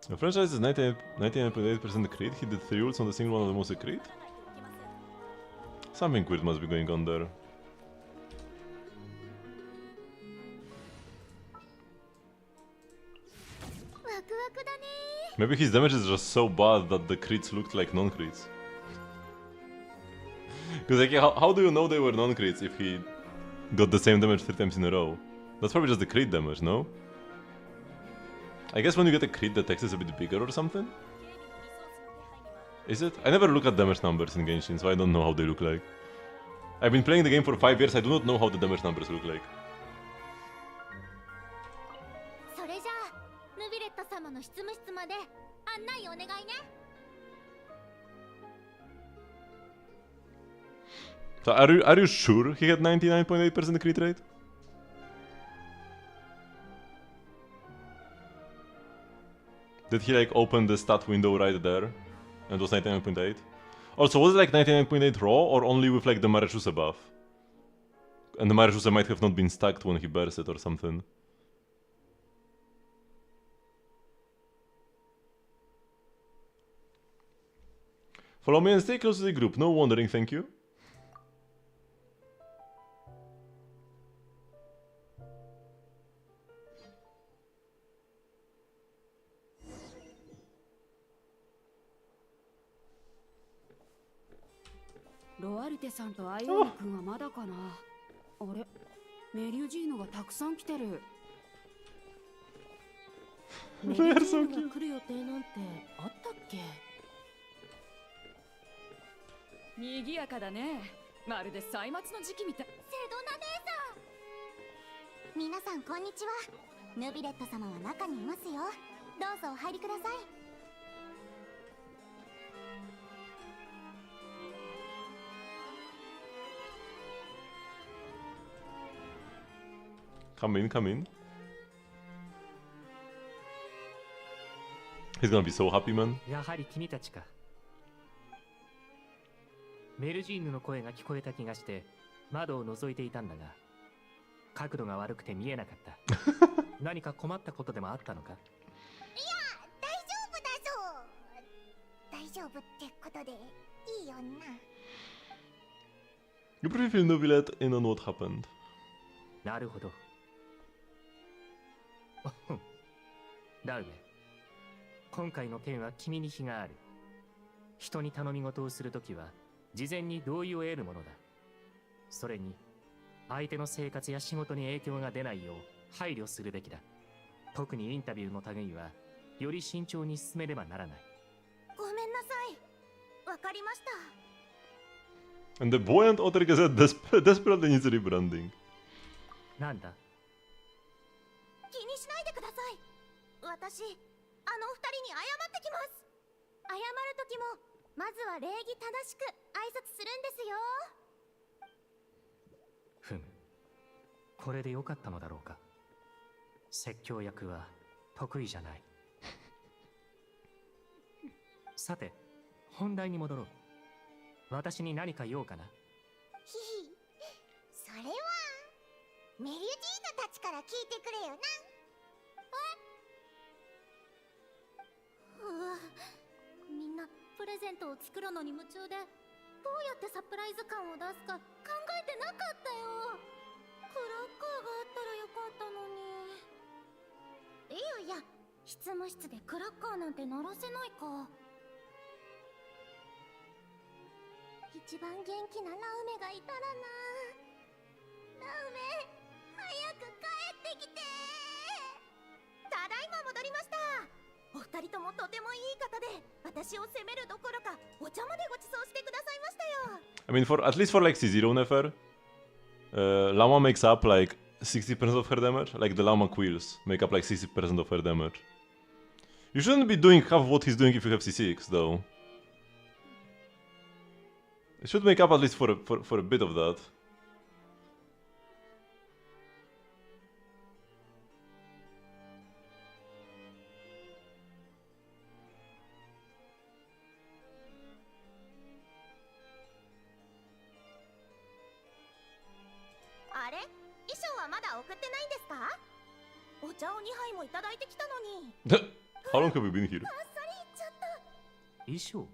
The franchise is 99.8% crit. He did 3 ults on the single one of the most crit. Something weird must be going on there. Maybe his damage is just so bad that the crits looked like non-crits. Because like, how do you know they were non-crits if he got the same damage 3 times in a row? That's probably just the crit damage, no? I guess when you get a crit, the text is a bit bigger or something? Is it? I never look at damage numbers in Genshin, so I don't know how they look like. I've been playing the game for 5 years, I do not know how the damage numbers look like. それじゃあヌビレット様の執務室まで案内お願いね。So are you sure he had 99.8% crit rate? Did he like open the stat window right there? And it was 99.8? Also, was it like 99.8 raw or only with like the Marechuse buff? And the Marechuse might have not been stacked when he burst it or something. Follow me and stay close to the group, no wandering, thank you. Loarte さんとアイオニ君はまだかな。あれ、メリュジーノがたくさん来てる。メリュジーノが来る予定なんてあったっけ？賑やかだね。まるで歳末の時期みたい。セドナ姉さん、皆さんこんにちは。ヌビレット様は中にいますよ。どうぞお入りください。Come in, come in. He's gonna be so happy, man. やはり君たちか。メルジーヌの声が聞こえた気がして窓を覗いていたんだが、角度が悪くて見えなかった。何か困ったことでもあったのか？いや、大丈夫だぞ。大丈夫ってことでいいよな。 You briefly feel Nobilet in on what happened. なるほど。ラウベ、今回の件は君に非がある。人に頼み事をするときは事前に同意を得るものだ。それに相手の生活や仕事に影響が出ないよう配慮するべきだ。特にインタビューの類はより慎重に進めればならない。ごめんなさい。わかりました。 And the buoyant author said desperately needs rebranding. なんだ？気にしないでください。私、あの二人に謝ってきます。謝る時もまずは礼儀正しく挨拶するんですよ。ふむ、これでよかったのだろうか。説教役は得意じゃない。さて、本題に戻ろう。私に何か用かな？ひひ、それはメリュジーヌたちから聞いてくれよな。みんなプレゼントを作るのに夢中で、どうやってサプライズ感を出すか考えてなかったよ。クラッカーがあったらよかったのに。いやいや、執務室でクラッカーなんて鳴らせないか。一番元気なラウメがいたらな。ラウメ、早く帰ってきて。ただいま戻りました。お二人ともとてもいい方で、私を責めるどころかお茶までご馳走してくださいましたよ。I mean, at least for like C0 Nefer, Llama makes up like 60% of her damage. Like the Llama Quills make up like 60% of her damage. You shouldn't be doing half of what he's doing if you have C6, though. It should make up at least for a bit of that. How long have you been here? 衣装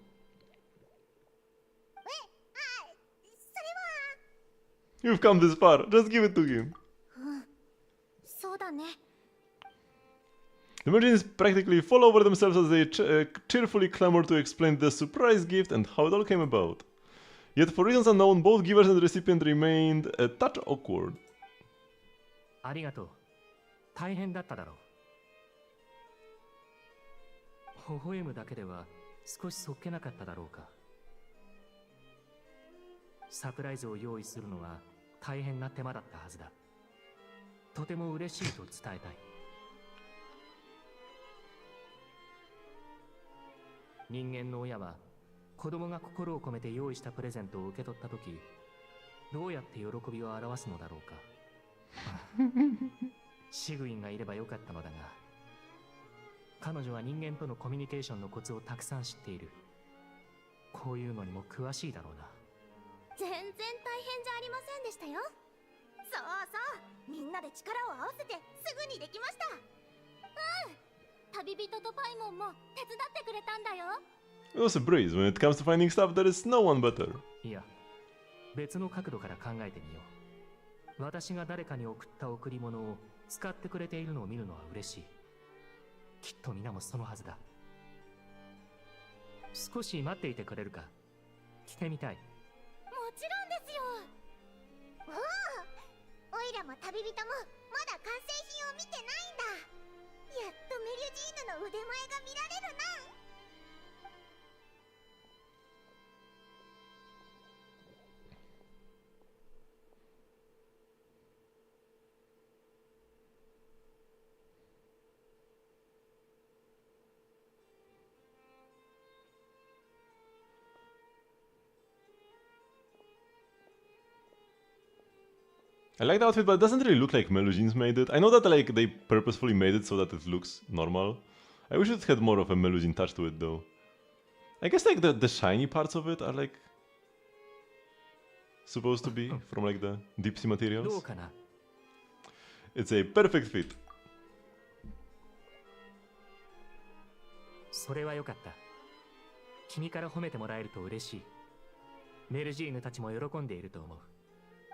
？You've come this far. Just give it to him. そうだね。 The Merchants practically fall over themselves as they cheerfully clamor to explain the surprise gift and how it all came about. Yet for reasons unknown, both givers and recipient remained a touch awkward. ありがとう。大変だっただろう。微笑むだけでは少しそっけなかっただろうか。サプライズを用意するのは大変な手間だったはずだ。とても嬉しいと伝えたい。人間の親は子供が心を込めて用意したプレゼントを受け取ったとき、どうやって喜びを表すのだろうか。シグインがいればよかったのだが、彼女は人間とのコミュニケーションのコツをたくさん知っている。こういうのにも詳しいだろうな。全然大変じゃありませんでしたよ。そうそう、みんなで力を合わせてすぐにできました。旅人とパイモンも手伝ってくれたんだよ。It was a breeze. When it comes to finding stuff, there is no one better. いや、別の角度から考えてみよう。私が誰かに送った贈り物を使ってくれているのを見るのは嬉しい。きっと皆もそのはずだ。少し待っていてくれるか。来てみたい。もちろんですよ。おいらも旅人もまだ完成品を見てないんだ。やっとメリュジーヌの腕前が見られるな。I like the outfit, but it doesn't really look like Melusine's made it. I know that like they purposefully made it so that it looks normal. I wish it had more of a Melusine touch to it though. I guess like the shiny parts of it are like supposed to be from like the deep sea どう materials. かな It's a perfect fit. それはよかった。君から褒めてもらえると嬉しい。メルジーヌたちも喜んでいると思う。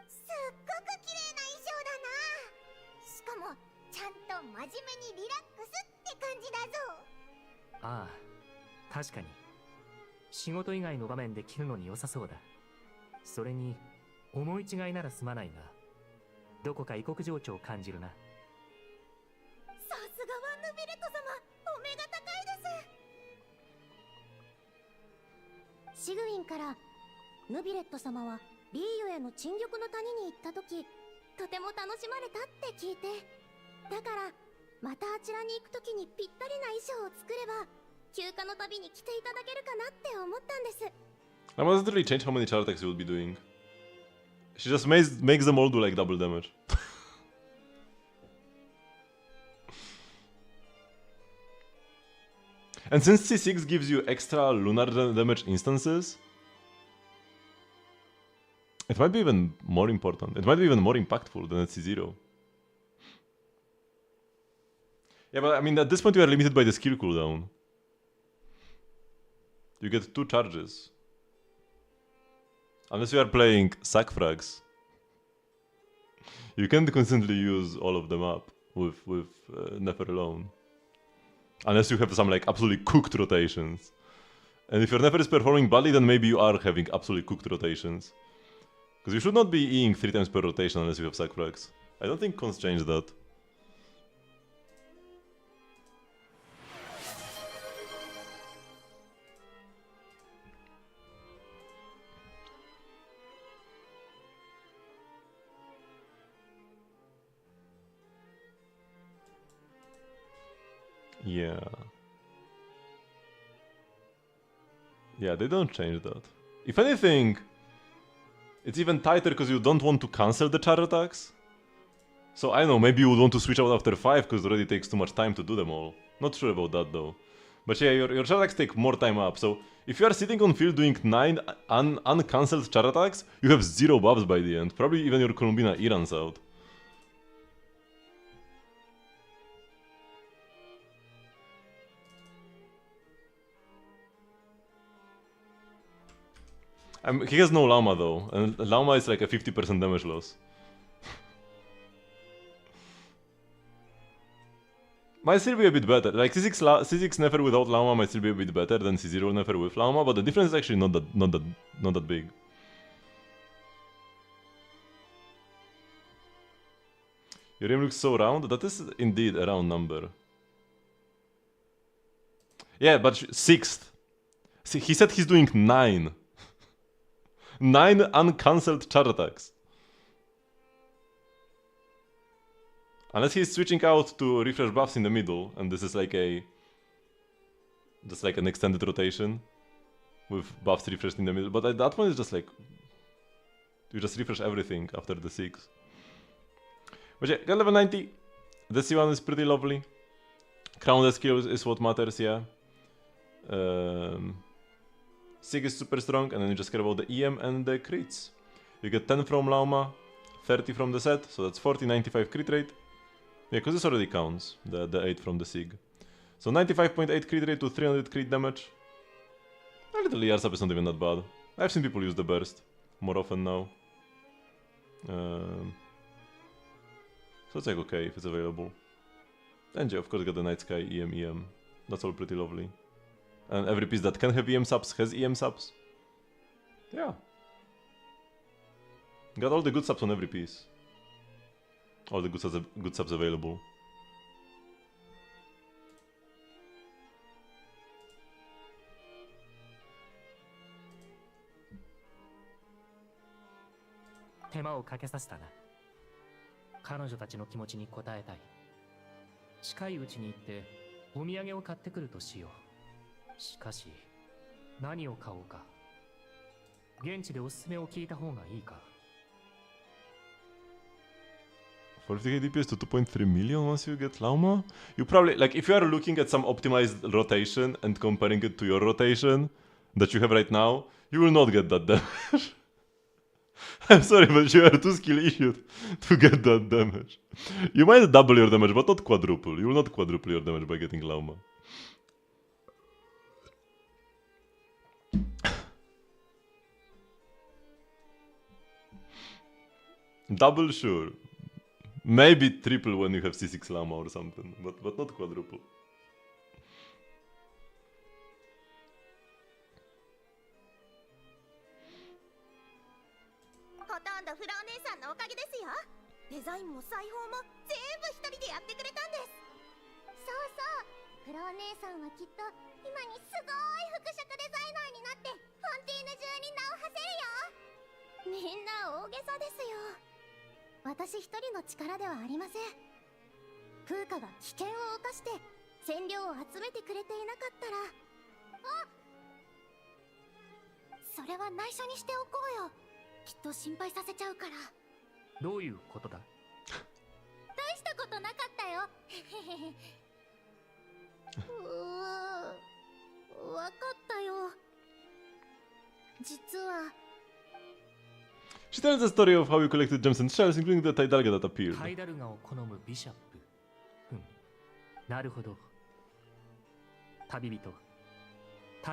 すっごく綺麗な衣装だな。しかもちゃんと真面目にリラックスって感じだぞ。ああ、確かに。仕事以外の場面で着るのに良さそうだ。それに、思い違いならすまないが、どこか異国情緒を感じるな。さすがはヌビレット様、お目が高いです。シグウィンからヌビレット様はリーユへの沈玉の谷に行った時、とても楽しまれたって聞いて、だからまたあちらに行く時にぴったりな衣装を作れば休暇の旅に着ていただけるかなって思ったんです。I must really change how many char attacks you would be doing. She just makes them all do like double damage. And since C6 gives you extra lunar damage instances, it might be even more important. It might be even more impactful than at C0. Yeah, but I mean, at this point you are limited by the skill cooldown. You get 2 charges. Unless you are playing sack frags. You can't constantly use all of them up with Nefer alone. Unless you have some like absolutely cooked rotations. And if your Nefer is performing badly, then maybe you are having absolutely cooked rotations. Because you should not be Eing 3 times per rotation unless you have sack frags. I don't think cons change that. Yeah. Yeah, they don't change that. If anything, it's even tighter because you don't want to cancel the char attacks. So I don't know, maybe you would want to switch out after 5 because it already takes too much time to do them all. Not sure about that though. But yeah, your char attacks take more time up. So if you are sitting on field doing 9 uncancelled char attacks, you have 0 buffs by the end. Probably even your Columbina E runs out. He has no Llama though, and Llama is like a 50% damage loss. Might still be a bit better. Like C6 Nefer without Llama might still be a bit better than C0 Nefer with Llama, but the difference is actually not that big. Your aim looks so round. That is indeed a round number. Yeah, but 6th. See, he said he's doing 9. 9 uncancelled char attacks. Unless he's switching out to refresh buffs in the middle, and this is like just like an extended rotation with buffs refreshed in the middle. But at that point, it's just like you just refresh everything after the 6. But yeah, got level 90. The C1 is pretty lovely. Crown skill is what matters, yeah. Sig is super strong, and then you just care about the EM and the crits. You get 10 from Lauma, 30 from the set, so that's 40, 95 crit rate. Yeah, because this already counts, the 8 from the Sig. So 95.8 crit rate to 300 crit damage. A little ER sub is not even that bad. I've seen people use the burst more often now. So it's like okay if it's available. And yeah, of course got the Night Sky, EM. That's all pretty lovely. And every piece that can have EM subs has EM subs. Yeah. Got all the good subs on every piece. All the good subs available. Temaをかけさせたな。彼女たちの気持ちに応えたい。近いうちに行ってお土産を買ってくるとしよう。しかし、何を買おうか。現地でおすすめを聞いた方がいいか。450k DPS to 2.3 million once you get Lauma? You probably, like, if you are looking at some optimized rotation and comparing it to your rotation that you have right now, you will not get that damage. I'm sorry, but you are too skill issued to get that damage. You might double your damage, but not quadruple. You will not quadruple your damage by getting Lauma. Double, sure. Maybe triple when you have C6 Llama or something, but not quadruple. ほとんどフロお姉さんのおかげですよ。デザインも裁縫も全部一人でやってくれたんです。そうそう、フロお姉さんはきっと今にすごい服飾デザイナーになってフォンティーヌ中に名を馳せるよ。みんな大げさですよ。私一人の力ではありません。風花が危険を冒して染料を集めてくれていなかったら、それは内緒にしておこうよ。きっと心配させちゃうから。どういうことだ？大したことなかったよ。わかったよ。実は She tells the story of how you collected gems and shells, including the Taidalga that appeared. タイダルガを好むビシャップ。なるほど。旅人、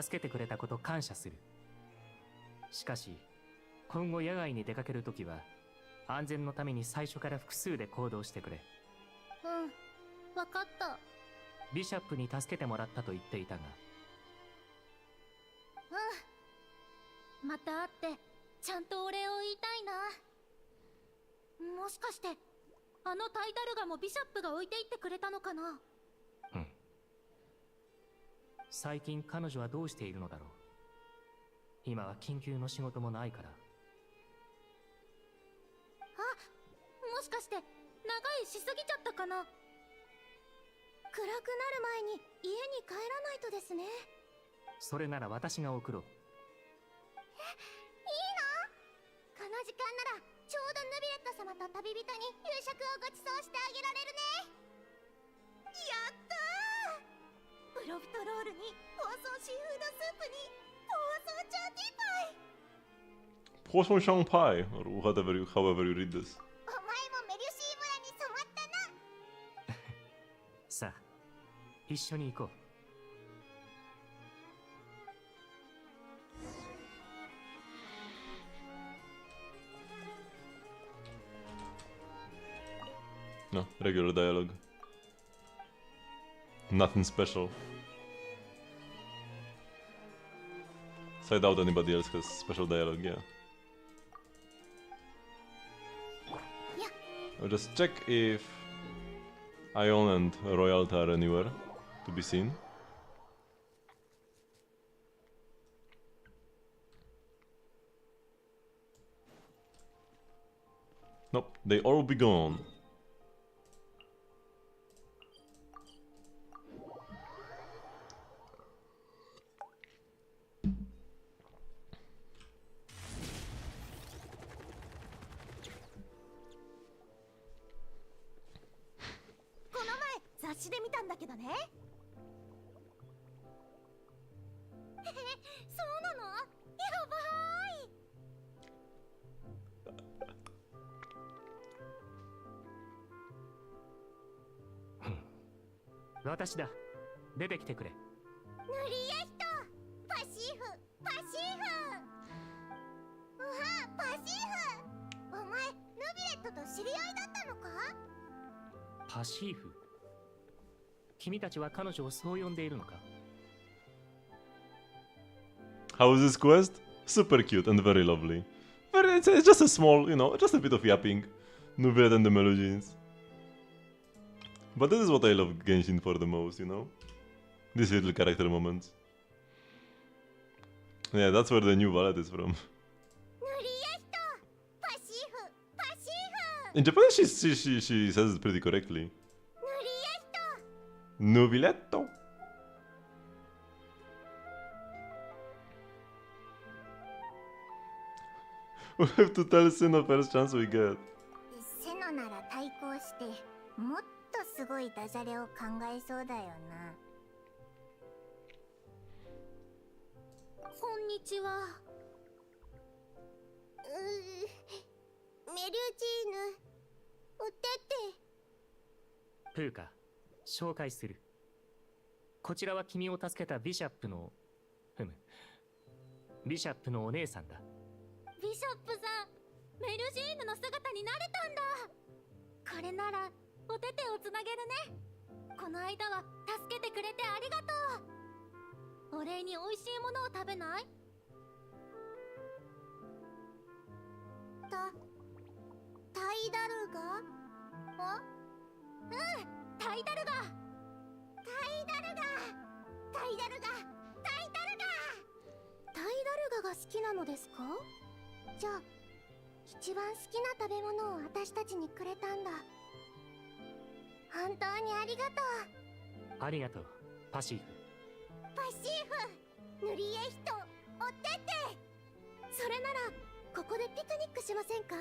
助けてくれたこと感謝する。しかし、今後野外に出かけるときは、安全のために最初から複数で行動してくれ。わかった。ビシャップに助けてもらったと言っていたが。また会ってちゃんとお礼を言いたいな。もしかしてあのタイダルガもビシャップが置いていってくれたのかな。最近彼女はどうしているのだろう。今は緊急の仕事もないから。もしかして長居しすぎちゃったかな。暗くなる前に家に帰らないとですね。それなら私が送ろう。この時間ならちょうどヌビレット様と旅人に夕食をご馳走してあげられるね。やったー。プロフトロールにポーソンシーフードスープにポーソンチャーティーパイ。 Potion Shang Pai, or however you read this. お前もメリュシー村に染まったな。さあ、一緒に行こう。No, regular dialogue. Nothing special. So I doubt anybody else has special dialogue, yeah. I'll just check if Ion and Royalty are anywhere to be seen. Nope, they all be gone.雑誌で見たんだけどね。そうなの？やばーい。私だ。出てきてくれ。塗り絵人、パシーフ、パシーフ。うわ、パシーフ。お前、ヌビレットと知り合いだったのか？パシーフ。君たちは彼女をそう呼んでいるのか？ How is this quest? Super cute and very lovely. It's just a small, you know, just a bit of yapping. Nuvet and the Melugeons. But this is what I love Genshin for the most, you know? These little character moments. Yeah, that's where the new ballad is from. In Japanese, she says it pretty correctly. Nubiletto. We have to tell Senna first chance we get. セナのなら対抗してもっとすごいダジャレを考えそうだよな。こんにちは。メリュジーヌ、おてて。プーカ、紹介する。こちらは君を助けたビシャップのビシャップのお姉さんだ。ビショップさん、メルジーヌの姿になれたんだ。これならおててをつなげるね。この間は助けてくれてありがとう。お礼に美味しいものを食べない？タイダルガ？タイダルガ！タイダルガ！タイダルガ！タイダルガ！タイダルガが好きなのですか？じゃあ一番好きな食べ物を私たちにくれたんだ。本当にありがとう。ありがとう、パシーフ。パシーフ、塗り絵人、おてて。それならここでピクニックしませんか？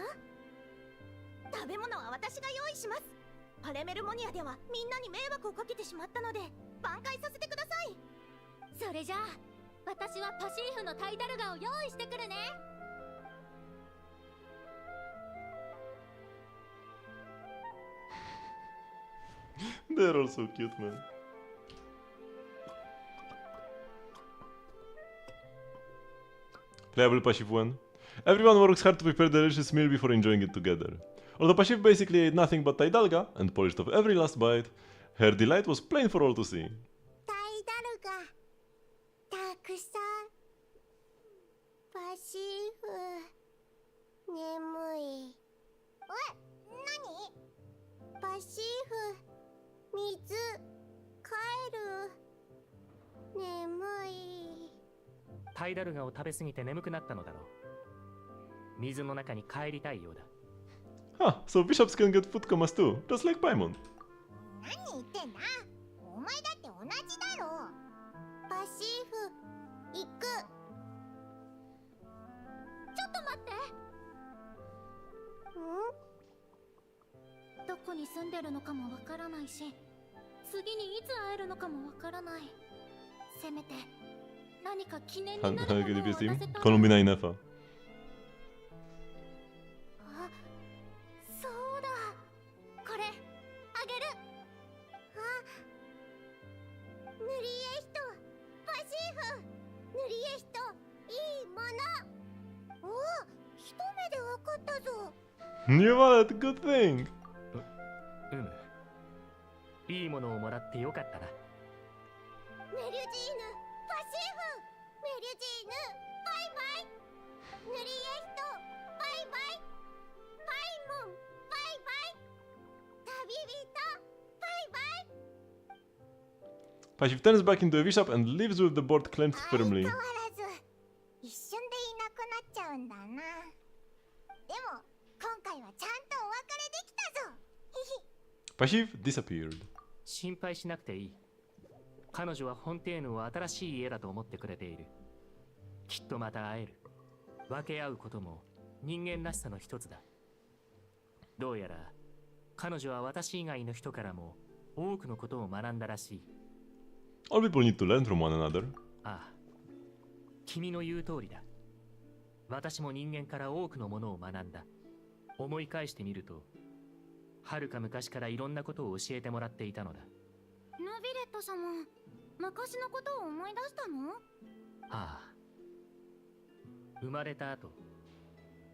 食べ物は私が用意します。パレメルモニアではみんなに迷惑をかけてしまったので挽回させてください。それじゃあ私はパシーフのタイダルガを用意してくるね。They're all so cute, man. Playable passive 1. Everyone works hard to prepare a delicious meal before enjoying it together. Although passive basically ate nothing but taidalga and polished off every last bite, her delight was plain for all to see. タイダルガ、たくさん。パシーフ、眠い。何？パシーフ、水、帰る。眠い。タイダルガを食べ過ぎて眠くなったのだろう。水の中に帰りたいようだ。Huh, so bishops can get food comas too, just like Paimon. 何言ってんだ？お前だって同じだろ。パシーフ、行く。ちょっと待って。どこに住んでるのかもわからないし、次にいつ会えるのかもわからない。せめて何か記念になるものを渡せたら。Colombina Inefa. そうだ、これあげる。塗り絵人、パシーフ、塗り絵人、いいもの。おお、一目でわかったぞ。You want a good thing. いいものをもらってよかったな。メリュジーヌ、パシーフ、メリュジーヌ、バイバイ。塗り絵人、バイバイ。パイモン、バイバイ。旅人、バイバイ。Passive turns back into a bishop and leaves with the board clenched firmly. 相変わらず一瞬でいなくなっちゃうんだな。でも今回はちゃんとお別れできたぞ。Passive disappeared. 心配しなくていい。彼女はフォンテーヌを新しい家だと思ってくれている。きっとまた会える。分け合うことも人間らしさの一つだ。どうやら彼女は私以外の人からも多くのことを学んだらしい。All people need to learn from one another. ああ、君の言う通りだ。私も人間から多くのものを学んだ。思い返してみると、はるか昔からいろんなことを教えてもらっていたのだ。ヌビレット様、昔のことを思い出したの？ああ。生まれた後、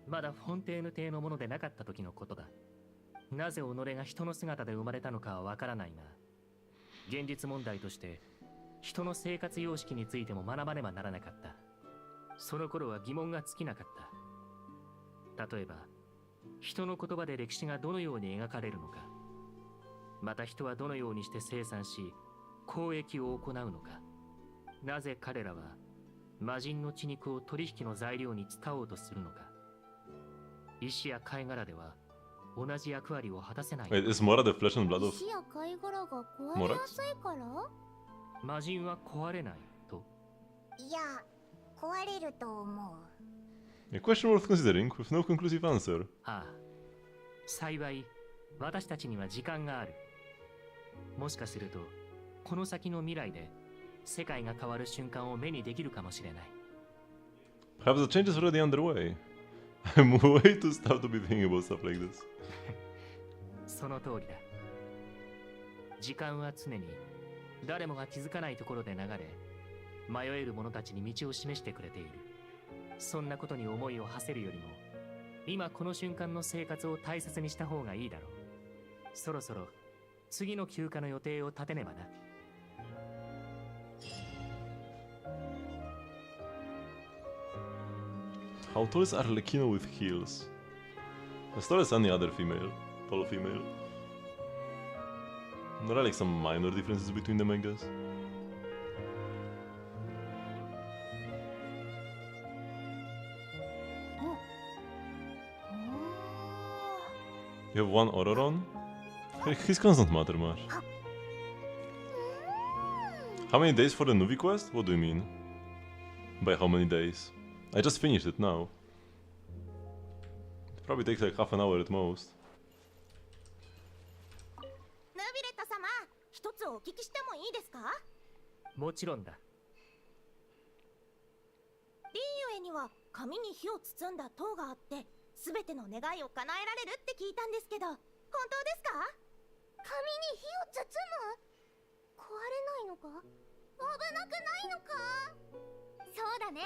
まだフォンテーヌ邸のものでなかった時のことだ。なぜ己が人の姿で生まれたのかはわからないが、現実問題として人の生活様式についても学ばねばならなかった。その頃は疑問が尽きなかった。例えば、人の言葉で歴史がどのように描かれるのか、また人はどのようにして生産し交易を行うのか、なぜ彼らは魔人の血肉を取引の材料に使おうとするのか。石や貝殻では同じ役割を果たせない。 Wait, is Mora the flesh and blood of 石や貝殻が壊れやすいから？魔人は壊れないと？いや、壊れると思う。A question worth considering with no conclusive answer. ああ、幸い私たちには時間がある。もしかするとこの先の未来で世界が変わる瞬間を目にできるかもしれない。 Perhaps the change is already underway. I'm way too stuffed to be thinking about stuff like this. その通りだ。時間は常に誰もが気づかないところで流れ、迷える者たちに道を示してくれている。そんなことに思いを馳せるよりも、今この瞬間の生活を大切にした方がいいだろう。そろそろ次の休暇の予定を立てねばな。How tall is Arlecchino with heels? As tall as any other female. Tall female. There are like some minor differences between them, I guess. You have one Ororon? His cons don't matter much. How many days for the Nuvi quest? What do you mean? By how many days? I just finished it now. It probably takes like half an hour at most. ヌビレット様、一つお聞きしてもいいですか？もちろんだ。リーユエには紙に火を包んだ塔があって、すべての願いを叶えられるって聞いたんですけど、本当ですか？紙に火を包む？壊れないのか？危なくないのか？そうだね。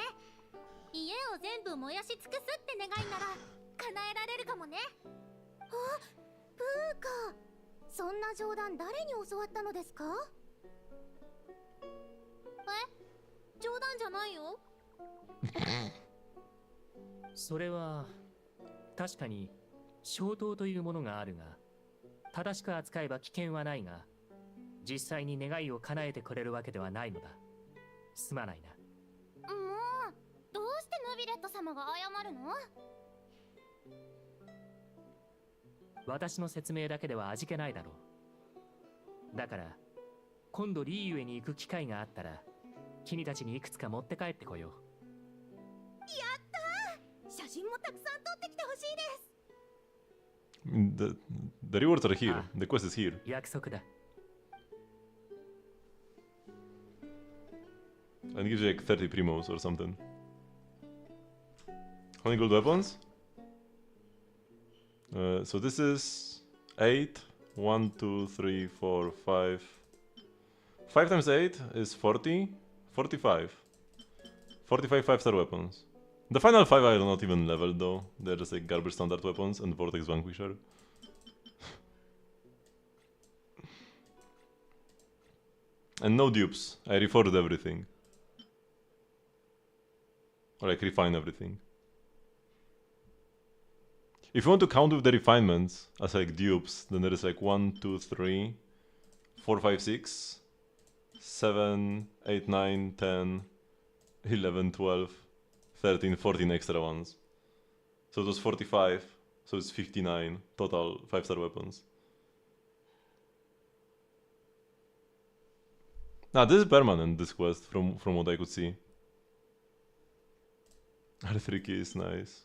家を全部燃やし尽くすって願いなら叶えられるかもね。あ、ブーカ。そんな冗談誰に教わったのですか？冗談じゃないよ。それは確かに衝動というものがあるが、正しく扱えば危険はないが、実際に願いを叶えてくれるわけではないのだ。すまないな。もう、どうしてヌビレット様が謝るの？私の説明だけでは味気ないだろう。だから今度リーユエに行く機会があったら、君たちにいくつか持って帰ってこよう。やったー！写真もたくさん撮ってきてほしいです。The rewards are here. The quest is here. 約束だ。And it gives you like 30 primos or something. How many gold weapons? So this is 8. 1, 2, 3, 4, 5. 5 times 8 is 40. 45. 45 5-star weapons. The final 5 are not even leveled though. They're just like garbage standard weapons and Vortex Vanquisher. And no dupes. I reforged everything. Or like refine everything. If you want to count with the refinements as like dupes, then there is like 1, 2, 3, 4, 5, 6, 7, 8, 9, 10, 11, 12, 13, 14 extra ones. So it was 45, so it's 59 total 5-star weapons. Nah, this is permanent, this quest, from what I could see. R3 key is nice.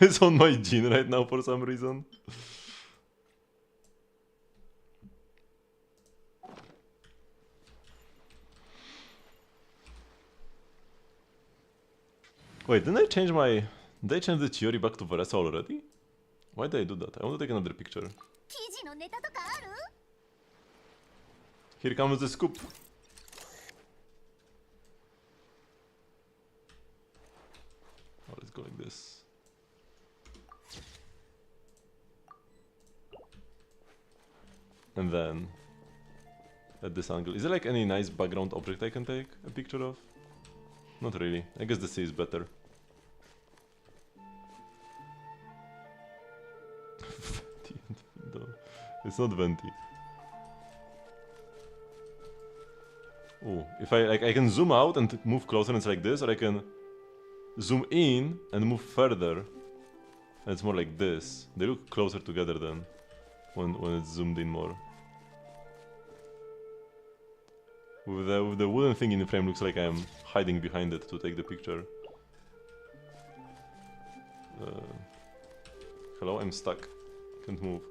It's on my gene right now for some reason. Wait, didn't I change my... Did I change the Chiori back to Varesa already? Why did I do that? I want to take another picture. 記事のネタとかある？ Here comes the scoop. Oh, let's go like this. And then at this angle. Is there like any nice background object I can take a picture of? Not really. I guess the sea is better. It's not venti. Oh, if I like, I can zoom out and move closer, and it's like this, or I can zoom in and move further, and it's more like this. They look closer together then, when it's zoomed in more. With the wooden thing in the frame, looks like I am hiding behind it to take the picture. Hello, I'm stuck. Can't move.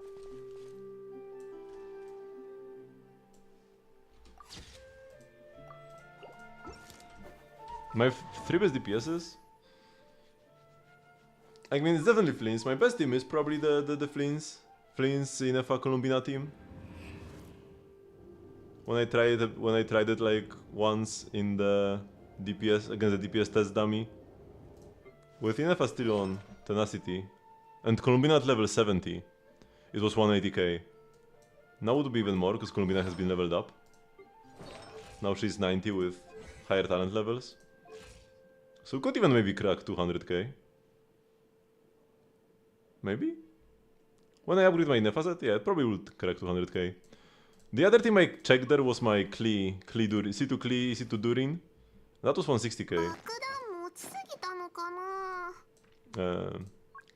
My 3 best DPSs? I mean, it's definitely Fleens. My best team is probably the Fleens. Fleens in a Columbina team. When I tried it like once in the DPS against the DPS test dummy. With Inefa still on Tenacity and Columbina at level 70, it was 180k. Now it would be even more because Columbina has been leveled up. Now she's 90 with higher talent levels. So could even maybe crack 200k. Maybe? When I upgrade my Inefa set, yeah, it probably would crack 200k. The other team I checked there was my C2 Klee, C2 Durin. That was 160k.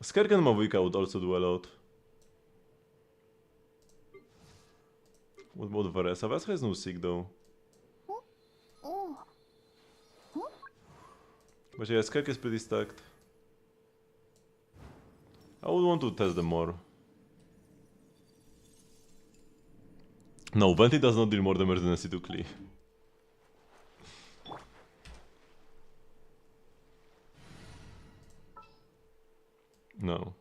Skergen Mavuika would also do a lot. What about Varesa? Varesa has no sick though. But yeah, Skerk is pretty stacked. I would want to test them more. No, Venti does not deal more damage than a C2 Klee. No.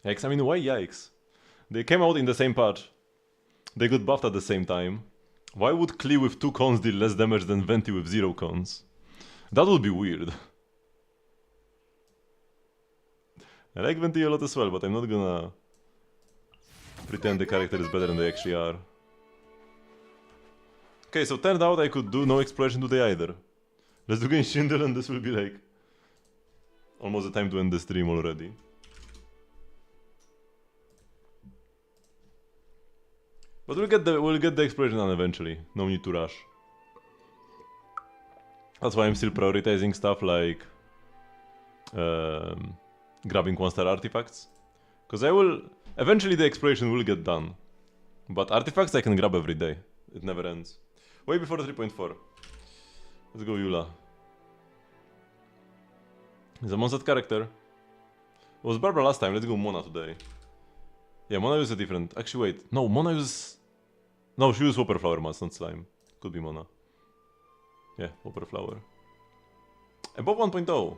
Yikes, I mean, why yikes? They came out in the same patch. They got buffed at the same time. Why would Klee with 2 cons deal less damage than Venti with 0 cons? That would be weird. I like Venti a lot as well, but I'm not gonna pretend the character is better than they actually are. Okay, so turned out I could do no exploration today either. Let's do Genshin and this will be like almost the time to end the stream already. But we'll get the exploration done eventually. No need to rush. That's why I'm still prioritizing stuff like grabbing 1-star artifacts. Because I will eventually the exploration will get done. But artifacts I can grab every day. It never ends. Way before 3.4. Let's go Eula. He's a monster character. It was Barbara last time, let's go Mona today. Yeah, Mona uses a different... Actually wait, no, Mona uses... No, she uses Whopper Flower Mask, not Slime. Could be Mona. Yeah, Whopper Flower. Above 1.0.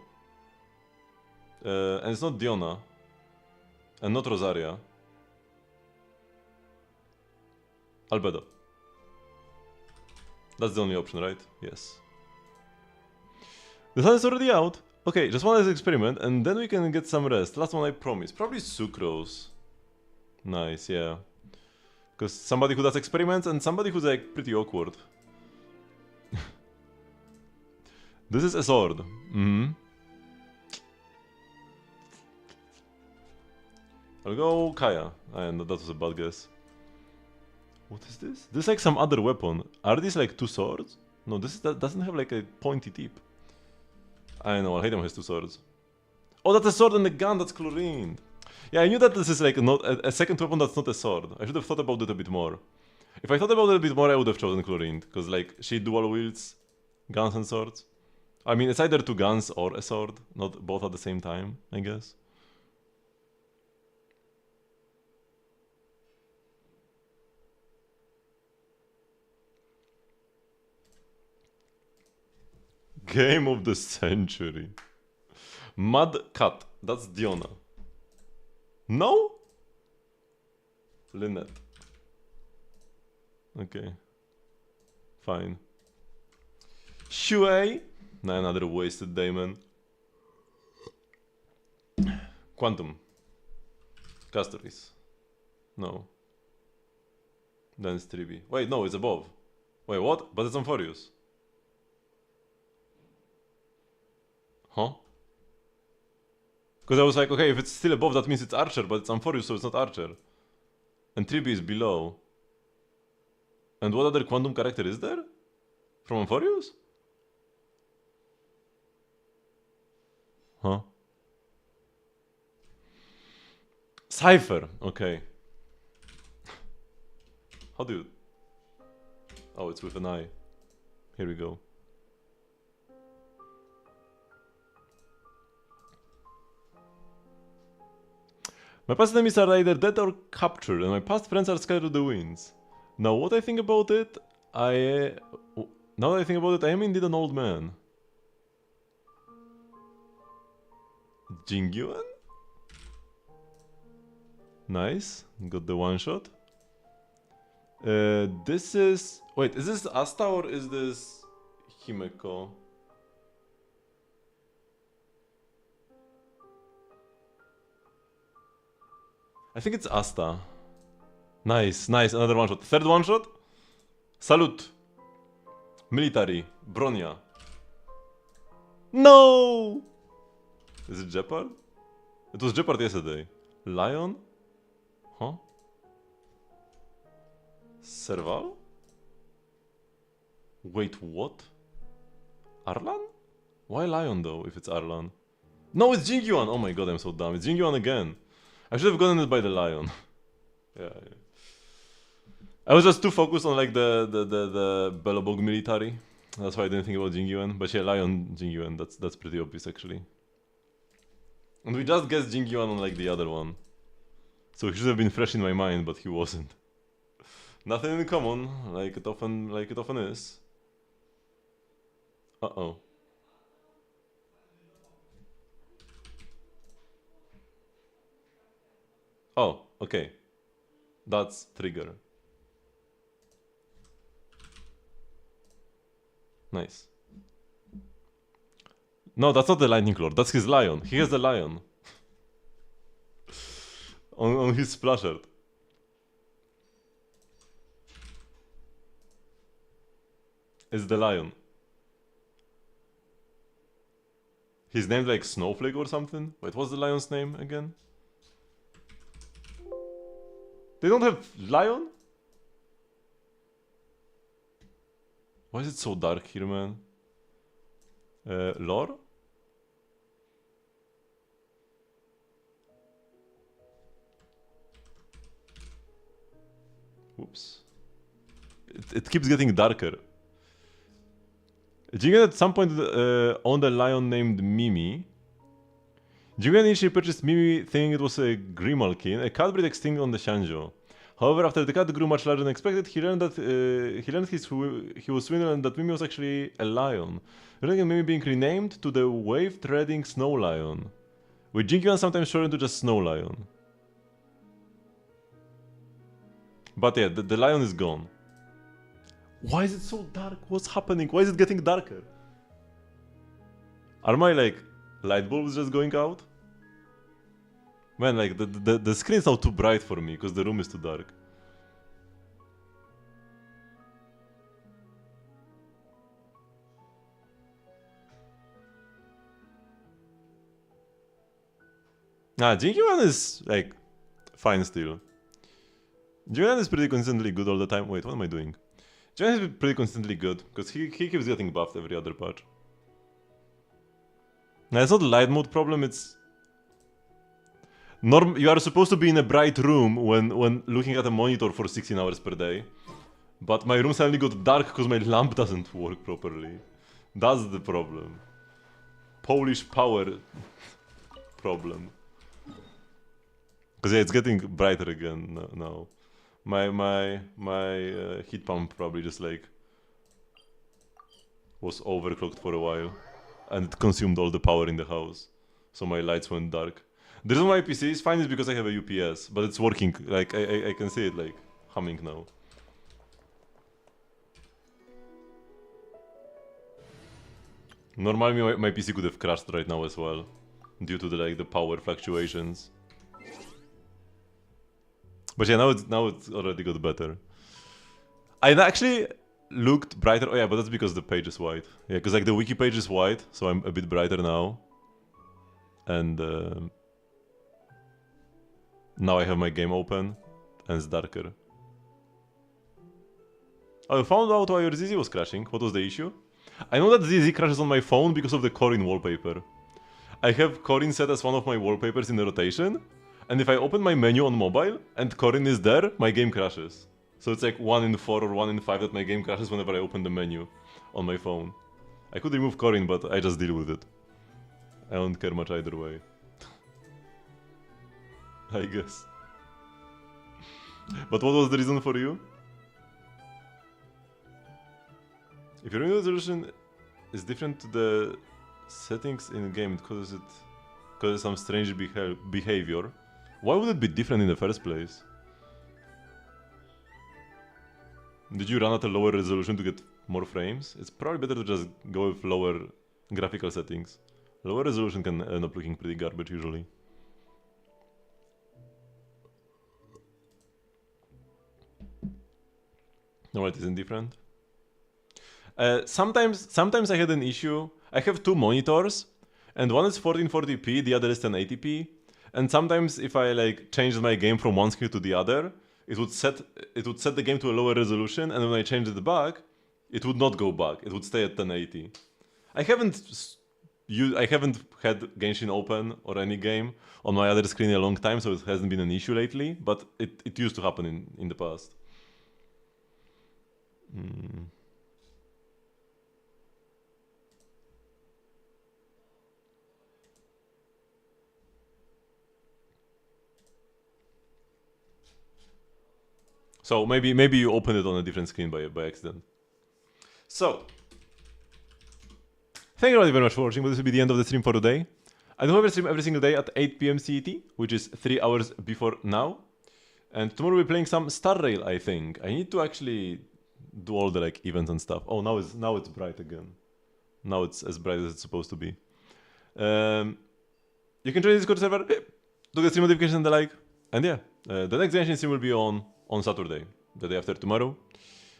And it's not Diona. And not Rosaria. Albedo. That's the only option, right? Yes. The sun is already out. Okay, just one last experiment and then we can get some rest. Last one I promise. Probably Sucrose. Nice, yeah. Because somebody who does experiments and somebody who's like pretty awkward. This is a sword. I'll go Kaya. And that was a bad guess. What is this? This is like some other weapon. Are these like 2 swords? No, that doesn't have like a pointy tip. I know, I hate him has 2 swords. Oh, that's a sword and a gun, that's chlorined. Yeah, I knew that this is like not a second weapon that's not a sword. I should have thought about it a bit more. If I thought about it a bit more, I would have chosen chlorined. Because like, she dual wields guns and swords. I mean, it's either 2 guns or a sword. Not both at the same time, I guess. Game of the century. Mad Cat. That's Diona. No? Lynette. Okay. Fine. Shuei. Nah, another wasted Daemon. Quantum. Castoris. No. Then it's 3B. Wait, no, it's above. Wait, what? But it's on Forius. Huh? Because I was like, okay, if it's still above, that means it's Archer, but it's Amphorius, so it's not Archer. And 3B is below. And what other Quantum character is there? From Amphorius? Huh? Cypher, okay. How do you... Oh, it's with an I. Here we go. My past enemies are either dead or captured, and my past friends are scattered to the winds. Now, what I think about it, now that I think about it, I am indeed an old man. Jingyuan? Nice, got the one shot. This is... Wait, is this Asta or is this Himeko? I think it's Asta. Nice, nice, another one shot. Third one shot? Salute. Military. Bronia. No! Is it Jeopard? It was Jeopard yesterday. Lion? Huh? Serval? Wait, what? Arlan? Why Lion though, if it's Arlan? No, it's Jingyuan! Oh my god, I'm so dumb. It's Jingyuan again. I should have gotten it by the Lion. Yeah. I was just too focused on like the Belobog military. That's why I didn't think about Jingyuan. But yeah, Lion Jingyuan, that's pretty obvious actually. And we just guessed Jingyuan on like the other one. So he should have been fresh in my mind, but he wasn't. Nothing in common, like it often is. Uh-oh. Oh, okay. That's trigger. Nice. No, that's not the Lightning Lord. That's his lion. He has the lion. on his splash art. It's the lion. He's named like Snowflake or something? Wait, what's the lion's name again? They don't have lion? Why is it so dark here, man? Lore? Whoops. It keeps getting darker. Jingan at some point owned a lion named Mimi. Jingan initially purchased Mimi thinking it was a Grimalkin, a cat breed extinct on the Shanzhou. However, after the cat grew much larger than expected, he learned that he was swindled and that Mimi was actually a lion, resulting in Mimi being renamed to the wave-treading snow lion, with Jinkyuan sometimes shortened to just snow lion. But yeah, the lion is gone. Why is it so dark? What's happening? Why is it getting darker? Are my like light bulbs just going out? Man, like the screen's now too bright for me because the room is too dark. Nah, Jinkyuan is like fine still. Jinkyuan is pretty consistently good all the time. Wait, what am I doing? Jinkyuan is pretty consistently good because he keeps getting buffed every other patch. Now it's not a light mode problem, it's you are supposed to be in a bright room when looking at a monitor for 16 hours per day. But my room suddenly got dark because my lamp doesn't work properly. That's the problem. Polish power problem. Because yeah, it's getting brighter again now. My heat pump probably just like was overclocked for a while. And it consumed all the power in the house. So my lights went dark. The reason why my PC is fine is because I have a UPS, but it's working. Like I can see it like humming now. Normally my PC could have crashed right now as well, due to the power fluctuations. But yeah, now it's already got better. I actually looked brighter. Oh yeah, but that's because the page is white. Yeah, because like the wiki page is white, so I'm a bit brighter now. And now I have my game open, and it's darker. I found out why your ZZ was crashing. What was the issue? I know that ZZ crashes on my phone because of the Corin wallpaper. I have Corin set as one of my wallpapers in the rotation, and if I open my menu on mobile and Corin is there, my game crashes. So it's like 1 in 4 or 1 in 5 that my game crashes whenever I open the menu. on my phone. I could remove Corin, but I just deal with it. I don't care much either way. I guess. But what was the reason for you? If your window resolution is different to the settings in game, it causes some strange behavior. Why would it be different in the first place? Did you run at a lower resolution to get more frames? It's probably better to just go with lower graphical settings. Lower resolution can end up looking pretty garbage usually. No, it isn't different. Sometimes I had an issue. I have two monitors, and one is 1440p, the other is 1080p. And sometimes if I like changed my game from one screen to the other, it would set the game to a lower resolution, and when I changed it back, it would not go back. It would stay at 1080. I haven't had Genshin open or any game on my other screen in a long time, so it hasn't been an issue lately. But it used to happen in the past. So maybe you opened it on a different screen by accident. So, thank you very much for watching, but this will be the end of the stream for today. I do have a stream every single day at 8 PM CET, which is 3 hours before now. And tomorrow we'll be playing some Star Rail, I think. I need to actually do all the like events and stuff. Oh, now it's bright again. Now it's as bright as it's supposed to be. You can join the Discord server, do the stream notification and the like. And yeah, the next Genshin stream will be on Saturday, the day after tomorrow.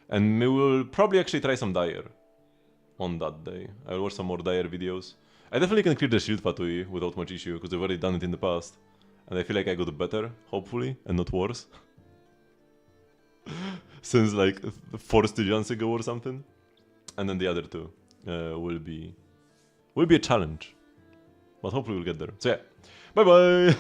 And we will probably actually try some Dire on that day. I will watch some more Dire videos. I definitely can clear the shield Fatui without much issue, because I've already done it in the past. And I feel like I got better, hopefully, and not worse. Since like 4 studios ago or something. And then the other two will be a challenge. But hopefully we'll get there. So yeah, bye bye!